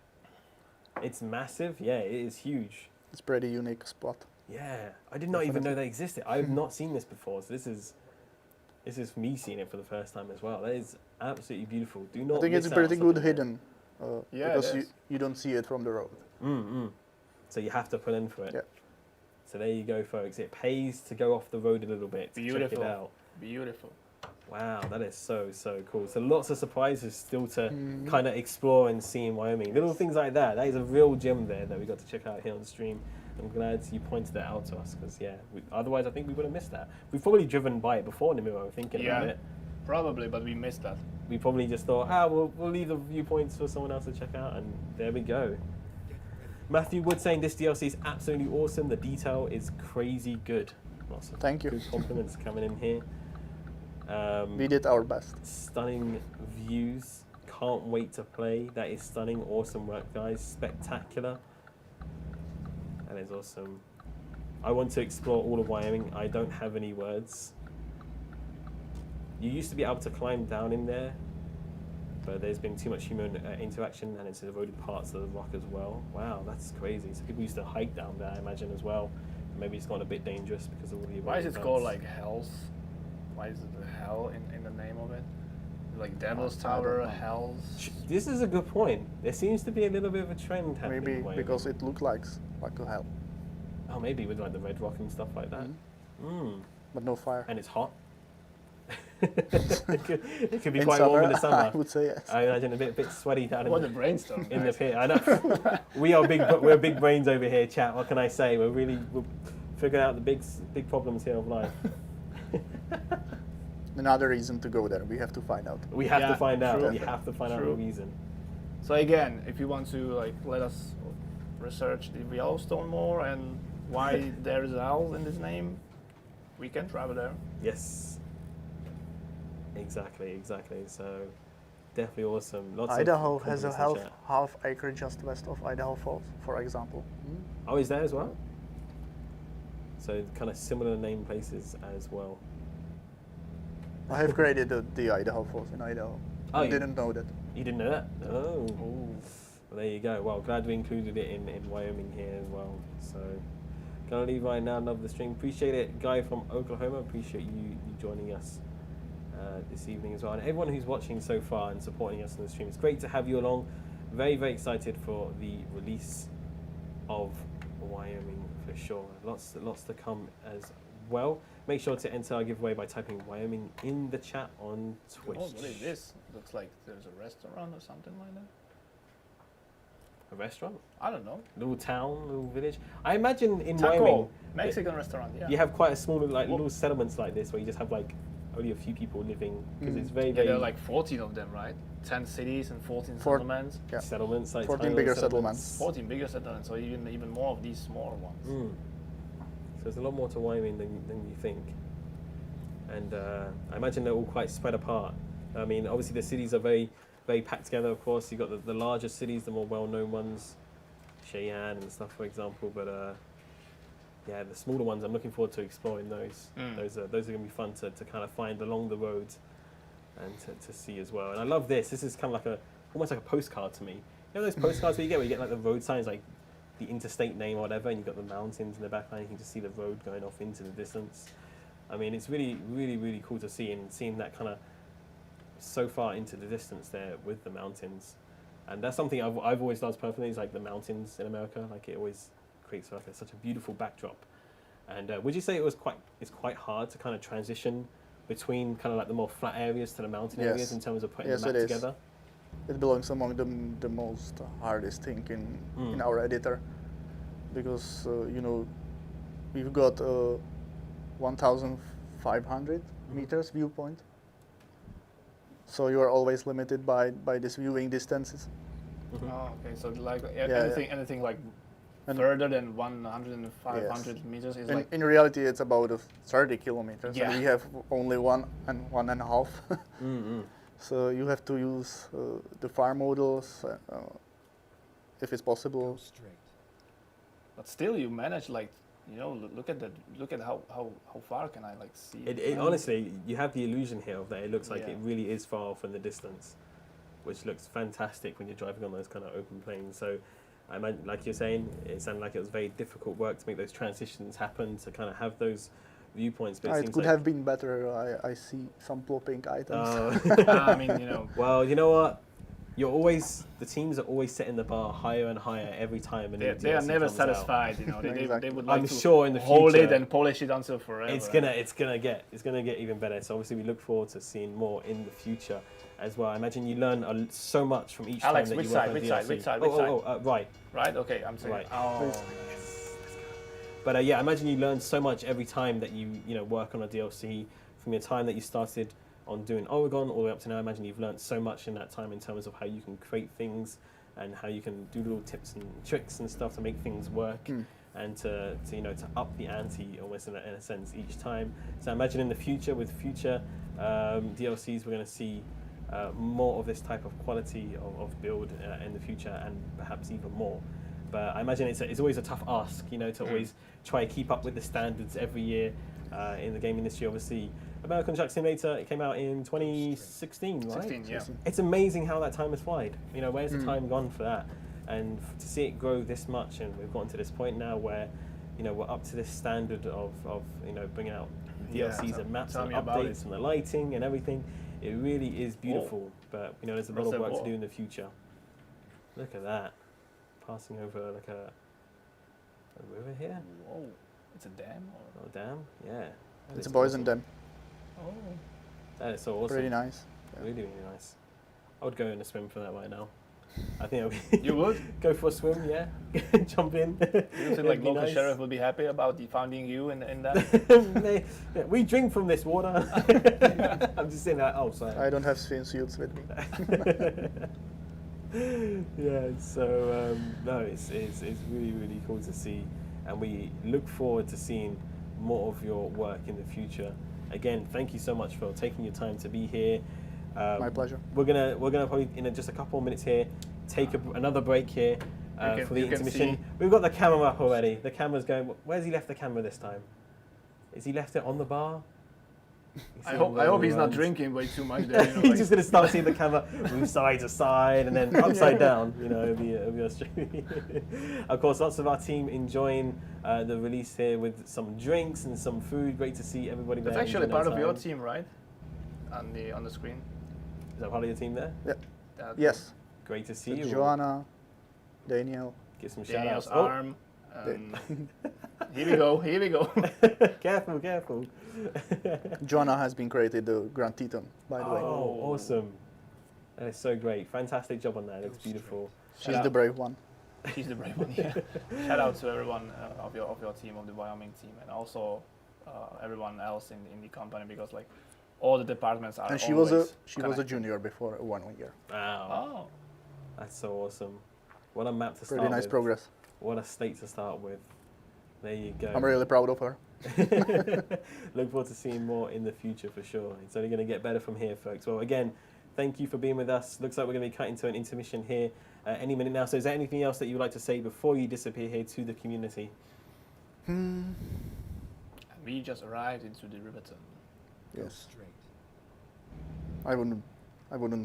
Speaker 1: It's massive. Yeah, it is huge.
Speaker 4: It's pretty unique spot.
Speaker 1: Yeah, I did not even know they existed. I have not seen this before, so this is me seeing it for the first time as well. That is absolutely beautiful. Do not.
Speaker 4: I think it's
Speaker 1: miss out
Speaker 4: pretty
Speaker 1: on
Speaker 4: good
Speaker 1: something
Speaker 4: hidden.
Speaker 2: Yeah,
Speaker 4: because
Speaker 2: it is.
Speaker 4: you don't see it from the road.
Speaker 1: So you have to pull in for it.
Speaker 4: Yeah.
Speaker 1: So there you go, folks. It pays to go off the road a little bit to check
Speaker 2: Beautiful.
Speaker 1: it out.
Speaker 2: Beautiful.
Speaker 1: Wow, that is so cool. So lots of surprises still to kind of explore and see in Wyoming. Little things like that. That is a real gem there that we got to check out here on the stream. I'm glad you pointed that out to us because otherwise I think we would have missed that. We've probably driven by it before, Nimiro, thinking about it.
Speaker 2: Probably, but we missed that.
Speaker 1: We probably just thought, we'll leave the viewpoints for someone else to check out, and there we go. Matthew Wood saying this DLC is absolutely awesome. The detail is crazy good. Lots of
Speaker 4: Thank you.
Speaker 1: good compliments coming in here.
Speaker 4: We did our best.
Speaker 1: Stunning views. Can't wait to play. That is stunning. Awesome work, guys. Spectacular. That is awesome. I want to explore all of Wyoming. I don't have any words. You used to be able to climb down in there, but there's been too much human interaction and it's eroded parts of the rock as well. Wow, that's crazy. So people used to hike down there, I imagine, as well. Maybe it's gotten a bit dangerous because of all the
Speaker 2: Why is
Speaker 1: eroded
Speaker 2: it called
Speaker 1: parts.
Speaker 2: like Hells? Why is it the Hell in the name of it? Like Devil's
Speaker 4: I don't
Speaker 2: Tower,
Speaker 4: know.
Speaker 2: Hells.
Speaker 1: This is a good point. There seems to be a little bit of a trend happening.
Speaker 4: Maybe
Speaker 1: in Wyoming.
Speaker 4: because it looked like a hell,
Speaker 1: Oh, maybe with like the red rock and stuff like that.
Speaker 4: but no fire.
Speaker 1: And it's hot. it could be
Speaker 4: In
Speaker 1: quite
Speaker 4: summer,
Speaker 1: warm in the summer.
Speaker 4: I would say yes.
Speaker 1: I imagine a bit sweaty down
Speaker 2: What a
Speaker 1: in
Speaker 2: brainstorm.
Speaker 1: the pit. I know. We're big brains over here, chat. What can I say? We're figuring out the big problems here of life.
Speaker 4: Another reason to go there. We have to find out.
Speaker 1: We have to find out.
Speaker 2: true.
Speaker 1: We have to find out the
Speaker 2: True.
Speaker 1: reason.
Speaker 2: So again, if you want to let us research the Yellowstone more and why there is Hells in this name, we can travel there.
Speaker 1: Yes. Exactly. So definitely awesome. Lots
Speaker 4: Idaho
Speaker 1: of
Speaker 4: has a
Speaker 1: compliments in chat.
Speaker 4: half acre just west of Idaho Falls, for example.
Speaker 1: Oh, is there as well? So kind of similar name places as well.
Speaker 4: I have created the Idaho Falls in Idaho.
Speaker 1: Oh,
Speaker 4: I
Speaker 1: you-
Speaker 4: didn't know that.
Speaker 1: You didn't know that? Oh. Well, there you go. Well, glad we included it in Wyoming here as well. So, gonna leave right now. Love the stream. Appreciate it, guy from Oklahoma. Appreciate you joining us this evening as well. And everyone who's watching so far and supporting us on the stream. It's great to have you along. Very, very excited for the release of Wyoming for sure. Lots to come as well. Make sure to enter our giveaway by typing Wyoming in the chat on Twitch.
Speaker 2: Oh, what is this? Looks like there's a restaurant or something like that.
Speaker 1: A restaurant?
Speaker 2: I don't know.
Speaker 1: Little town, little village. I imagine in
Speaker 2: Taco,
Speaker 1: Wyoming,
Speaker 2: Mexican restaurant. Yeah.
Speaker 1: you have quite a small little settlements like this where you just have like only a few people living because it's very,
Speaker 2: Yeah,
Speaker 1: very
Speaker 2: there are like 14 of them, right? 10 cities and 14
Speaker 4: Four-
Speaker 2: settlements.
Speaker 4: Yeah.
Speaker 1: settlements, like
Speaker 4: 14
Speaker 1: tiny
Speaker 4: bigger
Speaker 1: little
Speaker 4: settlements.
Speaker 2: 14 bigger settlements, so even more of these smaller ones.
Speaker 1: So there's a lot more to Wyoming than you think. And I imagine they're all quite spread apart. I mean, obviously the cities are very, very packed together. Of course, you've got the larger cities, the more well-known ones, Cheyenne and stuff, for example. But yeah, the smaller ones, I'm looking forward to exploring those. Those are going to be fun to kind of find along the roads and to see as well. And I love this. This is kind of like almost like a postcard to me. You know those postcards where you get like the road signs, like the interstate name or whatever, and you've got the mountains in the background. You can just see the road going off into the distance. I mean, it's really, really, really cool to see, and seeing that kind of so far into the distance there with the mountains. And that's something I've always loved personally, is like the mountains in America. Like it always creates like such a beautiful backdrop. And would you say it's quite hard to kind of transition between kind of like the more flat areas to the mountain
Speaker 4: Yes.
Speaker 1: areas in terms of putting
Speaker 4: Yes,
Speaker 1: the map
Speaker 4: it is.
Speaker 1: together?
Speaker 4: It belongs among the most hardest thing in our editor, because we've got 1,500 meters viewpoint, so you are always limited by this viewing distances.
Speaker 2: Oh, okay. So like
Speaker 4: Yeah,
Speaker 2: anything like
Speaker 4: And-
Speaker 2: further than 100 and 500
Speaker 4: Yes.
Speaker 2: meters is
Speaker 4: In,
Speaker 2: like
Speaker 4: in reality, it's about 30 kilometers,
Speaker 2: Yeah.
Speaker 4: and we have only 1.5. So you have to use the farm models if it's possible.
Speaker 2: But still, you manage look at how far can I like see
Speaker 1: It honestly, you have the illusion here of that it looks like
Speaker 2: Yeah.
Speaker 1: it really is far off in the distance, which looks fantastic when you're driving on those kind of open plains. So, I mean, like you're saying, it sounded like it was very difficult work to make those transitions happen, to kind of have those viewpoints. But it
Speaker 4: It
Speaker 1: seems
Speaker 4: could
Speaker 1: like,
Speaker 4: have been better. I see some plopping items.
Speaker 1: Oh.
Speaker 2: I mean,
Speaker 1: Well, you know what? the teams are always setting the bar higher and higher every time. And
Speaker 2: They are never
Speaker 1: comes out.
Speaker 2: satisfied. You know, they
Speaker 4: Exactly.
Speaker 2: would like
Speaker 1: I'm
Speaker 2: to
Speaker 1: sure in the
Speaker 2: hold
Speaker 1: future
Speaker 2: it and polish it until forever.
Speaker 1: it's gonna get even better. So obviously we look forward to seeing more in the future as well. I imagine you learn so much from each
Speaker 2: Alex,
Speaker 1: time that
Speaker 2: which
Speaker 1: you work
Speaker 2: side,
Speaker 1: on
Speaker 2: which
Speaker 1: DLC.
Speaker 2: side, which side,
Speaker 1: Oh,
Speaker 2: which side?
Speaker 1: right.
Speaker 2: Right? Okay, I'm saying.
Speaker 1: Right.
Speaker 2: Oh,
Speaker 1: But yeah, I imagine you learn so much every time that you work on a DLC. From your time that you started on doing Oregon all the way up to now, I imagine you've learned so much in that time in terms of how you can create things and how you can do little tips and tricks and stuff to make things work and to up the ante almost in a sense each time. So I imagine in the future with future DLCs we're going to see more of this type of quality of build in the future and perhaps even more. But I imagine it's always a tough ask, to always try to keep up with the standards every year in the game industry. Obviously, American Truck Simulator, it came out in 2016, right?
Speaker 2: 16, yeah.
Speaker 1: It's amazing how that time has flied. Where's the time gone for that? And to see it grow this much, and we've gotten to this point now where, we're up to this standard of bringing out DLCs and maps and updates and the lighting and everything. It really is beautiful, but there's a lot of work to do in the future. Look at that, passing over like a river here.
Speaker 2: Whoa, it's a dam? Or?
Speaker 1: Oh, dam, yeah.
Speaker 4: It's a Bison dam.
Speaker 2: Oh.
Speaker 1: That is so awesome.
Speaker 4: Pretty nice.
Speaker 1: Really, really nice. I would go in a swim for that right now. I think I would.
Speaker 2: You would?
Speaker 1: Go for a swim, yeah. Jump in.
Speaker 2: Do you think like local sheriff would be happy about finding you in that?
Speaker 1: We drink from this water. I'm just saying that. Oh, sorry.
Speaker 4: I don't have swimsuits with me.
Speaker 1: Yeah. So no, it's really, really cool to see, and we look forward to seeing more of your work in the future. Again, thank you so much for taking your time to be here.
Speaker 4: My pleasure.
Speaker 1: We're gonna probably in just a couple of minutes here take another break here for the intermission. We've got the camera up already. The camera's going. Where's he left the camera this time? Is he left it on the bar?
Speaker 2: I hope he's not drinking way too much there.
Speaker 1: He's just gonna start seeing the camera move side to side and then upside down. It'll be Australian. Of course, lots of our team enjoying the release here with some drinks and some food. Great to see everybody there.
Speaker 2: That's actually part of your team, right? On the screen.
Speaker 1: Is that part of your team there?
Speaker 4: Yeah. Yes.
Speaker 1: Great to see you.
Speaker 4: Joanna, Daniel.
Speaker 1: Give some
Speaker 2: Daniel's
Speaker 1: shout outs.
Speaker 2: arm. Here we go.
Speaker 1: Careful.
Speaker 4: Joanna has been created the Grand Teton, by the way.
Speaker 1: Oh, awesome. That is so great. Fantastic job on that. It looks beautiful.
Speaker 4: She's the brave one.
Speaker 2: She's the brave one, yeah. Shout out to everyone of your team, of the Wyoming team, and also everyone else in the company, because like all the departments are.
Speaker 4: And she was a junior before 1 year.
Speaker 1: Wow.
Speaker 2: Oh.
Speaker 1: That's so awesome. What a map to start with.
Speaker 4: Pretty nice progress.
Speaker 1: What a state to start with. There you go.
Speaker 4: I'm really proud of her.
Speaker 1: Look forward to seeing more in the future for sure. It's only going to get better from here, folks. Well, again, thank you for being with us. Looks like we're going to be cutting to an intermission here any minute now. So is there anything else that you would like to say before you disappear here to the community?
Speaker 2: We just arrived into the Riverton.
Speaker 4: Yes. I wouldn't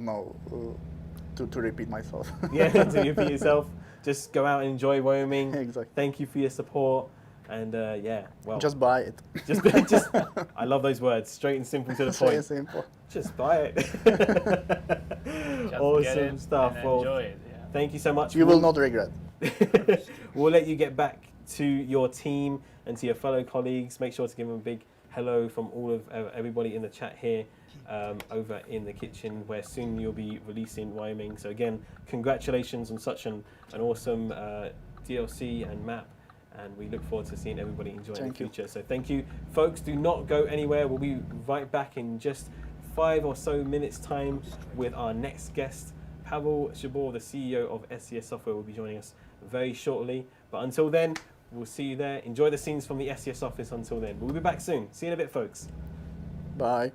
Speaker 4: know to repeat myself.
Speaker 1: Yeah, to repeat yourself. Just go out and enjoy Wyoming.
Speaker 4: Exactly.
Speaker 1: Thank you for your support. And yeah, well.
Speaker 4: Just buy it.
Speaker 1: Just, I love those words. Straight and simple to the
Speaker 4: Straight
Speaker 1: point.
Speaker 4: and simple.
Speaker 1: Just buy it. Awesome stuff.
Speaker 2: And
Speaker 1: well,
Speaker 2: enjoy it. Yeah.
Speaker 1: thank you so much.
Speaker 4: You will not regret.
Speaker 1: We'll let you get back to your team and to your fellow colleagues. Make sure to give them a big hello from all of everybody in the chat here over in the kitchen, where soon you'll be releasing Wyoming. So again, congratulations on such an awesome DLC and map. And we look forward to seeing everybody enjoy in the future. So thank you. Folks, do not go anywhere. We'll be right back in just 5 or so minutes time with our next guest. Pavel Shabor, the CEO of SCS Software, will be joining us very shortly. But until then, we'll see you there. Enjoy the scenes from the SCS office until then. We'll be back soon. See you in a bit, folks.
Speaker 4: Bye.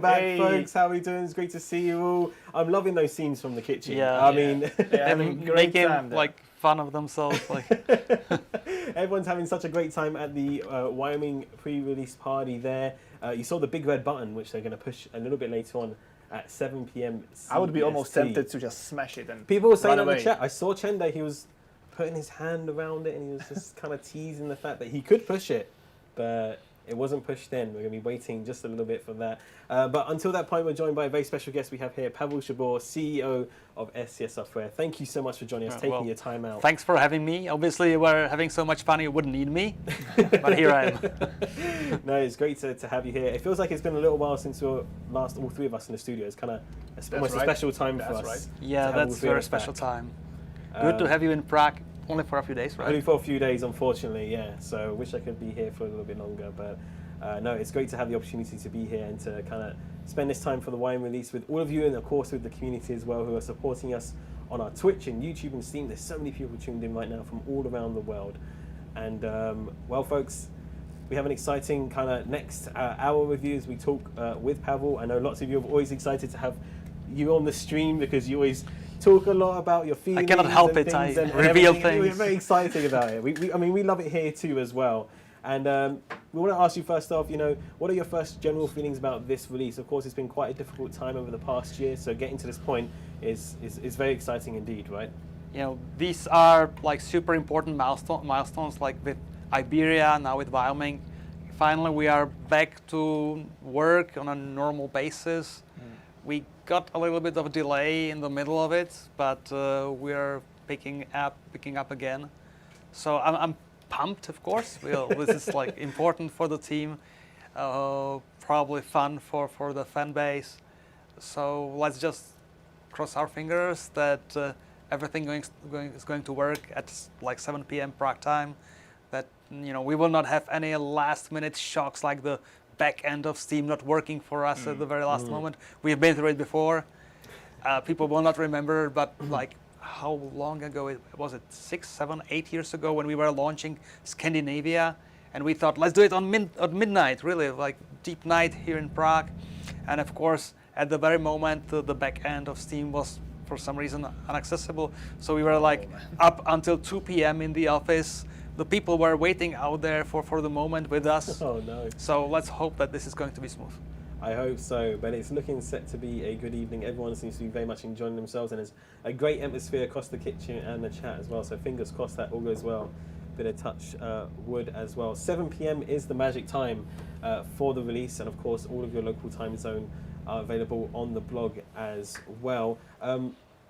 Speaker 1: Back,
Speaker 2: Hey.
Speaker 1: folks. How are we doing? It's great to see you all. I'm loving those scenes from the kitchen.
Speaker 5: Yeah.
Speaker 1: I mean,
Speaker 2: They're having
Speaker 5: And
Speaker 2: great
Speaker 5: making
Speaker 2: time there.
Speaker 5: like fun of themselves. Like,
Speaker 1: everyone's having such a great time at the Wyoming pre-release party there. You saw the big red button, which they're going to push a little bit later on at 7 p.m.
Speaker 2: I would be almost
Speaker 1: CST.
Speaker 2: tempted to just smash it and
Speaker 1: People were saying
Speaker 2: run
Speaker 1: in the
Speaker 2: away.
Speaker 1: chat, I saw Chenda, he was putting his hand around it and he was just kind of teasing the fact that he could push it, but it wasn't pushed then. We're going to be waiting just a little bit for that. But until that point, we're joined by a very special guest we have here, Pavel Shabor, CEO of SCS Software. Thank you so much for joining us, taking
Speaker 5: well,
Speaker 1: your time out.
Speaker 5: thanks for having me. Obviously, you were having so much fun, you wouldn't need me, but here I am.
Speaker 1: No, it's great to have you here. It feels like it's been a little while since we were last, all three of us in the studio. It's kind of almost
Speaker 2: right.
Speaker 1: a special time for
Speaker 2: That's
Speaker 1: us.
Speaker 2: right.
Speaker 1: to
Speaker 5: Yeah,
Speaker 1: have all
Speaker 5: that's a
Speaker 1: three of
Speaker 5: very
Speaker 1: us
Speaker 5: special
Speaker 1: back.
Speaker 5: time. Good to have you in Prague, only for a few days,
Speaker 1: Only
Speaker 5: right?
Speaker 1: for a few days, unfortunately, yeah. So wish I could be here for a little bit longer, but no, it's great to have the opportunity to be here and to kind of spend this time for the Wine release with all of you and of course with the community as well who are supporting us on our Twitch and YouTube and Steam. There's so many people tuned in right now from all around the world. And well, folks, we have an exciting kind of next hour with you as we talk with Pavel. I know lots of you are always excited to have you on the stream because you always talk a lot about your feelings.
Speaker 5: cannot help
Speaker 1: and
Speaker 5: it,
Speaker 1: things
Speaker 5: I
Speaker 1: and
Speaker 5: reveal
Speaker 1: everything. We're
Speaker 5: things.
Speaker 1: very excited about it. I mean, we love it here too as well. And we want to ask you first off, what are your first general feelings about this release? Of course, it's been quite a difficult time over the past year, so getting to this point is very exciting indeed, right?
Speaker 5: You know, these are like super important milestones, like with Iberia, now with Wyoming. Finally, we are back to work on a normal basis. We got a little bit of a delay in the middle of it, but we are picking up again. So I'm pumped, of course. This is like important for the team, probably fun for the fan base. So let's just cross our fingers that everything is going to work at like 7 p.m. Prague time. That we will not have any last-minute shocks like the back end of Steam not working for us at the very last moment. We've been through it before. People will not remember, but like how long ago was it? 6, 7, 8 years ago when we were launching Scandinavia, and we thought let's do it on midnight, really like deep night here in Prague, and of course at the very moment the back end of Steam was for some reason inaccessible. So we were like up until 2 p.m. in the office. The people were waiting out there for the moment with us.
Speaker 1: Oh no.
Speaker 5: So let's hope that this is going to be smooth.
Speaker 1: I hope so, but it's looking set to be a good evening. Everyone seems to be very much enjoying themselves, and there's a great atmosphere across the kitchen and the chat as well. So fingers crossed that all goes well. Bit of touch wood as well. 7 p.m. is the magic time for the release, and of course all of your local time zone are available on the blog as well.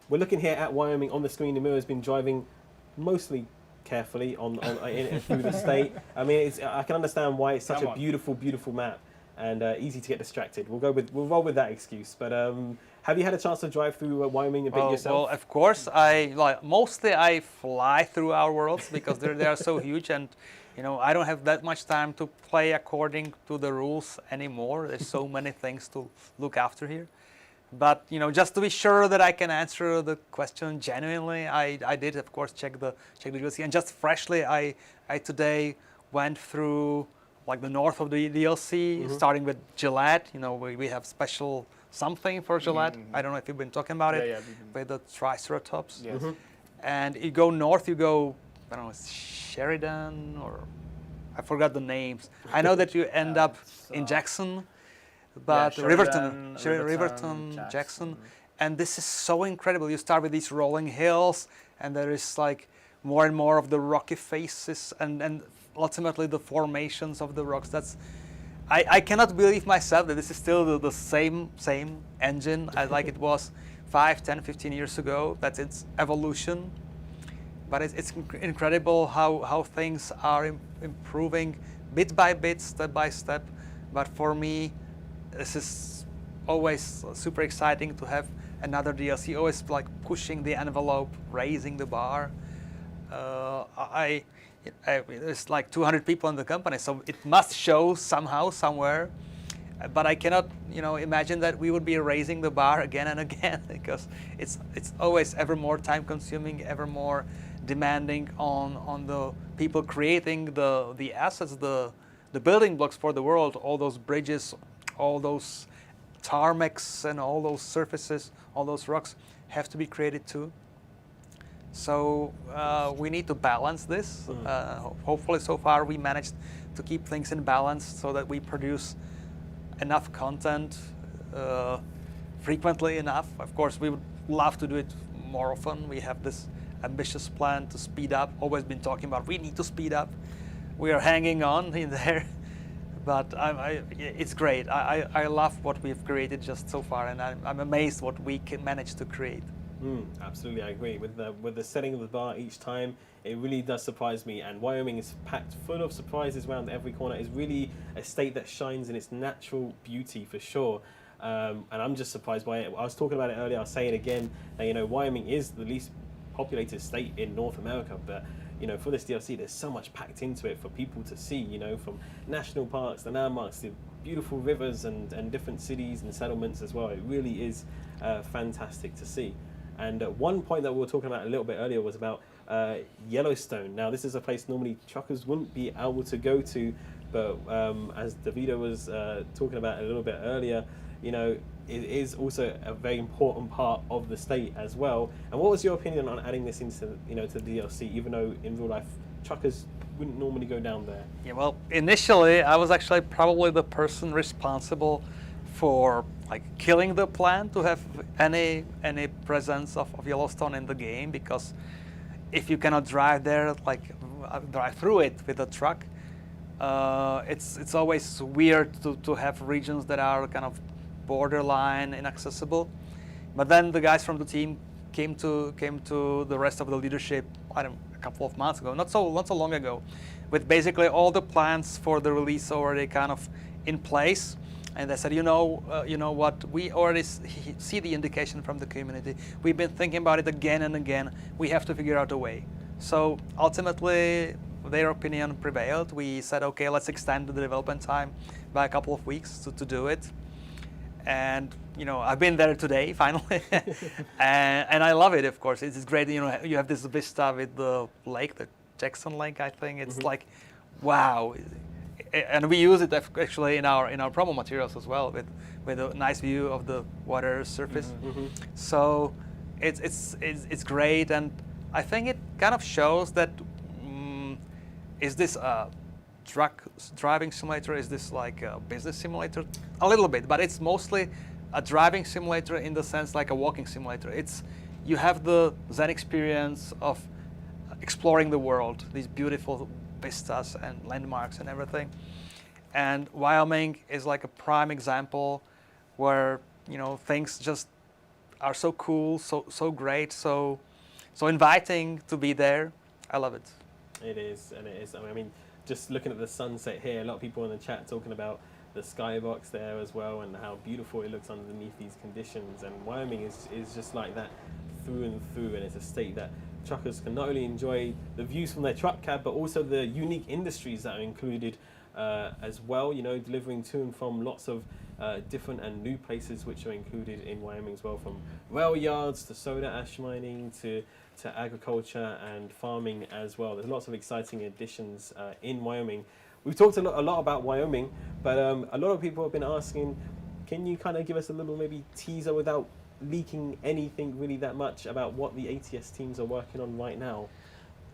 Speaker 1: We're looking here at Wyoming on the screen. Emir has been driving mostly carefully through the state. I mean, I can understand why it's such a beautiful map. And easy to get distracted. We'll roll with that excuse. But have you had a chance to drive through Wyoming a bit yourself?
Speaker 5: Well, of course. Mostly I fly through our worlds because they are so huge, and I don't have that much time to play according to the rules anymore. There's so many things to look after here. But just to be sure that I can answer the question genuinely, I did of course check the DLC, and just freshly I today went through like the north of the DLC, starting with Gillette. We have special something for Gillette. I don't know if you've been talking about it, with the Triceratops.
Speaker 2: Yes.
Speaker 5: And you go north, you go, I don't know, Sheridan, or I forgot the names. I know that you end up in Jackson, but
Speaker 2: Sheridan,
Speaker 5: Riverton, Jackson. And this is so incredible. You start with these rolling hills, and there is like more and more of the rocky faces, and ultimately the formations of the rocks. I cannot believe myself that this is still the same engine like it was 5, 10, 15 years ago. That's its evolution. But it's incredible how things are improving bit by bit, step by step. But for me, this is always super exciting to have another DLC, always like pushing the envelope, raising the bar. There's like 200 people in the company, so it must show somehow, somewhere. But I cannot, imagine that we would be raising the bar again and again, because it's always ever more time-consuming, ever more demanding on the people creating the assets, the building blocks for the world, all those bridges, all those tarmacs and all those surfaces, all those rocks have to be created too. So we need to balance this. Hopefully so far we managed to keep things in balance so that we produce enough content frequently enough. Of course, we would love to do it more often. We have this ambitious plan to speed up. Always been talking about we need to speed up. We are hanging on in there, but it's great. I love what we've created just so far, and I'm amazed what we can manage to create.
Speaker 1: Absolutely, I agree. With the setting of the bar each time, it really does surprise me. And Wyoming is packed full of surprises around every corner. It's really a state that shines in its natural beauty for sure. And I'm just surprised by it. I was talking about it earlier. I'll say it again. That, Wyoming is the least populated state in North America, but for this DLC, there's so much packed into it for people to see. From national parks, the landmarks, the beautiful rivers, and different cities and settlements as well. It really is fantastic to see. And one point that we were talking about a little bit earlier was about Yellowstone. Now, this is a place normally truckers wouldn't be able to go to, but as Davida was talking about a little bit earlier, it is also a very important part of the state as well. And what was your opinion on adding this into to the DLC, even though in real life truckers wouldn't normally go down there?
Speaker 5: Yeah, well, initially I was actually probably the person responsible for killing the plan to have any presence of Yellowstone in the game, because if you cannot drive there, drive through it with a truck, it's always weird to have regions that are kind of borderline inaccessible. But then the guys from the team came to the rest of the leadership a couple of months ago, not so long ago, with basically all the plans for the release already kind of in place. And they said, you know what, we already see the indication from the community. We've been thinking about it again and again. We have to figure out a way. So ultimately, their opinion prevailed. We said, okay, let's extend the development time by a couple of weeks to do it. And I've been there today finally, and I love it. Of course, it's great. You have this vista with the lake, the Jackson Lake, I think. It's like, wow. And we use it actually in our promo materials as well, with a nice view of the water surface. So it's great, and I think it kind of shows that is this a truck driving simulator? Is this like a business simulator? A little bit, but it's mostly a driving simulator in the sense like a walking simulator. You have the Zen experience of exploring the world, these beautiful vistas and landmarks and everything. And Wyoming is like a prime example where things just are so cool, so great, so inviting to be there. I love it.
Speaker 1: It is, and it is. I mean, just looking at the sunset here, a lot of people in the chat talking about the skybox there as well, and how beautiful it looks underneath these conditions. And Wyoming is just like that through and through, and it's a state that truckers can not only enjoy the views from their truck cab, but also the unique industries that are included as well, delivering to and from lots of different and new places which are included in Wyoming as well, from rail yards to soda ash mining to agriculture and farming as well. There's lots of exciting additions in Wyoming. We've talked a lot about Wyoming, but a lot of people have been asking, can you kind of give us a little maybe teaser without leaking anything really that much about what the ATS teams are working on right now?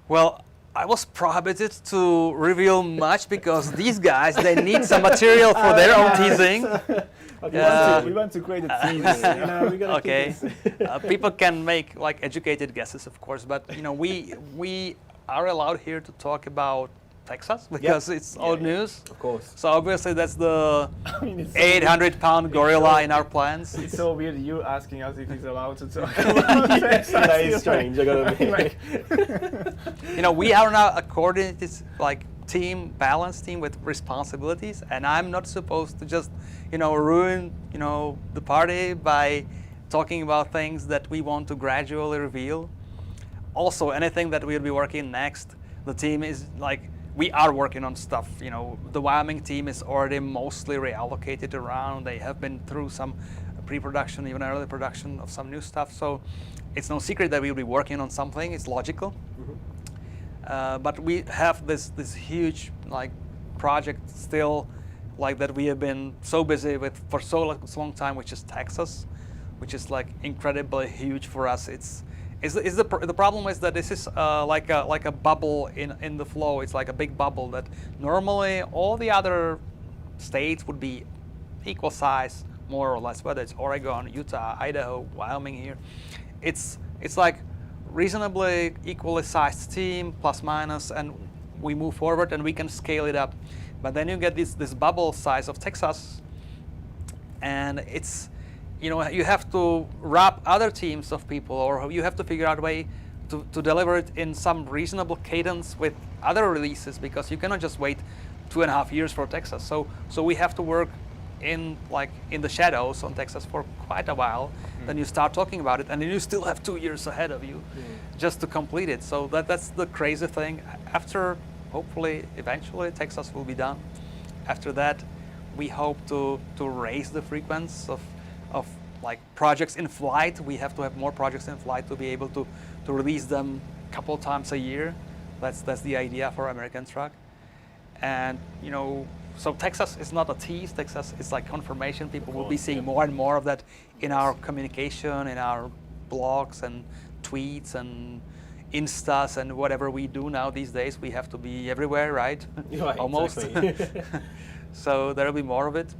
Speaker 5: Well, I was prohibited to reveal much because these guys, they need some material for their own teasing.
Speaker 2: Okay, we want to create a teaser.
Speaker 1: We gotta
Speaker 5: okay. People can make educated guesses, of course, but we are allowed here to talk about Texas because it's old news.
Speaker 1: Of course.
Speaker 5: So obviously that's the 800-pound gorilla in our plans.
Speaker 2: It's so weird you asking us if he's allowed to talk about Texas.
Speaker 1: That is strange, I gotta admit.
Speaker 5: We are now a coordinated team, balanced team with responsibilities, and I'm not supposed to just ruin the party by talking about things that we want to gradually reveal. Also, anything that we'll be working next, the team is we are working on stuff. The Wyoming team is already mostly reallocated around. They have been through some pre-production, even early production of some new stuff. So it's no secret that we'll be working on something. It's logical. But we have this huge project still like that we have been so busy with for so long time, which is Texas, which is like incredibly huge for us. The problem is that this is like a bubble in the flow. It's like a big bubble that normally all the other states would be equal size, more or less, whether it's Oregon, Utah, Idaho, Wyoming here. It's like reasonably equally sized team, plus minus, and we move forward and we can scale it up. But then you get this bubble size of Texas, and it's, you have to wrap other teams of people, or you have to figure out a way to deliver it in some reasonable cadence with other releases, because you cannot just wait 2.5 years for Texas. So we have to work in the shadows on Texas for quite a while. Then you start talking about it, and then you still have 2 years ahead of you just to complete it. So that's the crazy thing. After, hopefully, eventually, Texas will be done. After that, we hope to raise the frequency of like projects in flight. We have to have more projects in flight to be able to release them a couple times a year. That's the idea for American Truck. And so Texas is not a tease. Texas is like confirmation. People will be seeing more and more of that in our communication, in our blogs and tweets and Instas and whatever we do now these days. We have to be everywhere, right?
Speaker 1: Right,
Speaker 5: almost.
Speaker 1: exactly.
Speaker 5: So there will be more of it.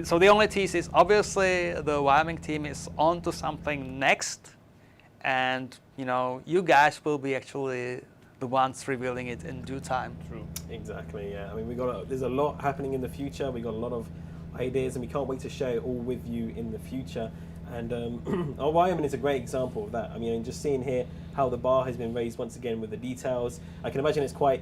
Speaker 5: So the only tease is obviously the Wyoming team is on to something next, and you guys will be actually the ones revealing it in due time.
Speaker 2: True.
Speaker 1: Exactly, yeah. I mean, there's a lot happening in the future. We got a lot of ideas, and we can't wait to share it all with you in the future. And Wyoming is a great example of that. I mean, just seeing here how the bar has been raised once again with the details. I can imagine it's quite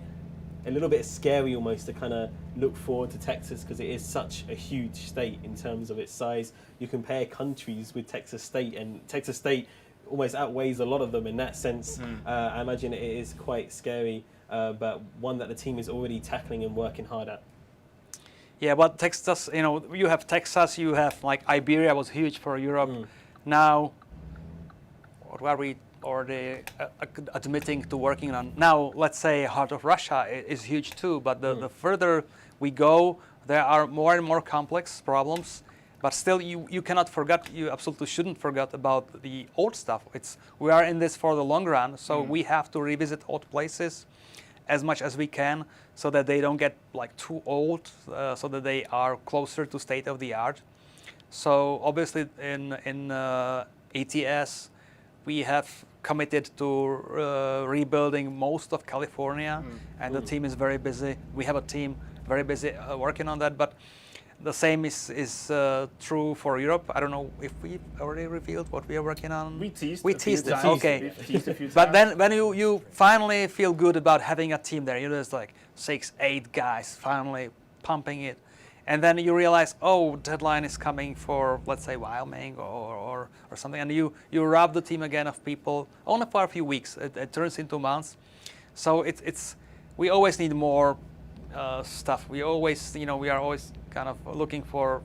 Speaker 1: a little bit scary almost to kind of look forward to Texas, because it is such a huge state in terms of its size. You compare countries with Texas State, and Texas State almost outweighs a lot of them in that sense. I imagine it is quite scary, but one that the team is already tackling and working hard at.
Speaker 5: Yeah, but Texas, you have Texas, you have like Iberia was huge for Europe. Now, what were we already admitting to working on? Now, let's say Heart of Russia is huge too, but the further we go, there are more and more complex problems. But still, you cannot forget, you absolutely shouldn't forget about the old stuff. We are in this for the long run, so we have to revisit old places as much as we can, so that they don't get like too old, so that they are closer to state of the art. So obviously in ATS, we have committed to rebuilding most of California, and the team is very busy. We have a team very busy working on that, but the same is true for Europe. I don't know if we already revealed what we are working on.
Speaker 2: We teased
Speaker 5: it.
Speaker 2: times.
Speaker 5: Okay.
Speaker 2: We've teased a few
Speaker 5: But
Speaker 2: times.
Speaker 5: then when you finally feel good about having a team there, there's like 6-8 guys finally pumping it, and then you realize, oh, deadline is coming for, let's say, Wyoming or something, and you rob the team again of people only for a few weeks. It turns into months. So we always need more stuff. We always, we are always kind of looking for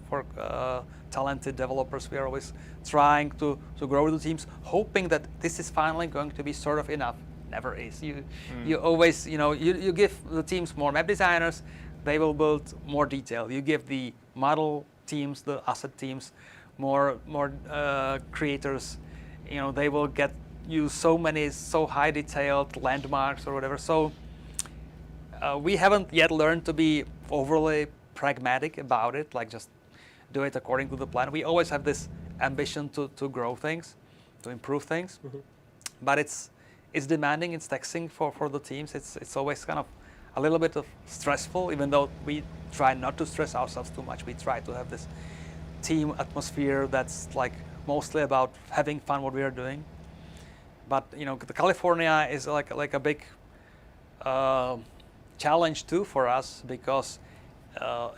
Speaker 5: talented developers. We are always trying to grow the teams, hoping that this is finally going to be sort of enough. Never is. You always, you give the teams more map designers, they will build more detail. You give the model teams, the asset teams, more creators. They will get you so high detailed landmarks or whatever. So we haven't yet learned to be overly pragmatic about it, like just do it according to the plan. We always have this ambition to grow things, to improve things, but it's demanding, it's taxing for the teams. It's always kind of a little bit of stressful, even though we try not to stress ourselves too much. We try to have this team atmosphere that's like mostly about having fun what we are doing. But the California is like a big challenge too for us, because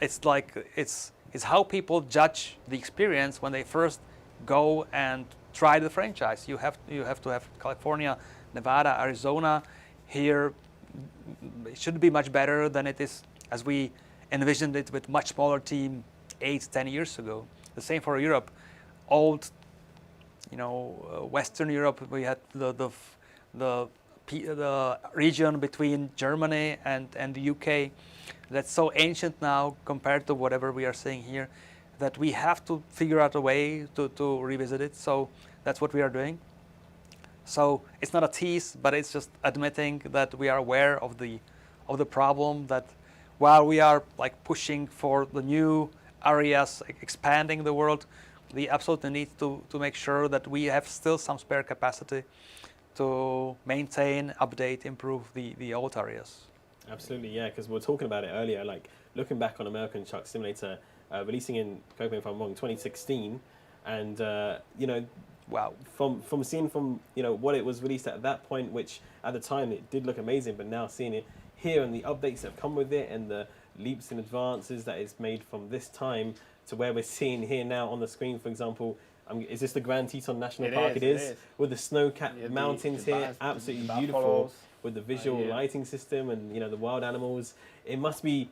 Speaker 5: it's how people judge the experience when they first go and try the franchise. You have to have California, Nevada, Arizona. Here it should be much better than it is as we envisioned it with much smaller team 8-10 years ago. The same for Europe. Old, Western Europe, we had the the region between Germany and the UK that's so ancient now compared to whatever we are seeing here, that we have to figure out a way to revisit it. So that's what we are doing. So it's not a tease, but it's just admitting that we are aware of the problem, that while we are like pushing for the new areas, expanding the world, we absolutely need to make sure that we have still some spare capacity to maintain, update, improve the old areas.
Speaker 1: Absolutely, yeah, because we were talking about it earlier, like looking back on American Truck Simulator, releasing in, correct me if I'm wrong, 2016, and you know,
Speaker 5: Wow.
Speaker 1: From seeing from, you know, what it was released at that point, which at the time it did look amazing, but now seeing it here and the updates that have come with it and the leaps and advances that it's made from this time to where we're seeing here now on the screen, for example, is this the Grand Teton National Park? It is. With the snow-capped mountains here, absolutely beautiful, with the visual lighting system and, you know, the wild animals. It must be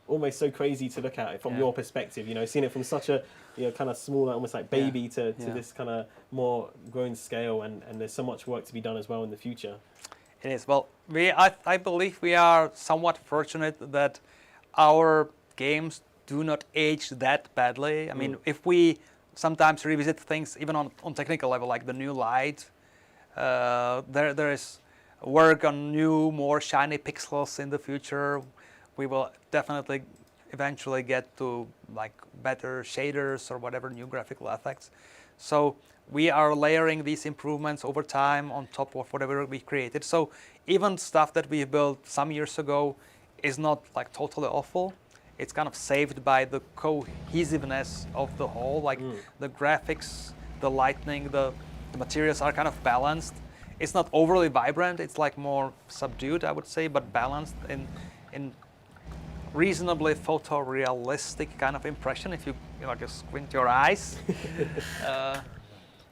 Speaker 1: almost so crazy to look at it from your perspective, you know, seeing it from such a, you know, kind of small, almost like baby to this kind of more grown scale, and there's so much work to be done as well in the future.
Speaker 5: It is. Well, I believe we are somewhat fortunate that our games do not age that badly. I mean, if we sometimes revisit things even on technical level, like the new light, there is work on new, more shiny pixels in the future. We will definitely eventually get to like better shaders or whatever new graphical effects. So we are layering these improvements over time on top of whatever we created. So even stuff that we built some years ago is not like totally awful. It's kind of saved by the cohesiveness of the whole, like the graphics, the lighting, the materials are kind of balanced. It's not overly vibrant, it's like more subdued, I would say, but balanced in reasonably photorealistic kind of impression if you know, just squint your eyes.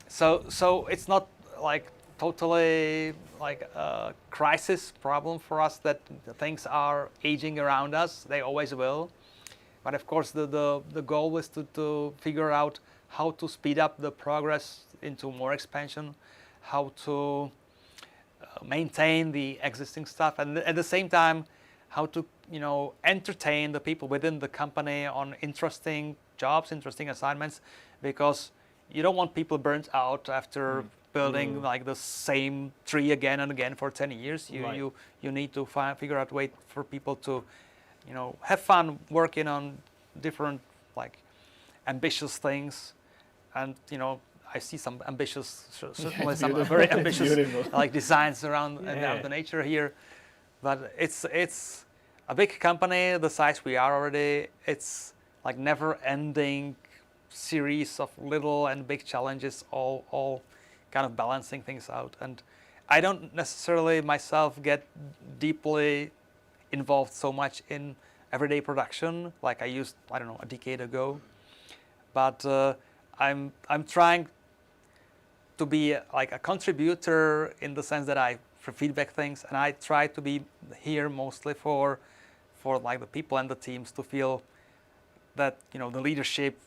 Speaker 5: So it's not like totally like a crisis problem for us that things are aging around us. They always will. But of course the goal is to figure out how to speed up the progress into more expansion, how to maintain the existing stuff, and at the same time how to, you know, entertain the people within the company on interesting jobs, interesting assignments, because you don't want people burnt out after building like the same tree again and again for 10 years. You need to figure out a way for people to, you know, have fun working on different like ambitious things, and you know, I see some ambitious, certainly some very ambitious like designs around the nature here. But it's a big company, the size we are already. It's like never-ending series of little and big challenges, all kind of balancing things out. And I don't necessarily myself get deeply involved so much in everyday production like I used, I don't know, a decade ago. But I'm trying to be like a contributor in the sense that I feedback things, and I try to be here mostly for like the people and the teams to feel that, you know, the leadership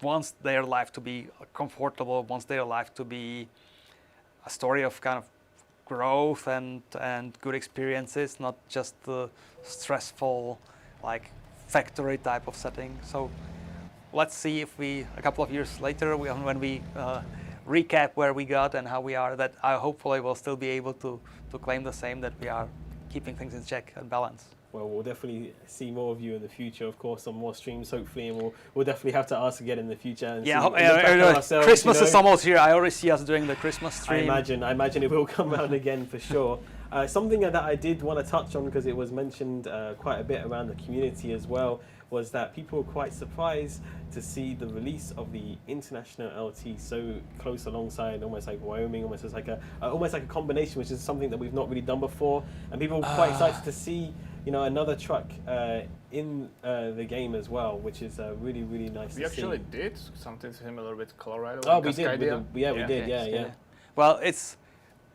Speaker 5: wants their life to be comfortable, wants their life to be a story of kind of growth and good experiences, not just the stressful like factory type of setting. So let's see if we, a couple of years later, when we recap where we got and how we are, that I hopefully will still be able to claim the same, that we are keeping things in check and balance.
Speaker 1: Well, we'll definitely see more of you in the future, of course, on more streams, hopefully, and we'll definitely have to ask again in the future. And
Speaker 5: Christmas is almost here. I already see us doing the Christmas stream.
Speaker 1: I imagine it will come around again for sure. Something that I did want to touch on, because it was mentioned quite a bit around the community as well, was that people were quite surprised to see the release of the International LT so close alongside, almost like Wyoming, almost like a combination, which is something that we've not really done before, and people were quite excited to see, you know, another truck in the game as well, which is really, really nice to see.
Speaker 2: We actually did something similar with Colorado.
Speaker 1: Oh, we did. We did.
Speaker 5: Well, it's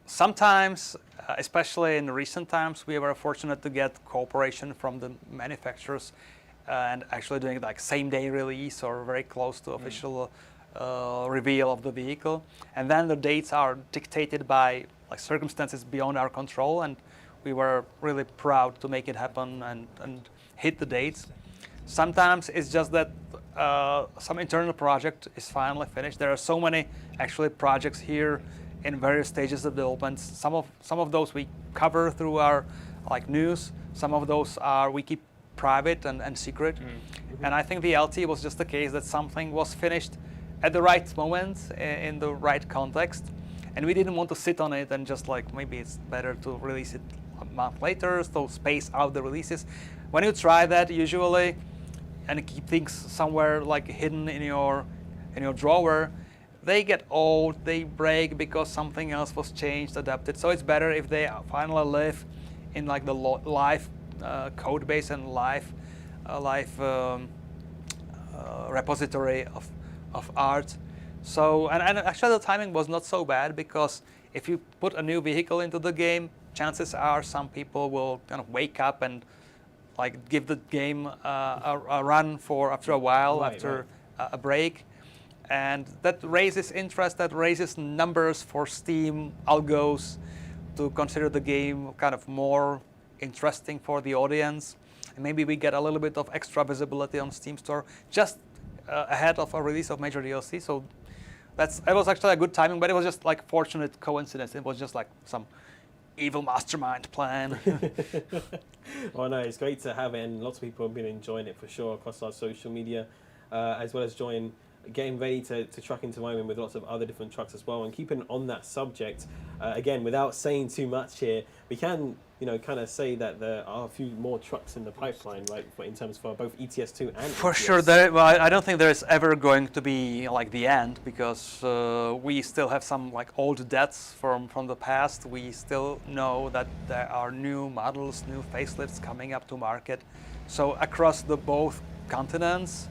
Speaker 5: sometimes, especially in recent times, we were fortunate to get cooperation from the manufacturers and actually doing like same-day release or very close to official reveal of the vehicle. And then the dates are dictated by like circumstances beyond our control, and we were really proud to make it happen and hit the dates. Sometimes it's just that some internal project is finally finished. There are so many actually projects here in various stages of development. Some of those we cover through our like news. Some of those we keep private and secret. And I think the LT was just the case that something was finished at the right moment in the right context, and we didn't want to sit on it and just like maybe it's better to release it a month later, so space out the releases. When you try that usually and keep things somewhere like hidden in your drawer, they get old, they break because something else was changed, adapted. So it's better if they finally live in like the live code base and live repository of art. So and actually the timing was not so bad, because if you put a new vehicle into the game, chances are some people will kind of wake up and like give the game a run for after a while, after a break. And that raises interest, that raises numbers for Steam algos to consider the game kind of more interesting for the audience. And maybe we get a little bit of extra visibility on Steam Store just ahead of a release of major DLC. So it was actually a good timing, but it was just like fortunate coincidence. It was just like some evil mastermind plan.
Speaker 1: Oh no, it's great to have it, and lots of people have been enjoying it for sure across our social media, as well as getting ready to truck into Wyoming with lots of other different trucks as well. And keeping on that subject, again, without saying too much here, we can, kind of say that there are a few more trucks in the pipeline, right? In terms for both ETS2 and
Speaker 5: For
Speaker 1: ETS.
Speaker 5: sure, I don't think there's ever going to be like the end, because we still have some like old debts from the past. We still know that there are new models, new facelifts coming up to market. So across the both continents,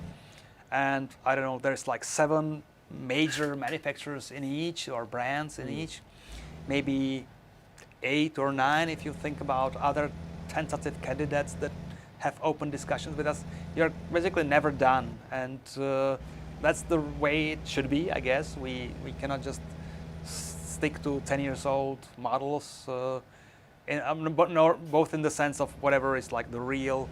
Speaker 5: and I don't know, there's like 7 major manufacturers in each, or brands in each, maybe 8 or 9 if you think about other tentative candidates that have open discussions with us. You're basically never done, and that's the way it should be, I guess. We cannot just stick to 10 years old models, both in the sense of whatever is like the real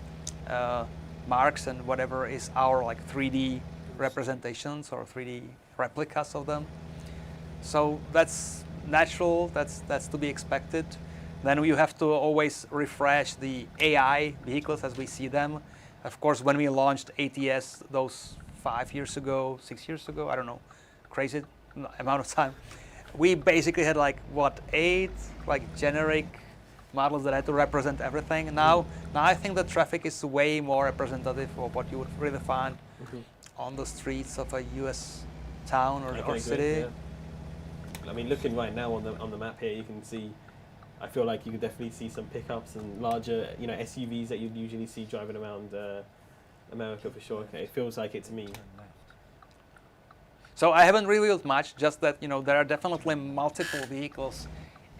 Speaker 5: marks and whatever is our like 3D representations or 3D replicas of them. So that's natural, that's to be expected. Then you have to always refresh the AI vehicles as we see them. Of course, when we launched ATS those 5 years ago, 6 years ago, I don't know, crazy amount of time, we basically had like 8 like generic models that had to represent everything. Now I think the traffic is way more representative of what you would really find on the streets of a US town or city.
Speaker 1: I mean, looking right now on the map here, you can see, I feel like you could definitely see some pickups and larger, SUVs that you'd usually see driving around America for sure. Okay, it feels like it to me.
Speaker 5: So I haven't revealed much, just that there are definitely multiple vehicles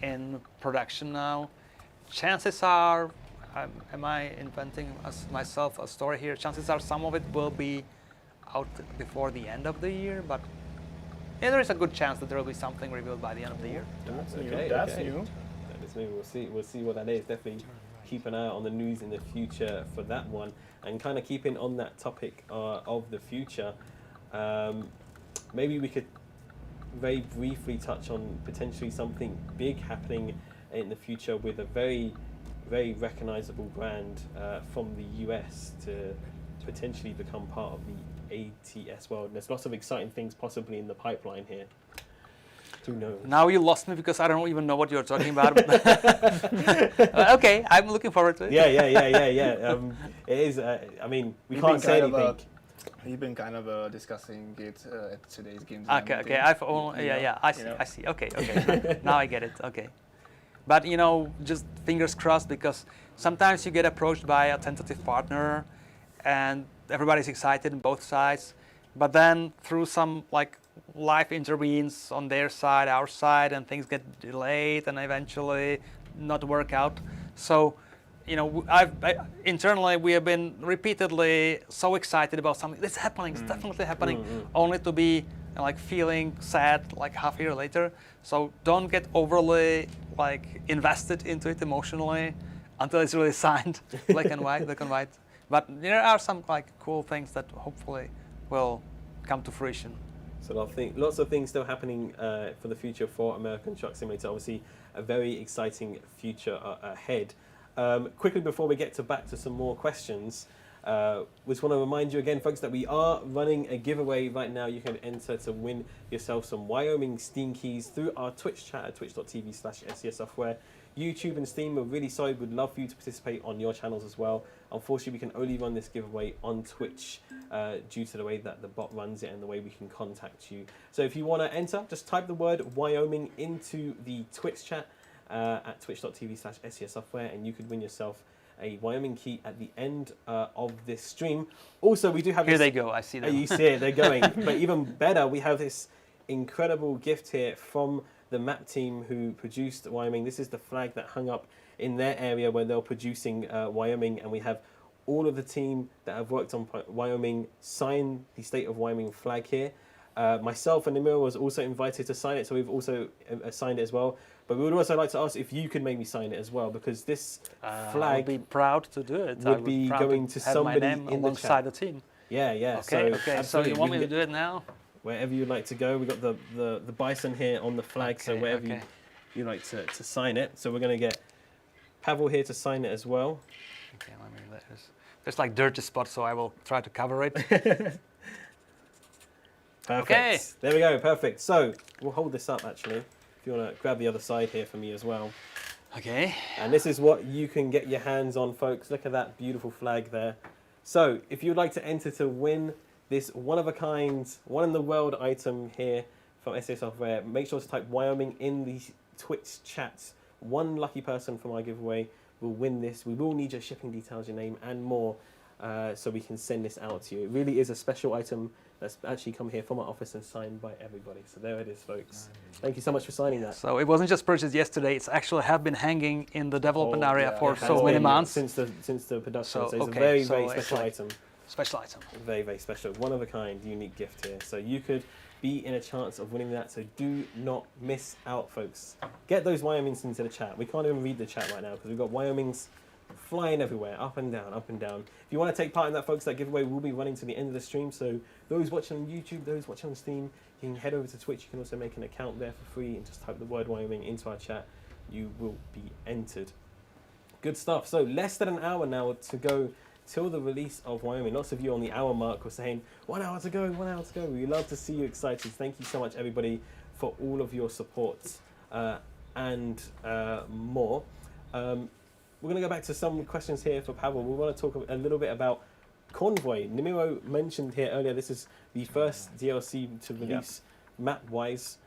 Speaker 5: in production now. Chances are, am I inventing myself a story here? Chances are some of it will be out before the end of the year, but there is a good chance that there will be something revealed by the end of the year.
Speaker 2: That's new.
Speaker 1: Okay,
Speaker 2: That's
Speaker 1: okay.
Speaker 2: new.
Speaker 1: That is new. We'll see what that is. Definitely keep an eye out on the news in the future for that one. And kind of keeping on that topic of the future, maybe we could very briefly touch on potentially something big happening in the future with a very, very recognizable brand from the US to potentially become part of the ATS world. And there's lots of exciting things possibly in the pipeline here. Who knows?
Speaker 5: Now you lost me because I don't even know what you're talking about. Okay, I'm looking forward to it.
Speaker 1: Yeah. It is. I mean, we can't say anything.
Speaker 2: We've been kind of discussing it at today's games.
Speaker 5: Okay. I've only, I see. Okay. Now I get it. Okay. But just fingers crossed, because sometimes you get approached by a tentative partner and everybody's excited on both sides, but then through some like life intervenes on their side, our side, and things get delayed and eventually not work out. So internally we have been repeatedly so excited about something that's happening, it's definitely happening, only to be and like feeling sad like half a year later. So don't get overly like invested into it emotionally until it's really signed black and white. But there are some like cool things that hopefully will come to fruition.
Speaker 1: So lots of things still happening for the future for American Truck Simulator. Obviously, a very exciting future ahead. Quickly before we get back to some more questions, we just want to remind you again, folks, that we are running a giveaway right now. You can enter to win yourself some Wyoming Steam keys through our Twitch chat at twitch.tv/SCSsoftware. YouTube and Steam, we're really sorry. We'd love for you to participate on your channels as well. Unfortunately, we can only run this giveaway on Twitch due to the way that the bot runs it and the way we can contact you. So if you want to enter, just type the word Wyoming into the Twitch chat at twitch.tv/SCSsoftware, and you could win yourself a Wyoming key at the end of this stream. Also, we do have
Speaker 5: Here they go, I see them.
Speaker 1: You see it, they're going. But even better, we have this incredible gift here from the map team who produced Wyoming. This is the flag that hung up in their area where they're producing Wyoming, and we have all of the team that have worked on Wyoming sign the State of Wyoming flag here. Myself and Nimir was also invited to sign it, so we've also signed it as well. But we would also like to ask if you could maybe sign it as well, because this
Speaker 5: I
Speaker 1: flag
Speaker 5: would be proud to do it.
Speaker 1: would be going to
Speaker 5: have
Speaker 1: somebody
Speaker 5: my name
Speaker 1: in the
Speaker 5: alongside
Speaker 1: chat.
Speaker 5: the team.
Speaker 1: Yeah.
Speaker 5: Okay, so
Speaker 1: absolutely.
Speaker 5: you want
Speaker 1: We
Speaker 5: me
Speaker 1: can
Speaker 5: to do it now?
Speaker 1: wherever you'd like to go. We've got the Bison here on the flag, so wherever you like to sign it. So we're going to get Pavel here to sign it as well.
Speaker 5: Okay, let me let this. There's like dirty spots, so I will try to cover it.
Speaker 1: Perfect.
Speaker 5: Okay.
Speaker 1: There we go, perfect. So we'll hold this up actually, if you want to grab the other side here for me as well.
Speaker 5: Okay.
Speaker 1: And this is what you can get your hands on, folks. Look at that beautiful flag there. So if you'd like to enter to win this one-of-a-kind, one-in-the-world item here from SCS Software, make sure to type Wyoming in the Twitch chat. One lucky person from our giveaway will win this. We will need your shipping details, your name, and more, so we can send this out to you. It really is a special item that's actually come here from our office and signed by everybody. So there it is, folks. Thank you so much for signing that.
Speaker 5: So it wasn't just purchased yesterday; it's actually have been hanging in the development area for
Speaker 1: It has
Speaker 5: so many
Speaker 1: been
Speaker 5: months.
Speaker 1: since the production.
Speaker 5: So,
Speaker 1: So it's
Speaker 5: okay,
Speaker 1: a very,
Speaker 5: so
Speaker 1: very
Speaker 5: it's
Speaker 1: special
Speaker 5: like-
Speaker 1: item.
Speaker 5: Special item.
Speaker 1: Very, very special. One of a kind, unique gift here. So you could be in a chance of winning that. So do not miss out, folks. Get those Wyomings into the chat. We can't even read the chat right now because we've got Wyomings flying everywhere, up and down, up and down. If you want to take part in that, folks, that giveaway will be running to the end of the stream. So those watching on YouTube, those watching on Steam, you can head over to Twitch. You can also make an account there for free and just type the word Wyoming into our chat. You will be entered. Good stuff. So less than an hour now to go till the release of Wyoming. Lots of you on the hour mark were saying, 1 hour to go, 1 hour to go. We love to see you excited. Thank you so much, everybody, for all of your support and more. We're going to go back to some questions here for Pavel. We want to talk a little bit about Convoy. Nimiro mentioned here earlier, this is the first DLC to release map-wise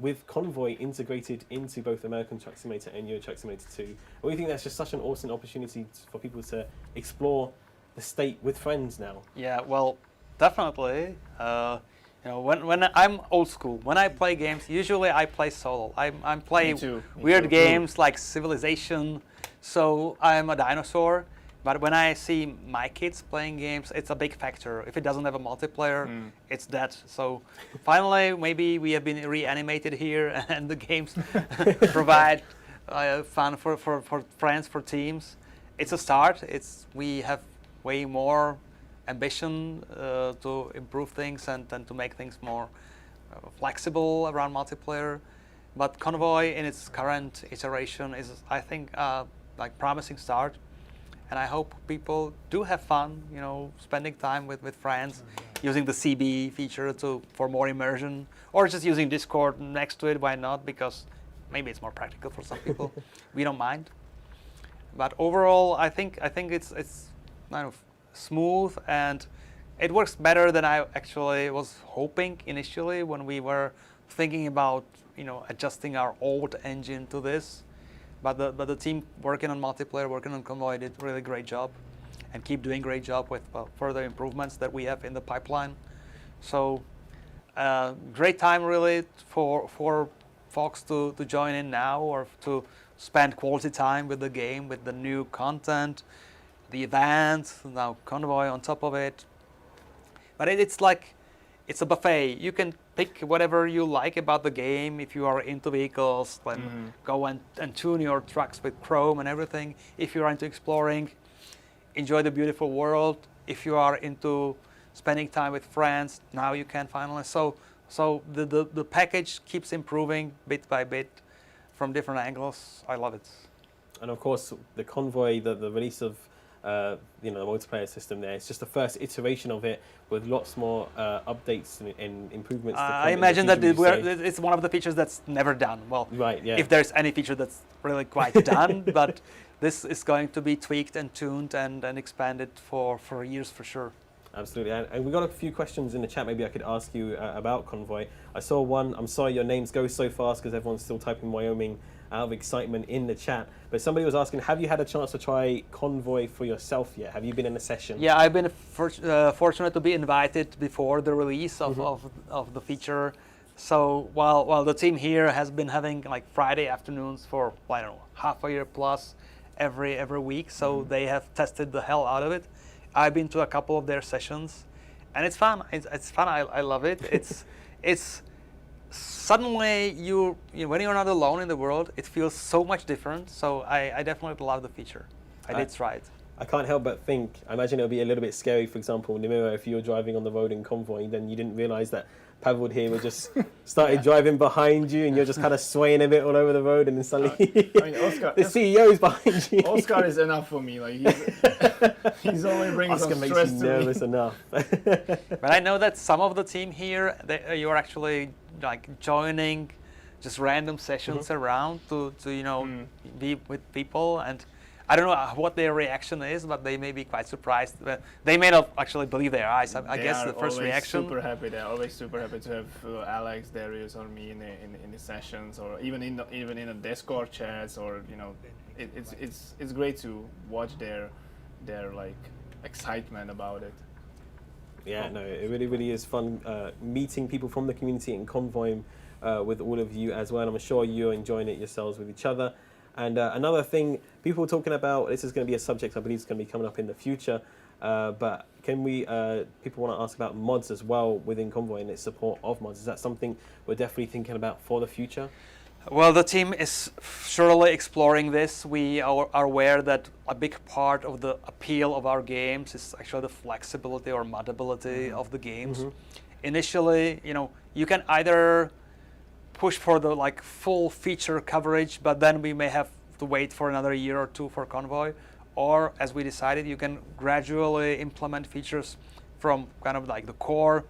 Speaker 1: with Convoy integrated into both American Truck Simulator and Euro Truck Simulator 2. And we think that's just such an awesome opportunity for people to explore the state with friends now.
Speaker 5: Yeah, well, definitely. You know, when I'm old school, when I play games, usually I play solo. I'm playing weird games like Civilization, so I'm a dinosaur. But when I see my kids playing games, it's a big factor. If it doesn't have a multiplayer, it's dead. So finally, maybe we have been reanimated here, and the games provide fun for friends, for teams. It's a start. We have way more ambition to improve things and to make things more flexible around multiplayer. But Convoy in its current iteration is, I think, like promising start. And I hope people do have fun, you know, spending time with friends, using the CB feature for more immersion, or just using Discord next to it. Why not? Because maybe it's more practical for some people. We don't mind. But overall, I think it's kind of smooth, and it works better than I actually was hoping initially when we were thinking about, you know, adjusting our old engine to this. But the team working on multiplayer, working on Convoy, did a really great job, and keep doing great job with further improvements that we have in the pipeline. So great time really for folks to join in now, or to spend quality time with the game, with the new content, the event, now Convoy on top of it. But it's like, it's a buffet. You can pick whatever you like about the game. If you are into vehicles, then go and tune your trucks with chrome and everything. If you are into exploring, enjoy the beautiful world. If you are into spending time with friends, now you can finally. So the package keeps improving bit by bit from different angles. I love it.
Speaker 1: And of course, the Convoy, the release of the multiplayer system there, it's just the first iteration of it with lots more updates and improvements. To come
Speaker 5: I
Speaker 1: in the
Speaker 5: imagine that
Speaker 1: future, would you say?
Speaker 5: it's one of the features that's never done. Well,
Speaker 1: Right, yeah.
Speaker 5: if there's any feature that's really quite done, but this is going to be tweaked and tuned and expanded for years for sure.
Speaker 1: Absolutely, and we got a few questions in the chat. Maybe I could ask you about Convoy. I saw one. I'm sorry your names go so fast because everyone's still typing Wyoming out of excitement in the chat. But somebody was asking, have you had a chance to try Convoy for yourself yet? Have you been in a session?
Speaker 5: Yeah, I've been fortunate to be invited before the release of the feature. So while the team here has been having like Friday afternoons for, I don't know, half a year plus every week, so they have tested the hell out of it. I've been to a couple of their sessions, and it's fun. It's fun. I love it. It's suddenly when you're not alone in the world, it feels so much different. So I definitely love the feature. I did try it.
Speaker 1: I can't help but think, I imagine it'll be a little bit scary, for example, Nimira, if you're driving on the road in Convoy, then you didn't realize that Pavel here would just started driving behind you and you're just kind of swaying a bit all over the road, and then suddenly
Speaker 2: Oscar,
Speaker 1: the CEO's behind you.
Speaker 2: Oscar is enough for me. Like he's always bringing
Speaker 1: Oscar
Speaker 2: some
Speaker 1: makes
Speaker 2: stress
Speaker 1: you
Speaker 2: to
Speaker 1: nervous
Speaker 2: me.
Speaker 1: enough.
Speaker 5: But I know that some of the team here, you're actually like joining just random sessions around to be with people, and I don't know what their reaction is, but they may be quite surprised. They may not actually believe their eyes. I guess the first reaction.
Speaker 2: Super happy. They're always super happy to have Alex, Darius, or me in the sessions, or even in the Discord chats, or it's great to watch their like excitement about it.
Speaker 1: Yeah, no, it really is fun meeting people from the community and convoying with all of you as well. I'm sure you're enjoying it yourselves with each other. And another thing, people are talking about, this is going to be a subject I believe is going to be coming up in the future, but can we, people want to ask about mods as well within Convoy and its support of mods. Is that something we're definitely thinking about for the future?
Speaker 5: Well, the team is surely exploring this. We are aware that a big part of the appeal of our games is actually the flexibility or moddability of the games. Initially, you can either push for the like full feature coverage, but then we may have to wait for another year or two for Convoy, or as we decided, you can gradually implement features from kind of like the core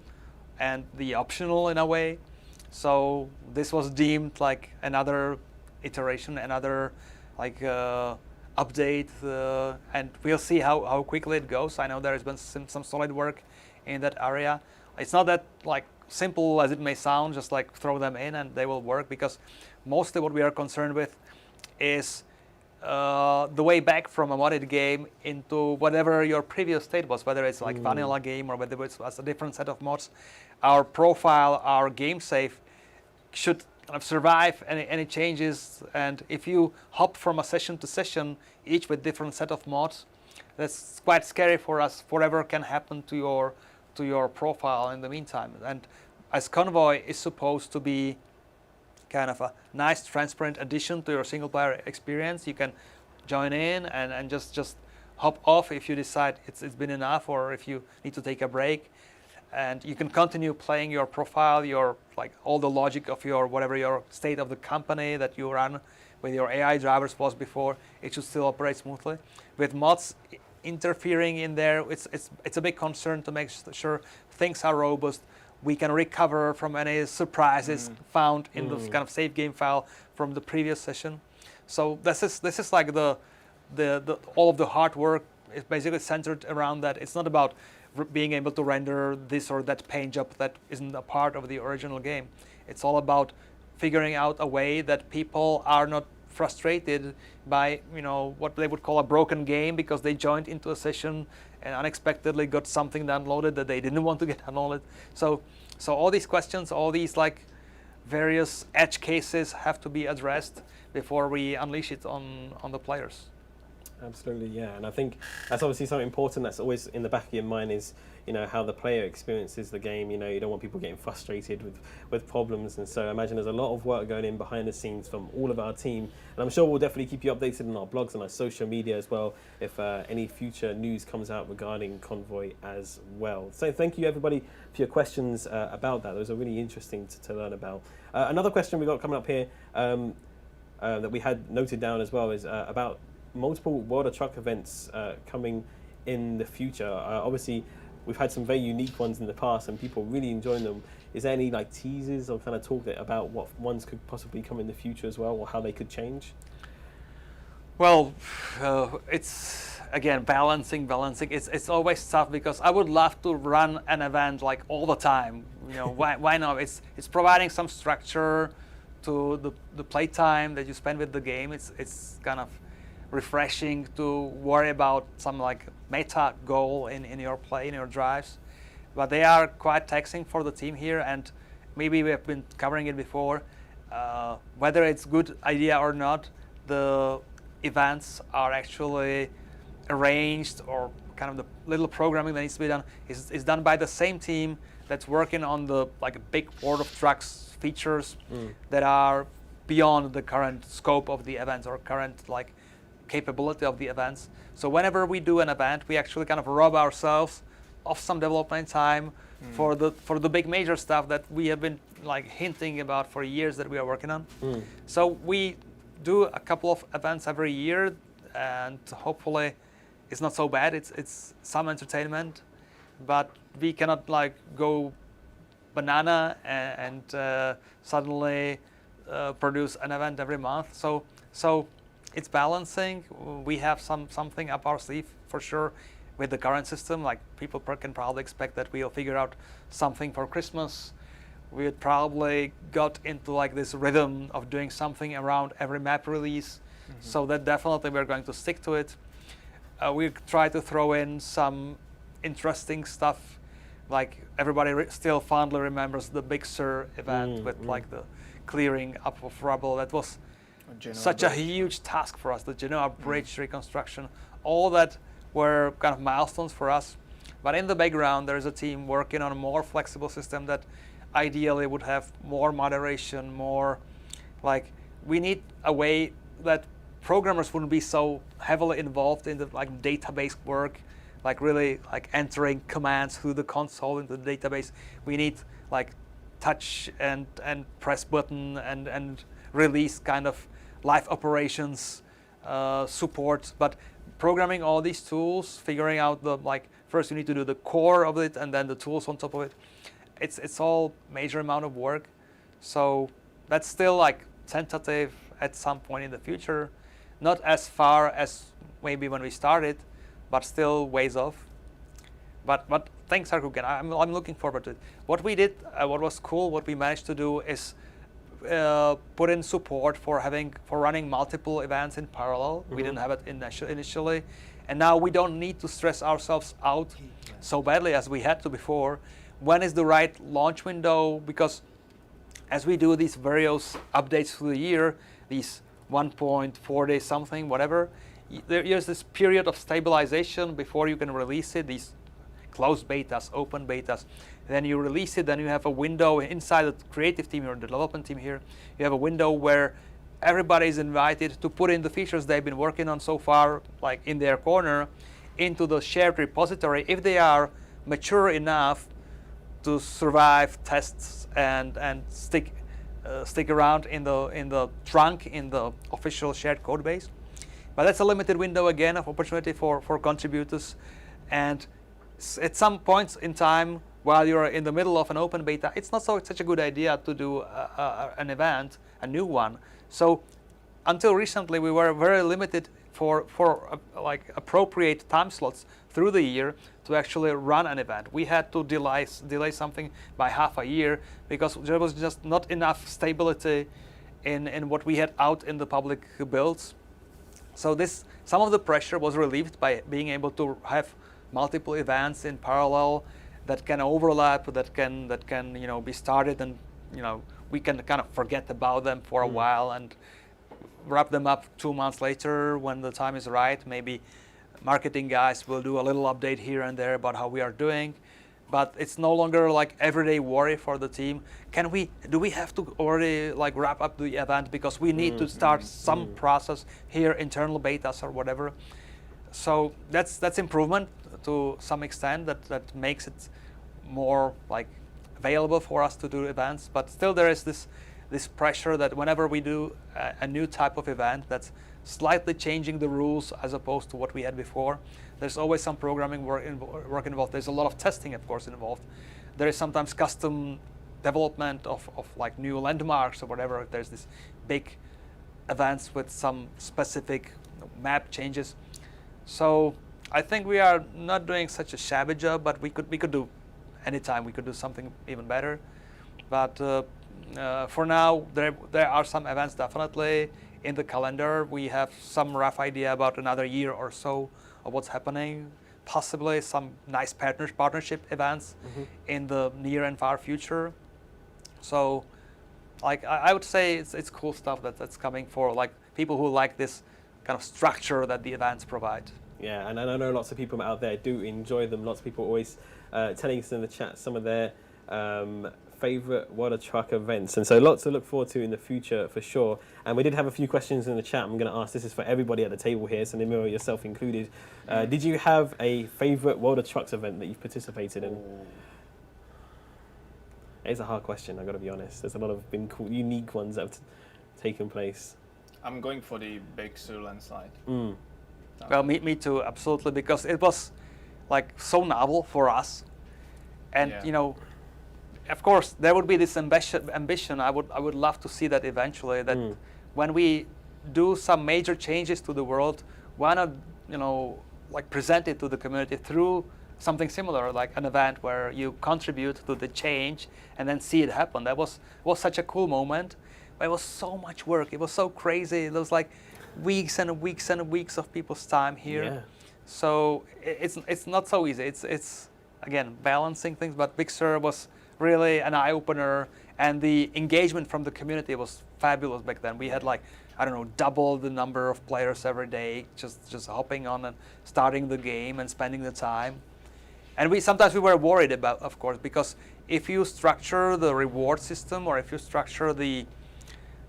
Speaker 5: and the optional in a way. So this was deemed like another iteration, another like update, and we'll see how quickly it goes. I know there has been some solid work in that area. It's not that like simple as it may sound, just like throw them in and they will work, because mostly what we are concerned with is the way back from a modded game into whatever your previous state was, whether it's like vanilla game or whether it's a different set of mods. Our profile, our game save should kind of survive any changes, and if you hop from a session to session, each with different set of mods, that's quite scary for us. Whatever can happen to your profile in the meantime. And as Convoy is supposed to be kind of a nice transparent addition to your single player experience, you can join in and just hop off if you decide it's been enough, or if you need to take a break, and you can continue playing your profile, your like all the logic of your whatever your state of the company that you run with your AI drivers was before. It should still operate smoothly. With mods interfering in there, it's a big concern to make sure things are robust. We can recover from any surprises found in the kind of save game file from the previous session. So this is like the all of the hard work is basically centered around that. It's not about being able to render this or that paint job that isn't a part of the original game. It's all about figuring out a way that people are not frustrated by what they would call a broken game because they joined into a session and unexpectedly got something downloaded that they didn't want to get downloaded. So all these questions, all these like various edge cases have to be addressed before we unleash it on the players.
Speaker 1: Absolutely, yeah, and I think that's obviously something important that's always in the back of your mind is, you know, how the player experiences the game. You know, you don't want people getting frustrated with problems, and so I imagine there's a lot of work going in behind the scenes from all of our team, and I'm sure we'll definitely keep you updated on our blogs and our social media as well if any future news comes out regarding Convoy as well. So thank you everybody for your questions about that. Those are really interesting to learn about. Another question we got coming up here that we had noted down as well is about multiple World of Truck events coming in the future. Obviously, we've had some very unique ones in the past and people really enjoying them. Is there any like teasers or kind of talk about what ones could possibly come in the future as well, or how they could change?
Speaker 5: Well, it's again balancing. It's always tough because I would love to run an event like all the time. You know, why not? It's providing some structure to the playtime that you spend with the game. It's kind of refreshing to worry about some like meta goal in your play, in your drives, but they are quite taxing for the team here, and maybe we have been covering it before. Whether it's good idea or not, the events are actually arranged, or kind of the little programming that needs to be done is done by the same team that's working on the like big World of Trucks features that are beyond the current scope of the events or current like capability of the events. So whenever we do an event, we actually kind of rob ourselves of some development time for the big major stuff that we have been like hinting about for years that we are working on. So we do a couple of events every year, and hopefully it's not so bad. It's some entertainment, but we cannot like go banana and suddenly produce an event every month. So it's balancing. We have something up our sleeve for sure with the current system. Like people can probably expect that we'll figure out something for Christmas. We had probably got into like this rhythm of doing something around every map release. So that definitely we're going to stick to it. We try to throw in some interesting stuff. Like everybody still fondly remembers the Big Sur event with like the clearing up of rubble. That was such a huge task for us, the Genoa Bridge reconstruction. All that were kind of milestones for us. But in the background, there is a team working on a more flexible system that ideally would have more moderation, more like we need a way that programmers wouldn't be so heavily involved in the like database work, like really like entering commands through the console into the database. We need like touch and press button and release kind of live operations support. But programming all these tools, figuring out the like first you need to do the core of it and then the tools on top of it. It's all major amount of work. So that's still like tentative at some point in the future. Not as far as maybe when we started, but still ways off. But things are cooking. I'm looking forward to it. What we did, what was cool, what we managed to do is put in support for running multiple events in parallel. We didn't have it initially, and now we don't need to stress ourselves out so badly as we had to before. When is the right launch window? Because as we do these various updates through the year, these 1.4 days something, whatever, there's this period of stabilization before you can release it, these closed betas, open betas. Then you release it, then you have a window inside the creative team or the development team here. You have a window where everybody is invited to put in the features they've been working on so far, like in their corner, into the shared repository if they are mature enough to survive tests and stick around in the trunk in the official shared code base. But that's a limited window again of opportunity for contributors. And at some points in time, while you're in the middle of an open beta, it's not such a good idea to do an event, a new one. So until recently, we were very limited for like appropriate time slots through the year to actually run an event. We had to delay something by half a year because there was just not enough stability in what we had out in the public builds. So some of the pressure was relieved by being able to have multiple events in parallel that can overlap, that can be started, and we can kind of forget about them for a while and wrap them up 2 months later when the time is right. Maybe marketing guys will do a little update here and there about how we are doing. But it's no longer like everyday worry for the team. Do we have to already like wrap up the event because we need to start some process here, internal betas or whatever. So that's improvement to some extent that makes it more like available for us to do events. But still there is this pressure that whenever we do a new type of event that's slightly changing the rules as opposed to what we had before, there's always some programming work involved. There's a lot of testing, of course, involved. There is sometimes custom development of like new landmarks or whatever. There's this big events with some specific map changes. So I think we are not doing such a shabby job, but we could do anytime we could do something even better. But for now, there are some events definitely in the calendar. We have some rough idea about another year or so of what's happening, possibly some nice partnership events in the near and far future. So like I would say it's cool stuff that's coming for like people who like this kind of structure that the events provide.
Speaker 1: Yeah, and I know lots of people out there do enjoy them. Lots of people always telling us in the chat some of their favorite World of Truck events, and so lots to look forward to in the future for sure. And we did have a few questions in the chat. I'm going to ask, this is for everybody at the table here, so Nimiro, yourself included. Did you have a favorite World of Trucks event that you've participated in? It's a hard question, I've got to be honest. There's a lot of been cool, unique ones that have taken place.
Speaker 2: I'm going for the Big Sur landslide.
Speaker 5: Well, me too, absolutely, because it was like so novel for us, and you know, of course, there would be this ambition. I would love to see that eventually. That when we do some major changes to the world, why not, you know, like present it to the community through something similar, like an event where you contribute to the change and then see it happen. That was such a cool moment. But it was so much work. It was so crazy. It was like weeks and weeks and weeks of people's time here.
Speaker 1: Yeah.
Speaker 5: So it's not so easy. It's again balancing things. But Big Sur was really an eye opener, and the engagement from the community was fabulous back then. We had like, I don't know, double the number of players every day, just hopping on and starting the game and spending the time. And sometimes we were worried about, of course, because if you structure the reward system or if you structure the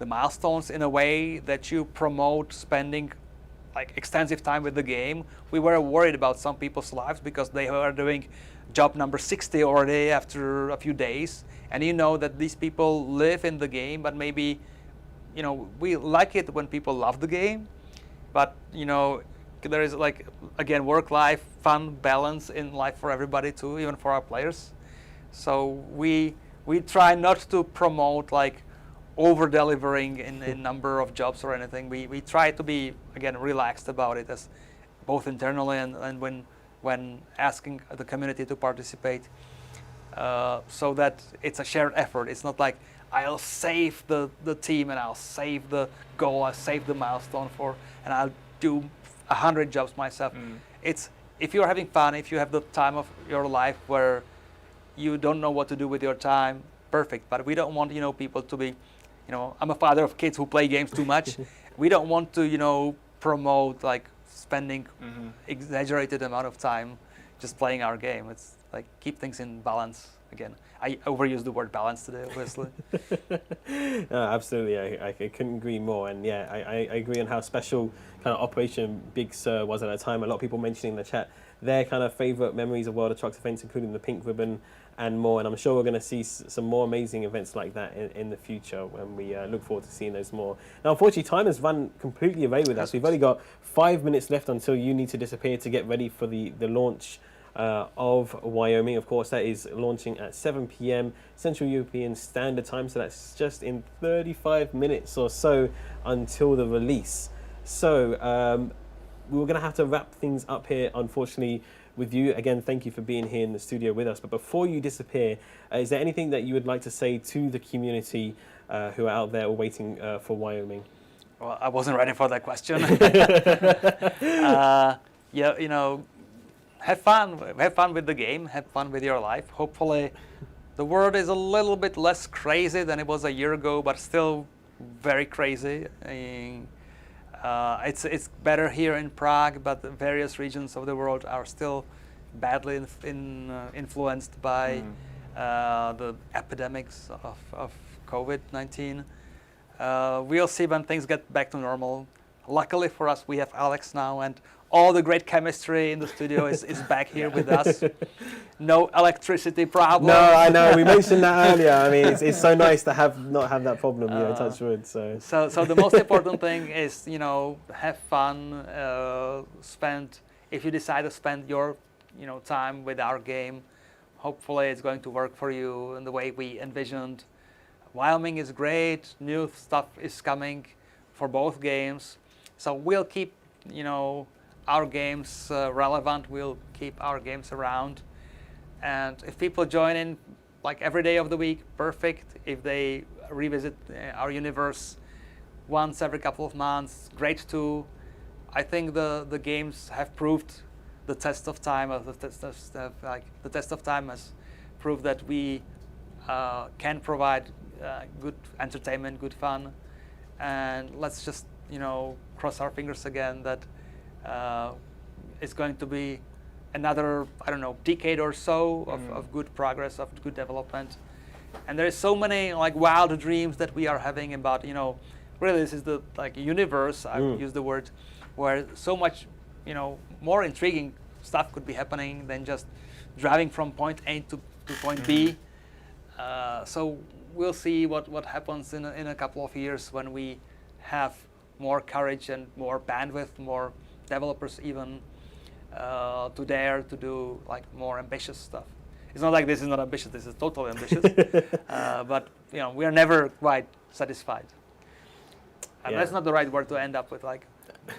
Speaker 5: milestones in a way that you promote spending like extensive time with the game, we were worried about some people's lives because they were doing job number 60 already after a few days, and you know that these people live in the game, but maybe, you know, we like it when people love the game, but you know, there is like, again, work-life, fun balance in life for everybody too, even for our players. So we try not to promote like over-delivering in number of jobs or anything. We try to be, again, relaxed about it, as both internally and when asking the community to participate, so that it's a shared effort. It's not like I'll save the team and I'll save the goal, I'll save the milestone and I'll do 100 jobs myself. It's, if you're having fun, if you have the time of your life where you don't know what to do with your time, perfect. But we don't want, you know, people to be, you know, I'm a father of kids who play games too much. We don't want to, you know, promote like spending exaggerated amount of time just playing our game. It's like keep things in balance. Again, I overuse the word balance today, obviously.
Speaker 1: No, absolutely, I couldn't agree more. And yeah, I agree on how special kind of Operation Big Sur was at a time. A lot of people mentioning in the chat their kind of favorite memories of World of Trucks events, including the pink ribbon and more. And I'm sure we're going to see some more amazing events like that in the future, when we look forward to seeing those more. Now, unfortunately, time has run completely away with us. We've only got 5 minutes left until you need to disappear to get ready for the launch of Wyoming. Of course, that is launching at 7 p.m. Central European Standard Time, so that's just in 35 minutes or so until the release. So we're going to have to wrap things up here, unfortunately, with you. Again, thank you for being here in the studio with us. But before you disappear, is there anything that you would like to say to the community who are out there waiting for Wyoming?
Speaker 5: Well, I wasn't ready for that question. Yeah, you know, have fun with the game, have fun with your life. Hopefully the world is a little bit less crazy than it was a year ago, but still very crazy. It's better here in Prague, but the various regions of the world are still badly influenced by the epidemics of COVID-19. We'll see when things get back to normal. Luckily for us, we have Alex now, and all the great chemistry in the studio is back here with us. No electricity problem.
Speaker 1: No, I know. We mentioned that earlier. I mean, it's so nice to not have that problem. Touch wood.
Speaker 5: So the most important thing is, have fun. If you decide to spend your, time with our game, hopefully it's going to work for you in the way we envisioned. Wyoming is great. New stuff is coming for both games. So we'll keep, our games relevant. We'll keep our games around. And if people join in like every day of the week, perfect. If they revisit our universe once every couple of months, great too. I think the games have proved the test of time. The test of time has proved that we can provide good entertainment, good fun, and let's just cross our fingers again that it's going to be another, decade or so of good progress, of good development. And there is so many wild dreams that we are having about, really this is the universe, I use the word, where so much, more intriguing stuff could be happening than just driving from point A to point B. So we'll see what happens in a couple of years when we have more courage and more bandwidth, more developers even, to dare to do more ambitious stuff. It's not like this is not ambitious, this is totally ambitious. But we are never quite satisfied. And that's not the right word to end up with,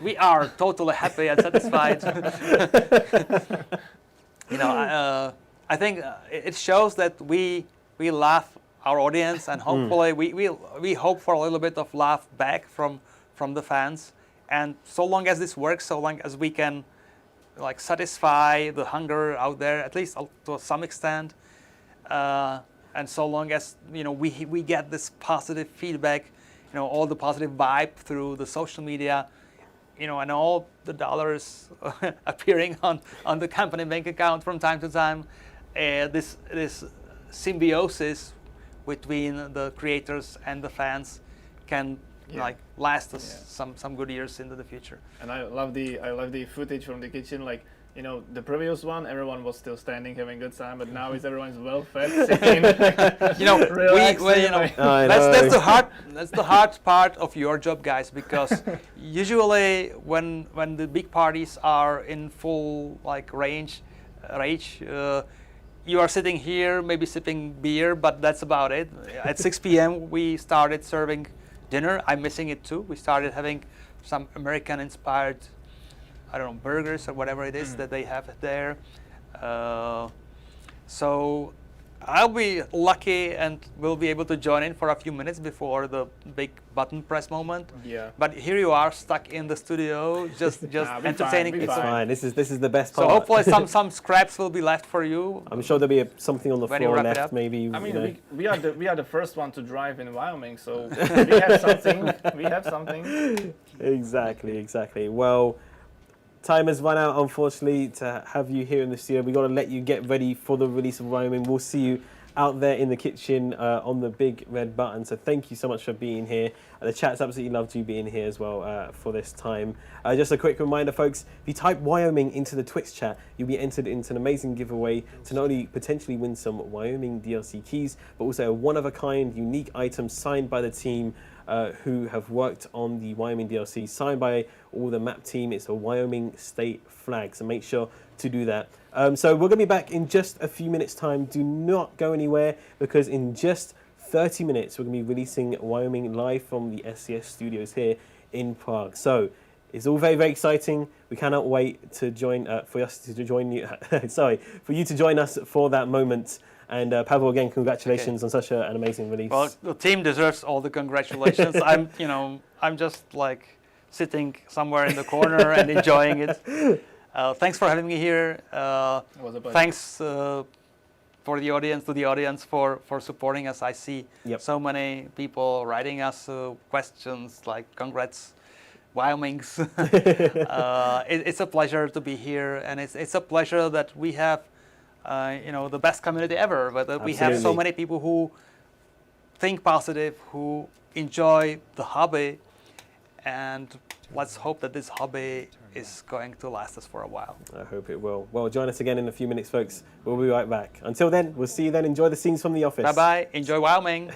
Speaker 5: we are totally happy and satisfied. I think it shows that we love our audience, and hopefully we hope for a little bit of love back from the fans. And so long as this works, so long as we can satisfy the hunger out there, at least to some extent, and so long as we get this positive feedback, all the positive vibe through the social media, and all the dollars appearing on the company bank account from time to time, this symbiosis between the creators and the fans can last us some good years into the future.
Speaker 2: And I love the footage from the kitchen. The previous one, everyone was still standing having a good time, but now everyone's well fed, sitting,
Speaker 5: that's the hard part of your job, guys, because usually when the big parties are in full rage, you are sitting here maybe sipping beer, but that's about it. At 6 p.m. we started serving dinner. I'm missing it too. We started having some American-inspired, burgers or whatever it is that they have there. So I'll be lucky and will be able to join in for a few minutes before the big button press moment. Yeah. But here you are, stuck in the studio, just entertaining.
Speaker 2: It's
Speaker 1: fine. This is the best part.
Speaker 5: So hopefully some scraps will be left for you.
Speaker 1: I'm sure there'll be something on the floor left, maybe.
Speaker 2: I mean, we are the first one to drive in Wyoming, so we have something. We have something.
Speaker 1: Exactly. Well, time has run out, unfortunately, to have you here in the studio. We've got to let you get ready for the release of Wyoming. We'll see you out there in the kitchen on the big red button. So thank you so much for being here. The chat's absolutely loved you being here as well for this time. Just a quick reminder, folks, if you type Wyoming into the Twix chat, you'll be entered into an amazing giveaway to not only potentially win some Wyoming DLC keys, but also a one-of-a-kind, unique item signed by the team who have worked on the Wyoming DLC, signed by all the map team. It's a Wyoming state flag, so make sure to do that. So we're going to be back in just a few minutes' time. Do not go anywhere, because in just 30 minutes, we're going to be releasing Wyoming live from the SCS studios here in Prague. So it's all very, very exciting. We cannot wait to for you to join us for that moment. And Pavel, again, congratulations on such an amazing release.
Speaker 5: Well, the team deserves all the congratulations. I'm just sitting somewhere in the corner and enjoying it. Thanks for having me here.
Speaker 2: It was a pleasure.
Speaker 5: Thanks for the audience for supporting us. I see so many people writing us questions like congrats. Wyoming's. It's a pleasure to be here, and it's a pleasure that we have, the best community ever. But that we have so
Speaker 1: Absolutely.
Speaker 5: many people who think positive, who enjoy the hobby, and let's hope that this hobby is going to last us for a while.
Speaker 1: I hope it will. Well, join us again in a few minutes, folks. We'll be right back. Until then, we'll see you then. Enjoy the scenes from the office.
Speaker 5: Bye-bye. Enjoy Wyoming.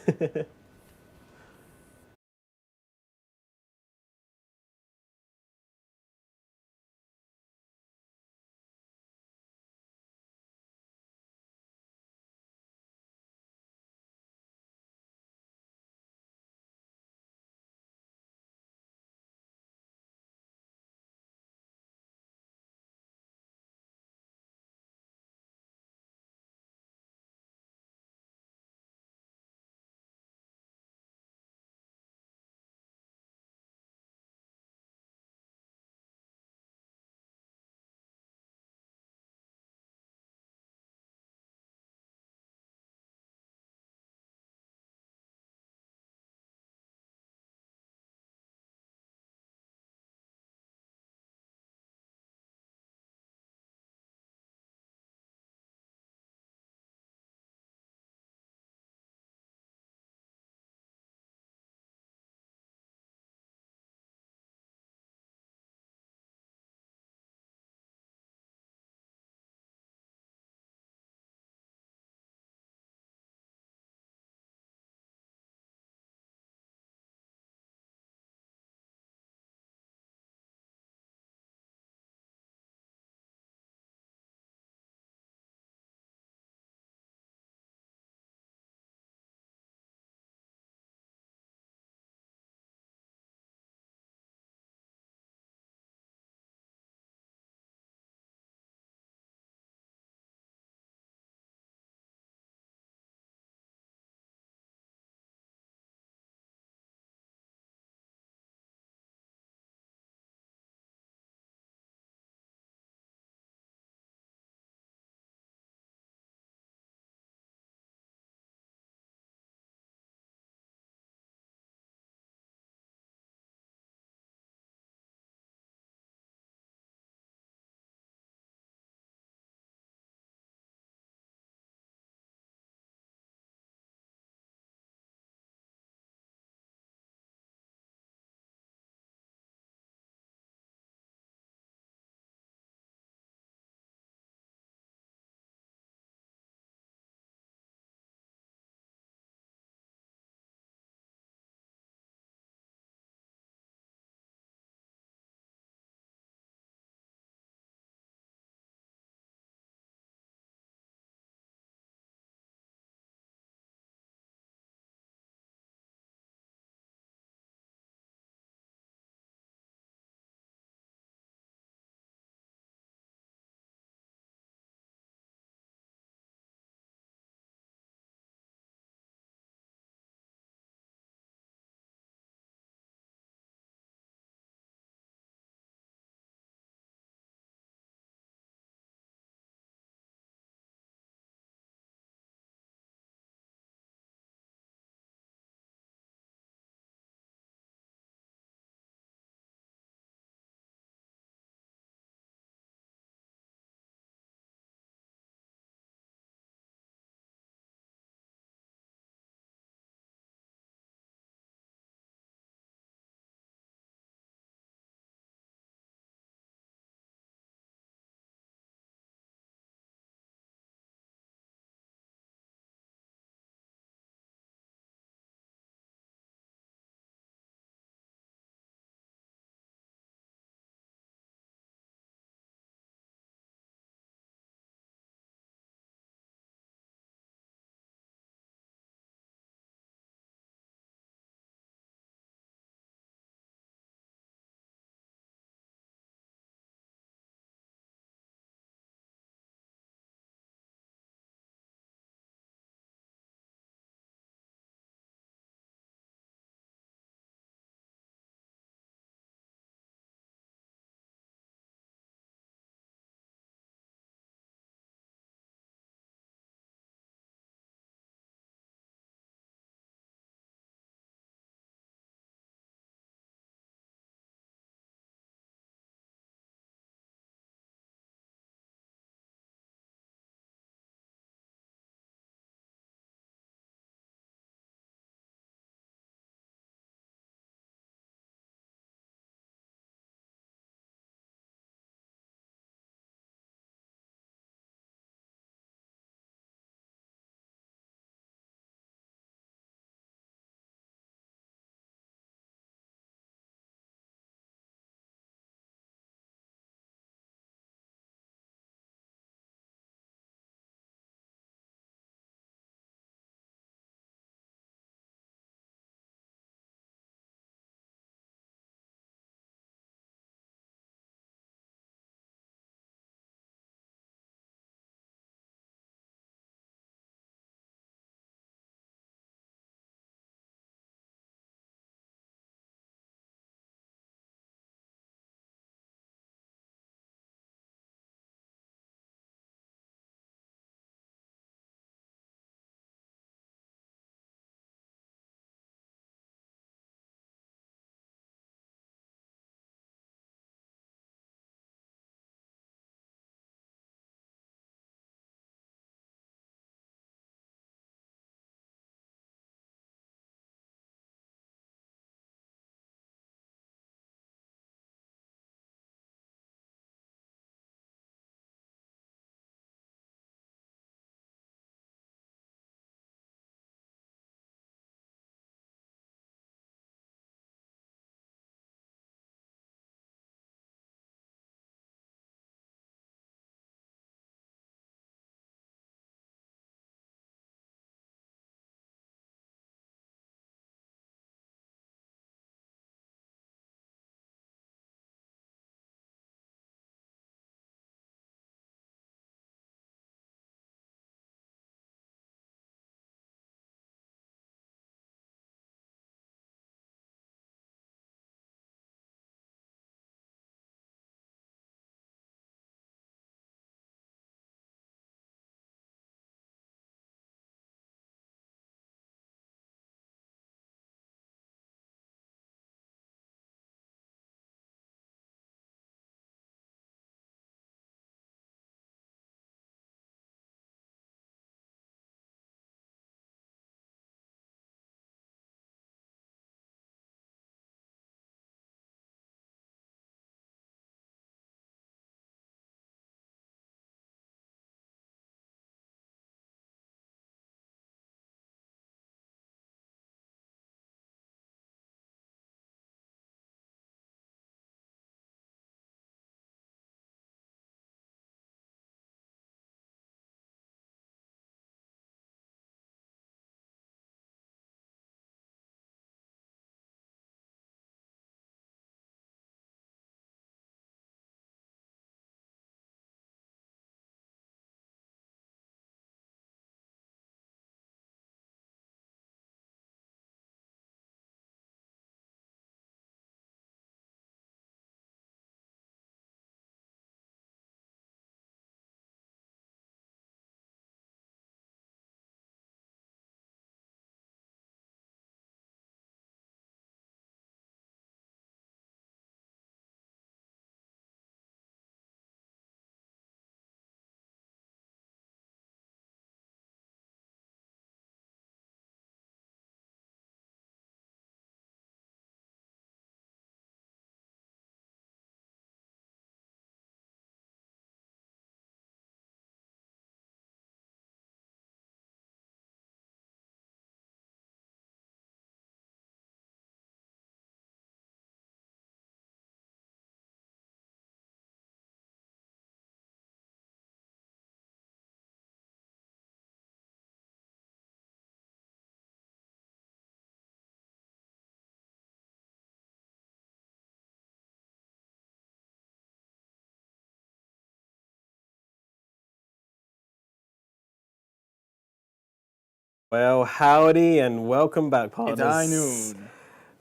Speaker 1: Well, howdy and welcome back, partners.
Speaker 2: It's high noon.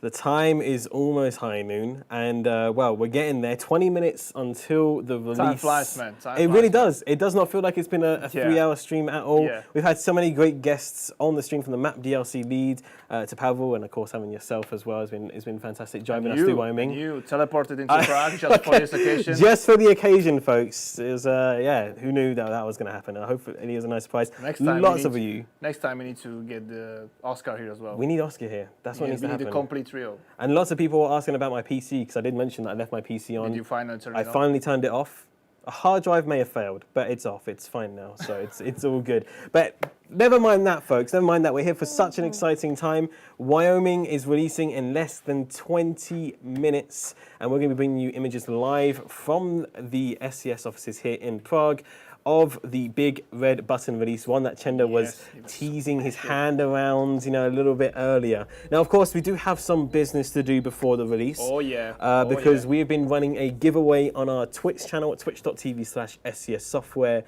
Speaker 1: The time is almost high noon, and well, we're getting there. 20 minutes until the release.
Speaker 2: Time flies, man.
Speaker 1: It really does. It does not feel like it's been a 3-hour stream at all.
Speaker 2: Yeah.
Speaker 1: We've had so many great guests on the stream, from the Map DLC lead to Pavel, and of course having yourself as well has been fantastic, driving us through Wyoming.
Speaker 2: You teleported into Prague just for this occasion.
Speaker 1: Just for the occasion, folks. It was yeah. Who knew that was going to happen? I hope it is a nice surprise.
Speaker 2: Next time,
Speaker 1: lots of you.
Speaker 2: Next time we need to get the Oscar here as well.
Speaker 1: We need Oscar here. That's what needs to happen.
Speaker 2: We need a complete trio.
Speaker 1: And lots of people were asking about my PC, because I did mention that I left my PC on.
Speaker 2: Did you finally turn it
Speaker 1: I
Speaker 2: off?
Speaker 1: finally turned it off. A hard drive may have failed, but it's off. It's fine now, so it's all good. But never mind that, folks. Never mind that. We're here for such an exciting time. Wyoming is releasing in less than 20 minutes, and we're going to be bringing you images live from the SCS offices here in Prague of the big red button release, one that Chenda was teasing his hand around, a little bit earlier. Now, of course, we do have some business to do before the release.
Speaker 2: Oh, yeah.
Speaker 1: Because we have been running a giveaway on our Twitch channel at twitch.tv/SCS software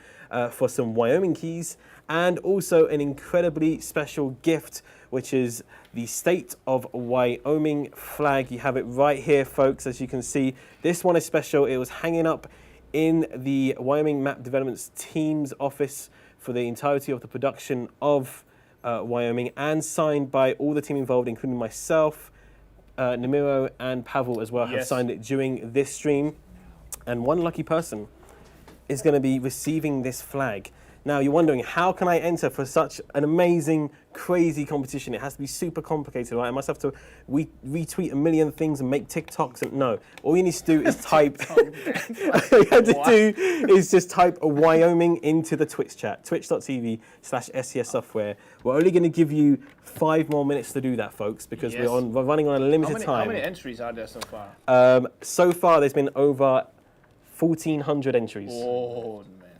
Speaker 1: for some Wyoming keys, and also an incredibly special gift, which is the State of Wyoming flag. You have it right here, folks, as you can see. This one is special. It was hanging up in the Wyoming Map Development Team's office for the entirety of the production of Wyoming, and signed by all the team involved, including myself, Namiro, and Pavel as well, have signed it during this stream. And one lucky person is going to be receiving this flag. Now, you're wondering, how can I enter for such an amazing, crazy competition? It has to be super complicated, right? I must have to retweet a million things and make TikToks. And no, all you need to do is type. All you have to do is just type a Wyoming into the Twitch chat, twitch.tv/SCS software. We're only going to give you 5 more minutes to do that, folks, because we're running on a limited time.
Speaker 2: How many entries are there so far?
Speaker 1: So far, there's been over 1,400 entries.
Speaker 2: Oh, man.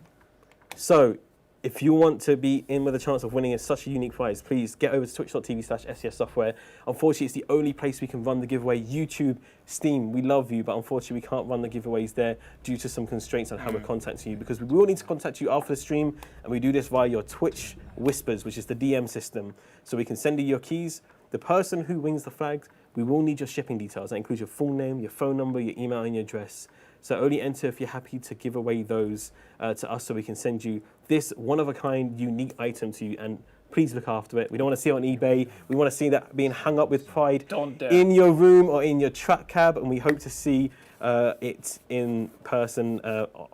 Speaker 1: So, if you want to be in with a chance of winning such a unique prize, please get over to twitch.tv/SCS software. Unfortunately, it's the only place we can run the giveaway. YouTube, Steam, we love you, but unfortunately we can't run the giveaways there due to some constraints on how we're contacting you, because we will need to contact you after the stream, and we do this via your Twitch Whispers, which is the DM system. So we can send you your keys. The person who wins the flags, we will need your shipping details. That includes your full name, your phone number, your email, and your address. So only enter if you're happy to give away those to us, so we can send you this one-of-a-kind, unique item to you. And please look after it. We don't want to see it on eBay. We want to see that being hung up with pride in your room or in your truck cab. And we hope to see it in person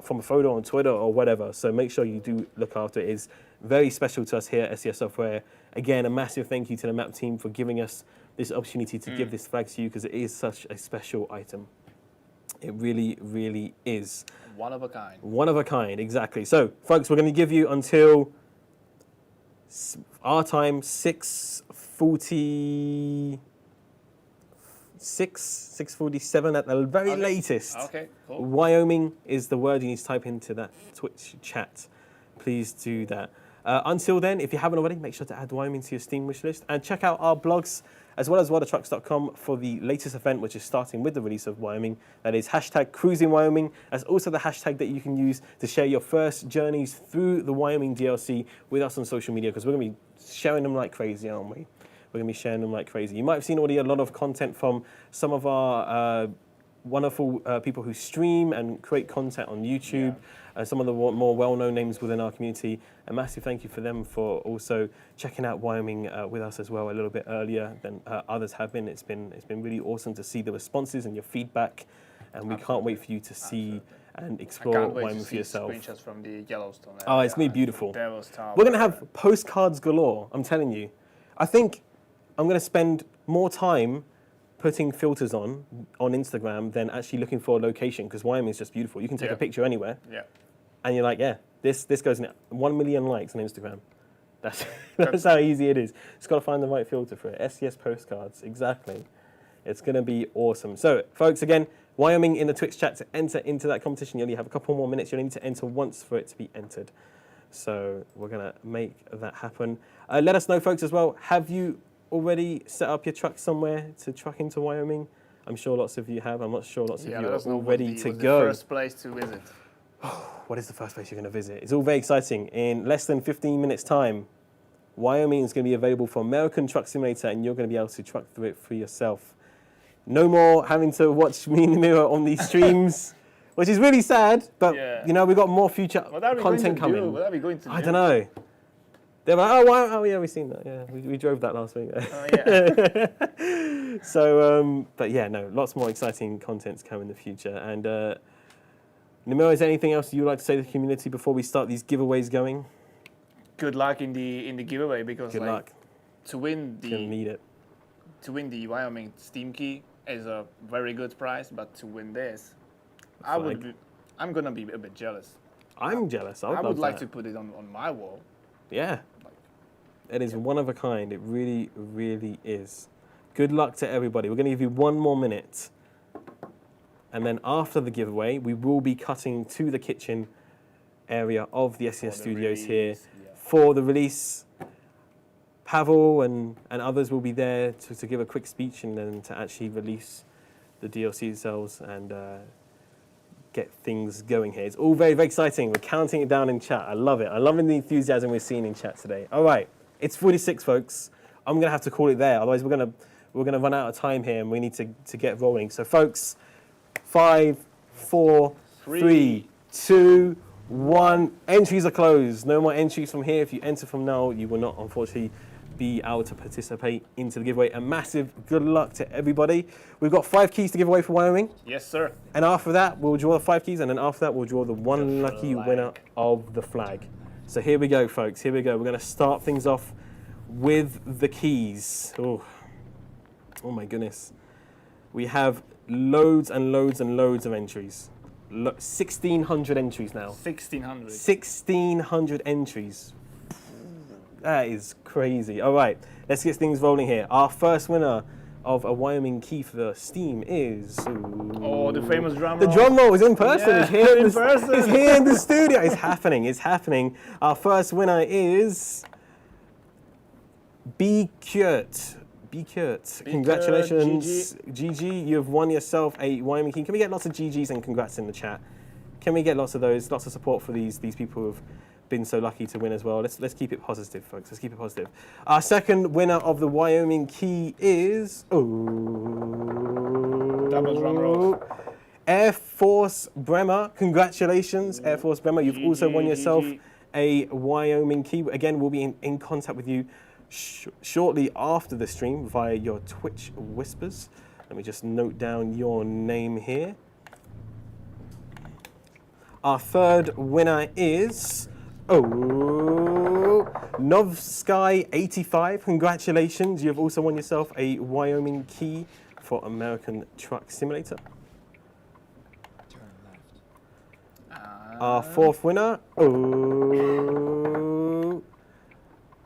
Speaker 1: from a photo on Twitter or whatever. So make sure you do look after it. It's very special to us here at SCS Software. Again, a massive thank you to the map team for giving us this opportunity to give this flag to you, because it is such a special item. It really, really is.
Speaker 2: One of a kind.
Speaker 1: One of a kind, exactly. So, folks, we're going to give you until our time, 6:47 at the very latest.
Speaker 2: Okay, cool.
Speaker 1: Wyoming is the word you need to type into that Twitch chat. Please do that. Until then, if you haven't already, make sure to add Wyoming to your Steam wish list, and check out our blogs as well as watertrucks.com for the latest event, which is starting with the release of Wyoming. That is #CruisingWyoming. That's also the hashtag that you can use to share your first journeys through the Wyoming DLC with us on social media, because we're going to be sharing them like crazy, aren't we? We're going to be sharing them like crazy. You might have seen already a lot of content from some of our wonderful people who stream and create content on YouTube. Some of the more well-known names within our community. A massive thank you for them for also checking out Wyoming with us as well a little bit earlier than others have been. It's been really awesome to see the responses and your feedback, and we can't wait for you to see and explore Wyoming for yourself.
Speaker 2: Screenshots from the Yellowstone area.
Speaker 1: Oh, it's going to be beautiful.
Speaker 2: That was top.
Speaker 1: We're going to have postcards galore, I'm telling you. I think I'm going to spend more time putting filters on Instagram than actually looking for a location, because Wyoming is just beautiful. You can take a picture anywhere.
Speaker 2: Yeah.
Speaker 1: And you're like, this goes in 1 million likes on Instagram. That's how easy it is. Just got to find the right filter for it. SCS postcards, exactly. It's going to be awesome. So, folks, again, Wyoming in the Twitch chat to enter into that competition. You only have a couple more minutes. You only need to enter once for it to be entered. So we're going to make that happen. Let us know, folks, as well. Have you already set up your truck somewhere to truck into Wyoming? I'm sure lots of you have. I'm not sure lots of you are all ready to go.
Speaker 2: The first place to visit.
Speaker 1: What is the first place you're going to visit? It's all very exciting. In less than 15 minutes' time, Wyoming is going to be available for American Truck Simulator, and you're going to be able to truck through it for yourself. No more having to watch me in the mirror on these streams, which is really sad, but
Speaker 2: Yeah.
Speaker 1: you know, we've got more future
Speaker 2: What are we going
Speaker 1: content
Speaker 2: to
Speaker 1: coming.
Speaker 2: do? What are we going to
Speaker 1: I
Speaker 2: do?
Speaker 1: don't know. They're like, oh, wow, oh yeah, we've seen that. Yeah, we drove that last week.
Speaker 2: Oh, yeah.
Speaker 1: So, but yeah, no, lots more exciting contents come in the future. And Nimiro, is there anything else you'd like to say to the community before we start these giveaways going?
Speaker 2: Good luck in the giveaway, because
Speaker 1: Good
Speaker 2: like
Speaker 1: luck.
Speaker 2: to win
Speaker 1: You're gonna need it.
Speaker 2: Wyoming Steam key is a very good prize, but to win this,
Speaker 1: Flag.
Speaker 2: I'm gonna be a bit jealous.
Speaker 1: I'm jealous. I
Speaker 2: I would
Speaker 1: love
Speaker 2: like
Speaker 1: that.
Speaker 2: to put it on my wall.
Speaker 1: Yeah. It is one of a kind. It really, really is. Good luck to everybody. We're going to give you one more minute. And then after the giveaway, we will be cutting to the kitchen area of the SES Studios here for the release. Pavel and others will be there to give a quick speech and then to actually release the DLC themselves and get things going here. It's all very, very exciting. We're counting it down in chat. I love it. I'm loving the enthusiasm we're seeing in chat today. All right, it's 46, folks. I'm going to have to call it there. Otherwise, we're gonna run out of time here and we need to get rolling. So, folks, 5, 4, 3, 2, 1. Entries are closed. No more entries from here. If you enter from now, you will not, unfortunately, be able to participate into the giveaway. A massive good luck to everybody. We've got 5 keys to give away for Wyoming.
Speaker 2: Yes, sir.
Speaker 1: And after that, we'll draw the 5 keys, and then after that, we'll draw the one
Speaker 2: The
Speaker 1: lucky
Speaker 2: flag.
Speaker 1: winner of the flag. So here we go, folks. Here we go. We're going to start things off with the keys. Oh my goodness. We have loads and loads and loads of entries. 1,600 entries now.
Speaker 2: 1,600.
Speaker 1: 1,600 entries. That is crazy. All right, let's get things rolling here. Our first winner of a Wyoming key for Steam is...
Speaker 2: Oh, the famous drum
Speaker 1: The
Speaker 2: roll.
Speaker 1: drum roll is in person.
Speaker 2: Yeah,
Speaker 1: It's here
Speaker 2: in person.
Speaker 1: It's here in the studio. It's happening. It's happening. Our first winner is... B. Kurt. Congratulations, GG. You have won yourself a Wyoming key. Can we get lots of GGs and congrats in the chat? Can we get lots of those? Lots of support for these people who have been so lucky to win as well. Let's keep it positive, folks. Let's keep it positive. Our second winner of the Wyoming key is
Speaker 2: Double drum roll.
Speaker 1: Air Force Bremer. Congratulations, Air Force Bremer. You've also won yourself a Wyoming key. Again, we'll be in contact with you shortly after the stream via your Twitch whispers. Let me just note down your name here. Our third winner is Novsky85. Congratulations. You have also won yourself a Wyoming key for American Truck Simulator. Our fourth winner,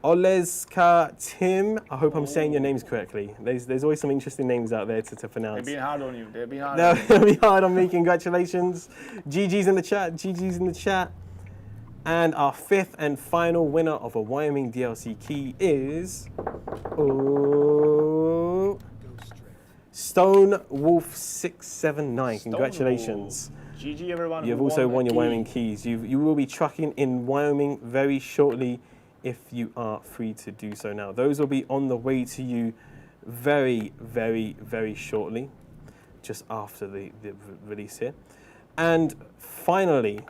Speaker 1: Oleska Tim. I hope I'm saying your names correctly. There's always some interesting names out there to pronounce.
Speaker 2: They're being hard on you. They're being hard
Speaker 1: No,
Speaker 2: on you.
Speaker 1: it'll be hard on me. Congratulations. GG's in the chat. GG's in the chat. And our fifth and final winner of a Wyoming DLC key is Stone Wolf 679. Congratulations.
Speaker 2: GG, everyone.
Speaker 1: You have
Speaker 2: who
Speaker 1: also
Speaker 2: won
Speaker 1: won
Speaker 2: the
Speaker 1: your
Speaker 2: key.
Speaker 1: Wyoming keys. You will be trucking in Wyoming very shortly if you are free to do so now. Those will be on the way to you very, very, very shortly, just after the release here. And finally,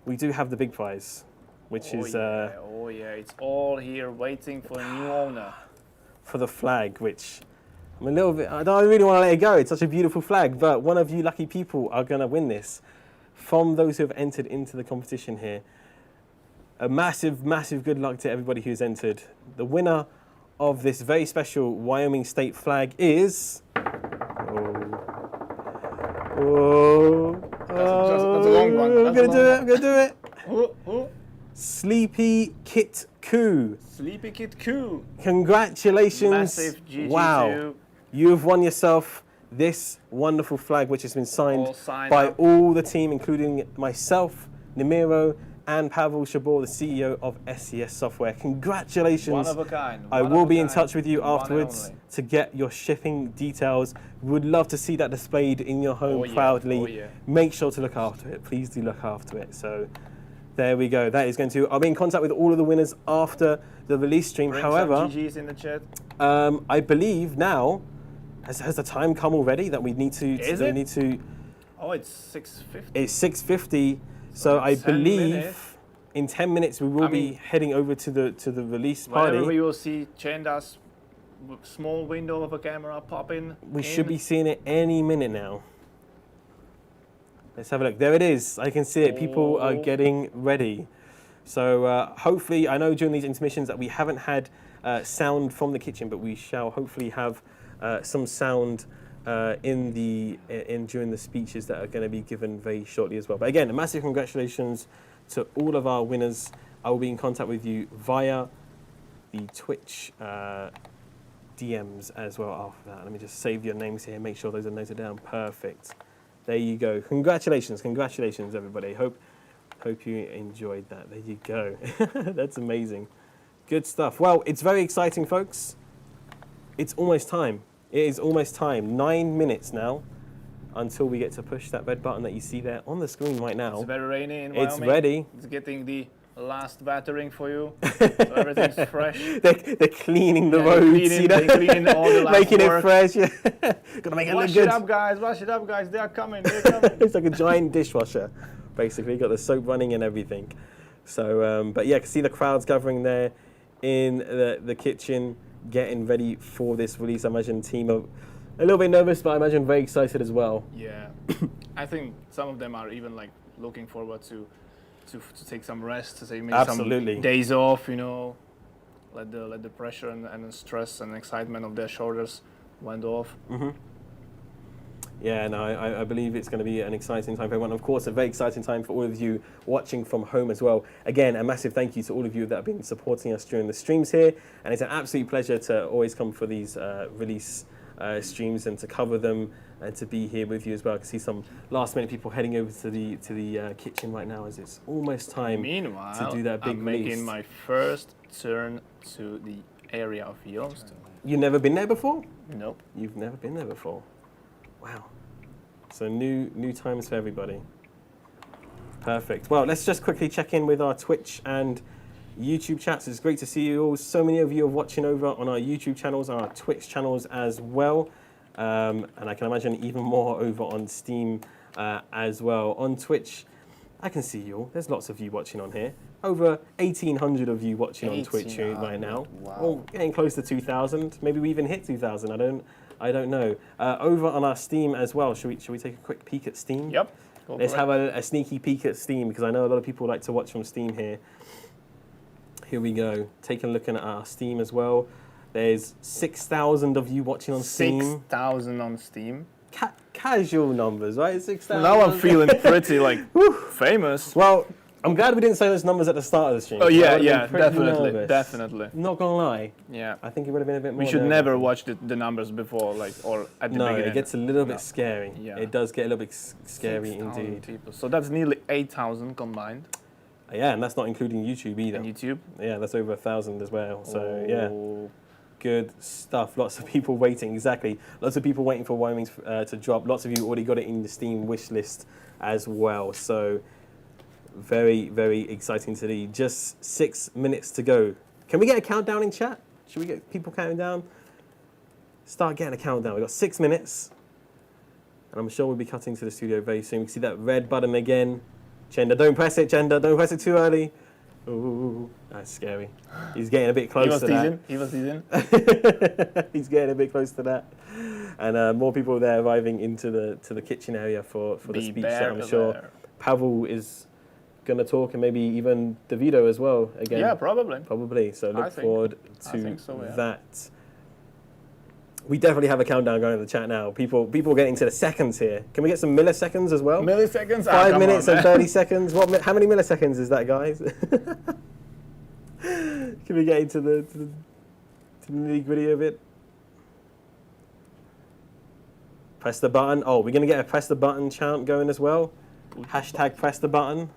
Speaker 1: we do have the big prize, which is
Speaker 2: oh yeah, it's all here waiting for a new owner.
Speaker 1: for the flag, which I'm a little bit, I don't really want to let it go. It's such a beautiful flag, but one of you lucky people are going to win this from those who have entered into the competition here. A massive, massive good luck to everybody who's entered. The winner of this very special Wyoming state flag is...
Speaker 2: That's a long one.
Speaker 1: I'm going to do it.
Speaker 2: Who?
Speaker 1: Sleepy Kit Koo.
Speaker 2: Sleepy Kid Q.
Speaker 1: Congratulations.
Speaker 2: Massive GG
Speaker 1: Wow.
Speaker 2: to
Speaker 1: You have won yourself this wonderful flag, which has been signed
Speaker 2: All signed
Speaker 1: by
Speaker 2: up.
Speaker 1: all the team, including myself, Nimiro, and Pavel Shabor, the CEO of SES Software. Congratulations.
Speaker 2: One of a kind.
Speaker 1: I
Speaker 2: one
Speaker 1: will
Speaker 2: of a
Speaker 1: be in
Speaker 2: kind,
Speaker 1: touch with you
Speaker 2: one and
Speaker 1: afterwards
Speaker 2: only.
Speaker 1: to get your shipping details. Would love to see that displayed in your home
Speaker 2: Oh, yeah.
Speaker 1: proudly.
Speaker 2: Oh, yeah.
Speaker 1: Make sure to look after it. Please do look after it. So There we go. That is going to. I'll be in contact with all of the winners after the release stream.
Speaker 2: Bring
Speaker 1: However,
Speaker 2: some GGs in the chat.
Speaker 1: I believe now has the time come already that we need to.
Speaker 2: Is
Speaker 1: we
Speaker 2: it?
Speaker 1: need to.
Speaker 2: Oh, it's 6:50.
Speaker 1: It's 6:50. So
Speaker 2: in
Speaker 1: I
Speaker 2: 10
Speaker 1: believe
Speaker 2: minutes.
Speaker 1: in 10 minutes we will
Speaker 2: I
Speaker 1: be
Speaker 2: mean,
Speaker 1: heading over to the release party.
Speaker 2: Whenever we will see Chenda's small window of a camera pop in.
Speaker 1: We should be seeing it any minute now. Let's have a look. There it is. I can see it. People are
Speaker 2: Oh.
Speaker 1: getting ready. So hopefully, I know during these intermissions that we haven't had sound from the kitchen, but we shall hopefully have some sound during the speeches that are going to be given very shortly as well. But again, a massive congratulations to all of our winners. I will be in contact with you via the Twitch DMs as well after that. Let me just save your names here, make sure those are noted down. Perfect. There you go. Congratulations, everybody. Hope you enjoyed that. There you go. That's amazing. Good stuff. Well, it's very exciting, folks. It's almost time. It is almost time. 9 minutes now until we get to push that red button that you see there on the screen right now.
Speaker 2: It's very rainy in Wyoming.
Speaker 1: It's ready.
Speaker 2: It's getting the last watering for you, so everything's fresh.
Speaker 1: They're cleaning the
Speaker 2: Yeah,
Speaker 1: roads,
Speaker 2: they're cleaning all the last
Speaker 1: making
Speaker 2: work.
Speaker 1: it fresh. Yeah. Gotta make it look
Speaker 2: Wash
Speaker 1: good.
Speaker 2: it up, guys. Wash it up, guys. They're coming. They're coming.
Speaker 1: It's like a giant dishwasher, basically. Got the soap running and everything. So, but yeah, I can see the crowds gathering there in the kitchen, getting ready for this release. I imagine team are a little bit nervous, but I imagine very excited as well.
Speaker 2: Yeah, I think some of them are even like looking forward to take some rest, to take maybe
Speaker 1: Absolutely.
Speaker 2: some days off. You know, let the pressure and the stress and excitement of their shoulders went off.
Speaker 1: Yeah, no, I believe it's going to be an exciting time for everyone. Of course, a very exciting time for all of you watching from home as well. Again, a massive thank you to all of you that have been supporting us during the streams here. And it's an absolute pleasure to always come for these release streams and to cover them and to be here with you as well. I can see some last minute people heading over to the kitchen right now as it's almost time
Speaker 2: Meanwhile,
Speaker 1: to do that big
Speaker 2: I'm
Speaker 1: release.
Speaker 2: making my first turn to the area of Yellowstone.
Speaker 1: You've never been there before?
Speaker 2: Nope.
Speaker 1: You've never been there before. Wow. So new times for everybody. Perfect. Well, let's just quickly check in with our Twitch and YouTube chats. It's great to see you all. So many of you are watching over on our YouTube channels, our Twitch channels as well. And I can imagine even more over on Steam as well. On Twitch, I can see you all. There's lots of you watching on here. Over 1,800 of you watching on Twitch right now.
Speaker 2: Wow.
Speaker 1: Well, getting close to 2,000. Maybe we even hit 2,000. I don't know. Over on our Steam as well. Should we take a quick peek at Steam?
Speaker 2: Yep.
Speaker 1: Let's have a sneaky peek at Steam because I know a lot of people like to watch from Steam here. Here we go. Taking a look at our Steam as well. There's 6,000 of you watching on Steam.
Speaker 2: 6,000 on Steam.
Speaker 1: Casual numbers, right? 6,000.
Speaker 2: Now I'm feeling pretty like famous.
Speaker 1: Well, I'm glad we didn't say those numbers at the start of the stream.
Speaker 2: Oh
Speaker 1: I
Speaker 2: yeah,
Speaker 1: would've
Speaker 2: yeah,
Speaker 1: been pretty
Speaker 2: definitely,
Speaker 1: nervous.
Speaker 2: definitely.
Speaker 1: Not gonna lie,
Speaker 2: Yeah.
Speaker 1: I think it would have been a bit more.
Speaker 2: We should
Speaker 1: nervous.
Speaker 2: never watch the numbers before, like, or at the
Speaker 1: No,
Speaker 2: beginning.
Speaker 1: it gets a little bit
Speaker 2: No.
Speaker 1: scary.
Speaker 2: Yeah.
Speaker 1: It does get a little bit scary
Speaker 2: 6,000
Speaker 1: indeed.
Speaker 2: people. So that's nearly 8,000 combined.
Speaker 1: Yeah, and that's not including YouTube either.
Speaker 2: And YouTube.
Speaker 1: Yeah, that's over 1,000 as well. So yeah,
Speaker 2: Oh.
Speaker 1: good stuff. Lots of people waiting. Exactly. Lots of people waiting for Wyoming to drop. Lots of you already got it in the Steam wish list as well. So very, very exciting to see. Just 6 minutes to go. Can we get a countdown in chat? Should we get people counting down? Start getting a countdown. We've got 6 minutes. And I'm sure we'll be cutting to the studio very soon. We can see that red button again. Chenda, don't press it, Chenda. Don't press it too early. Ooh, that's scary. He's getting a bit close to that.
Speaker 2: He was teasing.
Speaker 1: He's getting a bit close to that. And more people there arriving into the kitchen area for the speech that I'm sure Pavel is going to talk, and maybe even DeVito as well again.
Speaker 2: Yeah, probably.
Speaker 1: Probably. So look forward to
Speaker 2: yeah.
Speaker 1: that. We definitely have a countdown going in the chat now. People getting to the seconds here. Can we get some milliseconds as well?
Speaker 2: Milliseconds?
Speaker 1: 5 minutes and 30 seconds. How many milliseconds is that, guys? Can we get into the nitty-gritty of it? Press the button. Oh, we're going to get a press the button chant going as well. Hashtag press the button.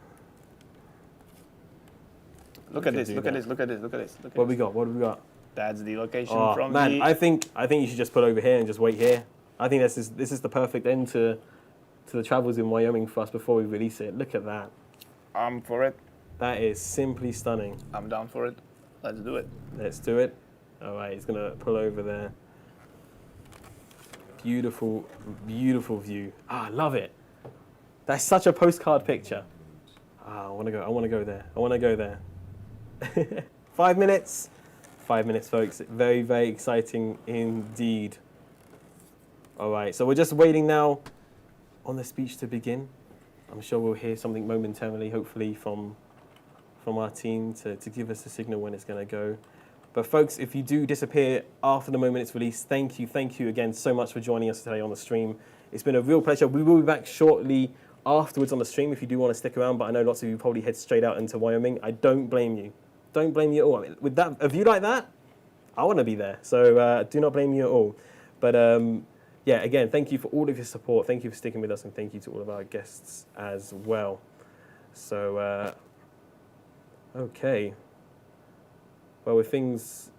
Speaker 2: Look at this, look at this, look at this, look at this.
Speaker 1: What we got? What do we got?
Speaker 2: That's the location
Speaker 1: Oh,
Speaker 2: from
Speaker 1: man,
Speaker 2: the...
Speaker 1: I think you should just put over here and just wait here. I think this is the perfect end to the travels in Wyoming for us before we release it. Look at that.
Speaker 2: I'm for it.
Speaker 1: That is simply stunning.
Speaker 2: I'm down for it. Let's do it.
Speaker 1: Let's do it. All right, he's gonna pull over there. Beautiful, beautiful view. Ah, I love it. That's such a postcard picture. Ah, I wanna go there. I wanna go there. 5 minutes. 5 minutes, folks. Very, very exciting indeed. All right, so we're just waiting now on the speech to begin. I'm sure we'll hear something momentarily, hopefully, from our team to give us a signal when it's going to go. But folks, if you do disappear after the moment it's released, thank you again so much for joining us today on the stream. It's been a real pleasure. We will be back shortly afterwards on the stream if you do want to stick around, but I know lots of you probably head straight out into Wyoming. I don't blame you. Don't blame you at all. I mean, with that, a view like that, I want to be there. So do not blame you at all. But yeah, again, thank you for all of your support. Thank you for sticking with us, and thank you to all of our guests as well. So, okay. Well, with things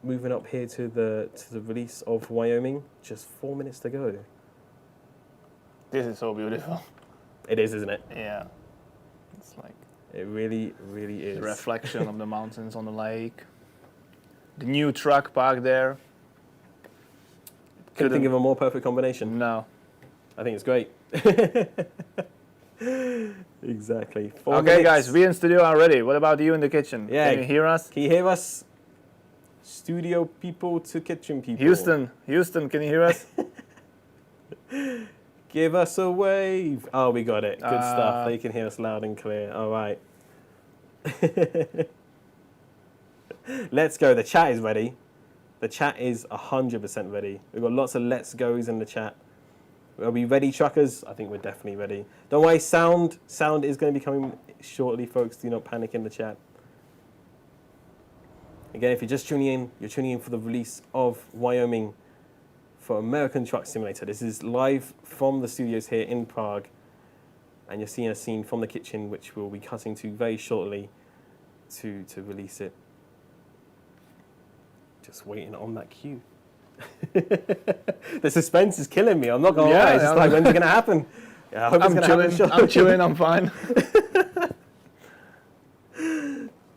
Speaker 1: moving up here to the release of Wyoming, just 4 minutes to go.
Speaker 2: This is so beautiful.
Speaker 1: It is, isn't it?
Speaker 2: Yeah. It's like
Speaker 1: It really, really is.
Speaker 2: the reflection of the mountains on the lake. The new truck parked there.
Speaker 1: Couldn't think of a more perfect combination.
Speaker 2: No.
Speaker 1: I think it's great. Exactly. 4
Speaker 2: Okay,
Speaker 1: minutes.
Speaker 2: guys, we in studio are ready. What about you in the kitchen?
Speaker 1: Yeah.
Speaker 2: Can you hear us?
Speaker 1: Can you hear us? Studio people to kitchen people.
Speaker 2: Houston, can you hear us?
Speaker 1: Give us a wave. Oh, we got it. Good stuff.
Speaker 2: Uh,
Speaker 1: They can hear us loud and clear. All right. Let's go. The chat is ready. The chat is 100% ready. We've got lots of let's goes in the chat. Are we ready, truckers? I think we're definitely ready. Don't worry, sound is going to be coming shortly, folks. Do not panic in the chat. Again, if you're just tuning in, you're tuning in for the release of Wyoming for American Truck Simulator. This is live from the studios here in Prague. And you're seeing a scene from the kitchen, which we'll be cutting to very shortly to release it. Just waiting on that cue. The suspense is killing me. I'm not going to lie. It's just like, when's it going to happen? Yeah, I hope it's going to happen shortly.
Speaker 2: I'm chilling. I'm fine.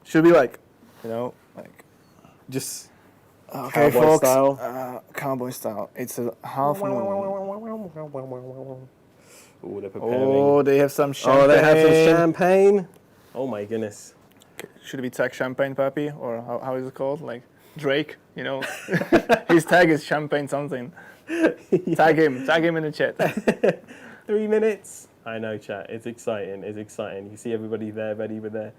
Speaker 2: Should be like, like
Speaker 1: Just
Speaker 2: okay,
Speaker 1: cowboy
Speaker 2: folks.
Speaker 1: style.
Speaker 2: Cowboy style. It's a half moon.
Speaker 1: Oh, they're preparing.
Speaker 2: Oh, they have some champagne.
Speaker 1: Oh, they have some champagne. Oh my goodness.
Speaker 2: Should we tag Champagne Pappy, or how is it called? Like Drake, His tag is Champagne something. Tag him in the chat.
Speaker 1: 3 minutes. I know, chat. It's exciting. It's exciting. You see everybody there ready with their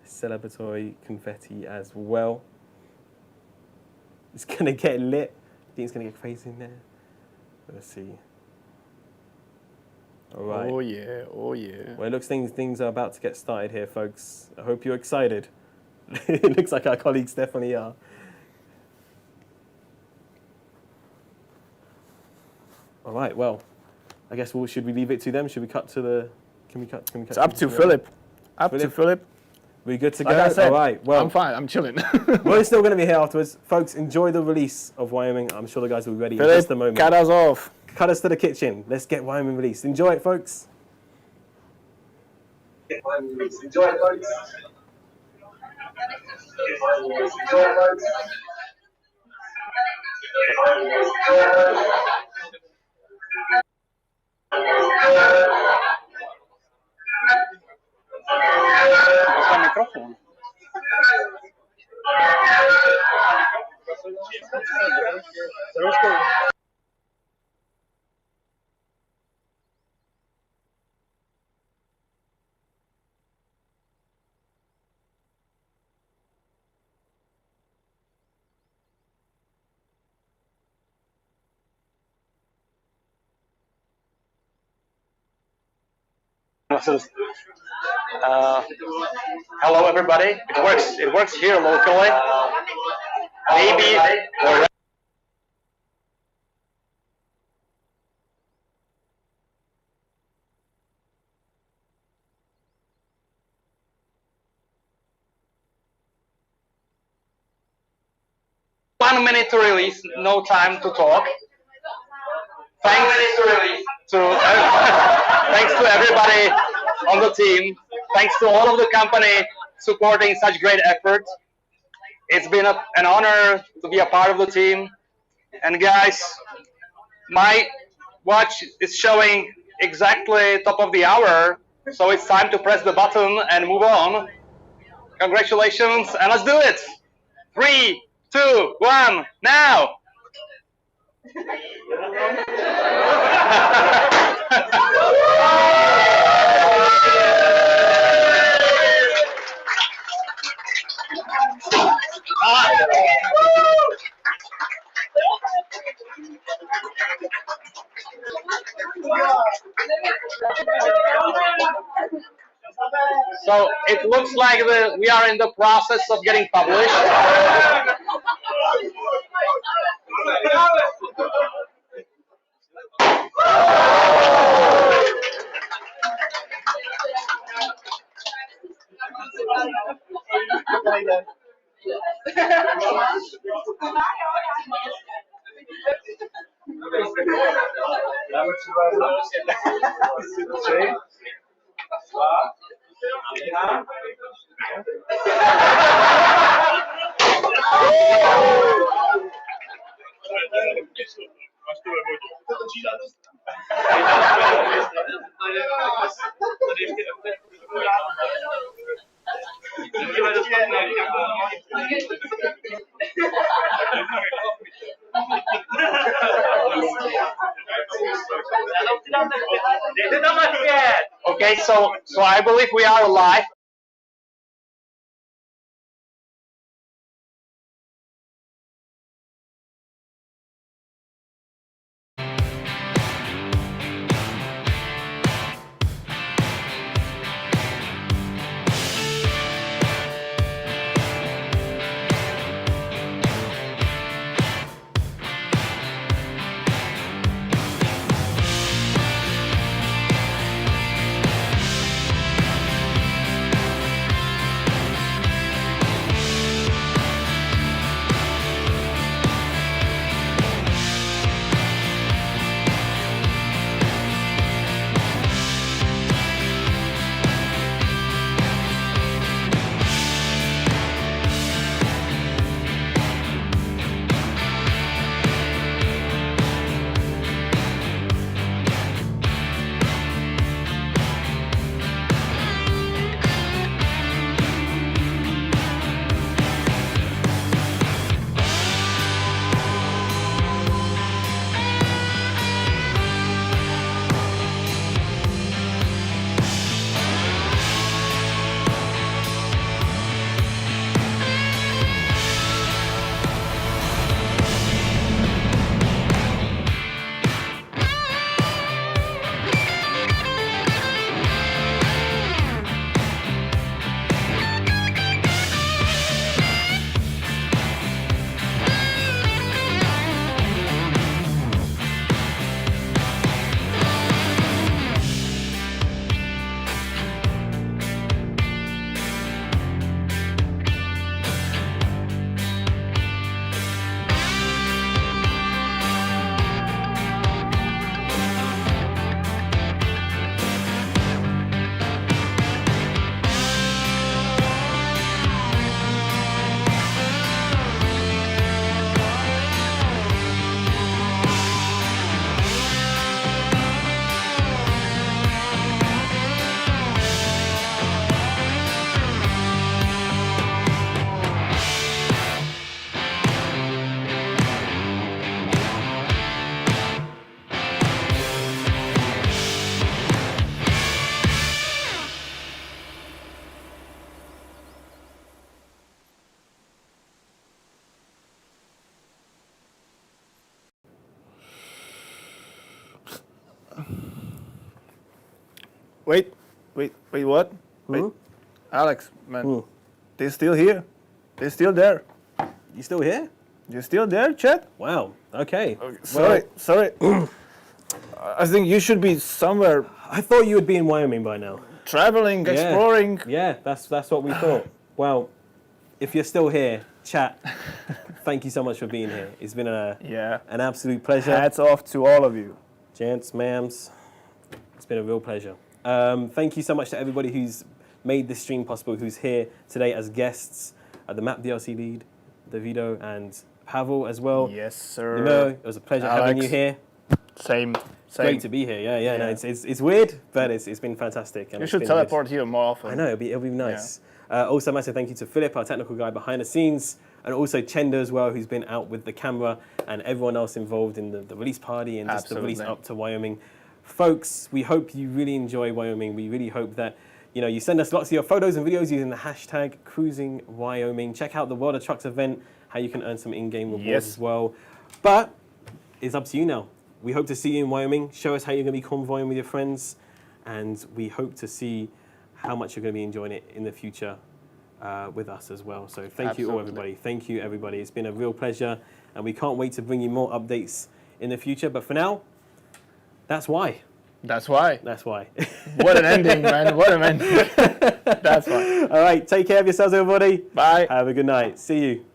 Speaker 1: celebratory confetti as well. It's going to get lit. I think it's going to get crazy in there. Let's see. All right.
Speaker 2: Oh, yeah. Oh, yeah.
Speaker 1: Well, it looks things are about to get started here, folks. I hope you're excited. It looks like our colleagues definitely are. All right, well, I guess should we leave it to them? Should we cut to the... Can we cut?
Speaker 2: It's up to Philip. To Philip.
Speaker 1: We good to
Speaker 2: Like
Speaker 1: go?
Speaker 2: I said,
Speaker 1: all right, well...
Speaker 2: I'm fine. I'm chilling.
Speaker 1: We're still going to be here afterwards. Folks, enjoy the release of Wyoming. I'm sure the guys will be ready in
Speaker 2: Philip,
Speaker 1: just a moment.
Speaker 2: cut us off.
Speaker 1: Cut us to the kitchen. Let's get Wyoming released. Enjoy it, folks.
Speaker 3: Enjoy it, folks.
Speaker 5: Mikrofon.
Speaker 6: Hello, everybody. It works here locally. Maybe we're 1 minute to release, no time to talk. Thanks to thanks to everybody on the team. Thanks to all of the company supporting such great effort. It's been an honor to be a part of the team. And guys, my watch is showing exactly top of the hour, so it's time to press the button and move on. Congratulations, and let's do it. 3, 2, 1, now! So it looks like we are in the process of getting published. Okay, so I believe we are live.
Speaker 2: Wait, what? Wait. Alex, man, they're still here. They're still there.
Speaker 1: You still here?
Speaker 2: You're still there, Chet?
Speaker 1: Wow. Okay.
Speaker 2: Sorry. I think you should be somewhere
Speaker 1: I thought you would be in Wyoming by now.
Speaker 2: traveling, exploring.
Speaker 1: Yeah, that's what we thought. Well, if you're still here, chat. Thank you so much for being here. It's been an absolute pleasure.
Speaker 2: Hats off to all of you.
Speaker 1: Gents, ma'ams, it's been a real pleasure. Thank you so much to everybody who's made this stream possible, who's here today as guests, the Map DLC lead, Davido, and Pavel as well.
Speaker 2: Yes, sir.
Speaker 1: You know, it was a pleasure having you here.
Speaker 2: Same.
Speaker 1: Great to be here. Yeah. No, it's weird, but it's been fantastic. And
Speaker 2: You
Speaker 1: it's
Speaker 2: should
Speaker 1: been
Speaker 2: teleport here more often.
Speaker 1: I know, it'll be nice. Also, massive thank you to Philip, our technical guy behind the scenes, and also Chenda as well, who's been out with the camera, and everyone else involved in the release party and just the release up to Wyoming. Folks, we hope you really enjoy Wyoming. We really hope that you send us lots of your photos and videos using the hashtag #CruisingWyoming. Check out the World of Trucks event, how you can earn some in-game rewards as well. But it's up to you now. We hope to see you in Wyoming. Show us how you're going to be convoying with your friends, and we hope to see how much you're going to be enjoying it in the future with us as well. So thank you all, everybody. Thank you, everybody. It's been a real pleasure, and we can't wait to bring you more updates in the future. But for now, that's why.
Speaker 2: That's why.
Speaker 1: That's why.
Speaker 2: What an ending, man. What an ending. That's why.
Speaker 1: All right. Take care of yourselves, everybody.
Speaker 2: Bye.
Speaker 1: Have a good night. See you.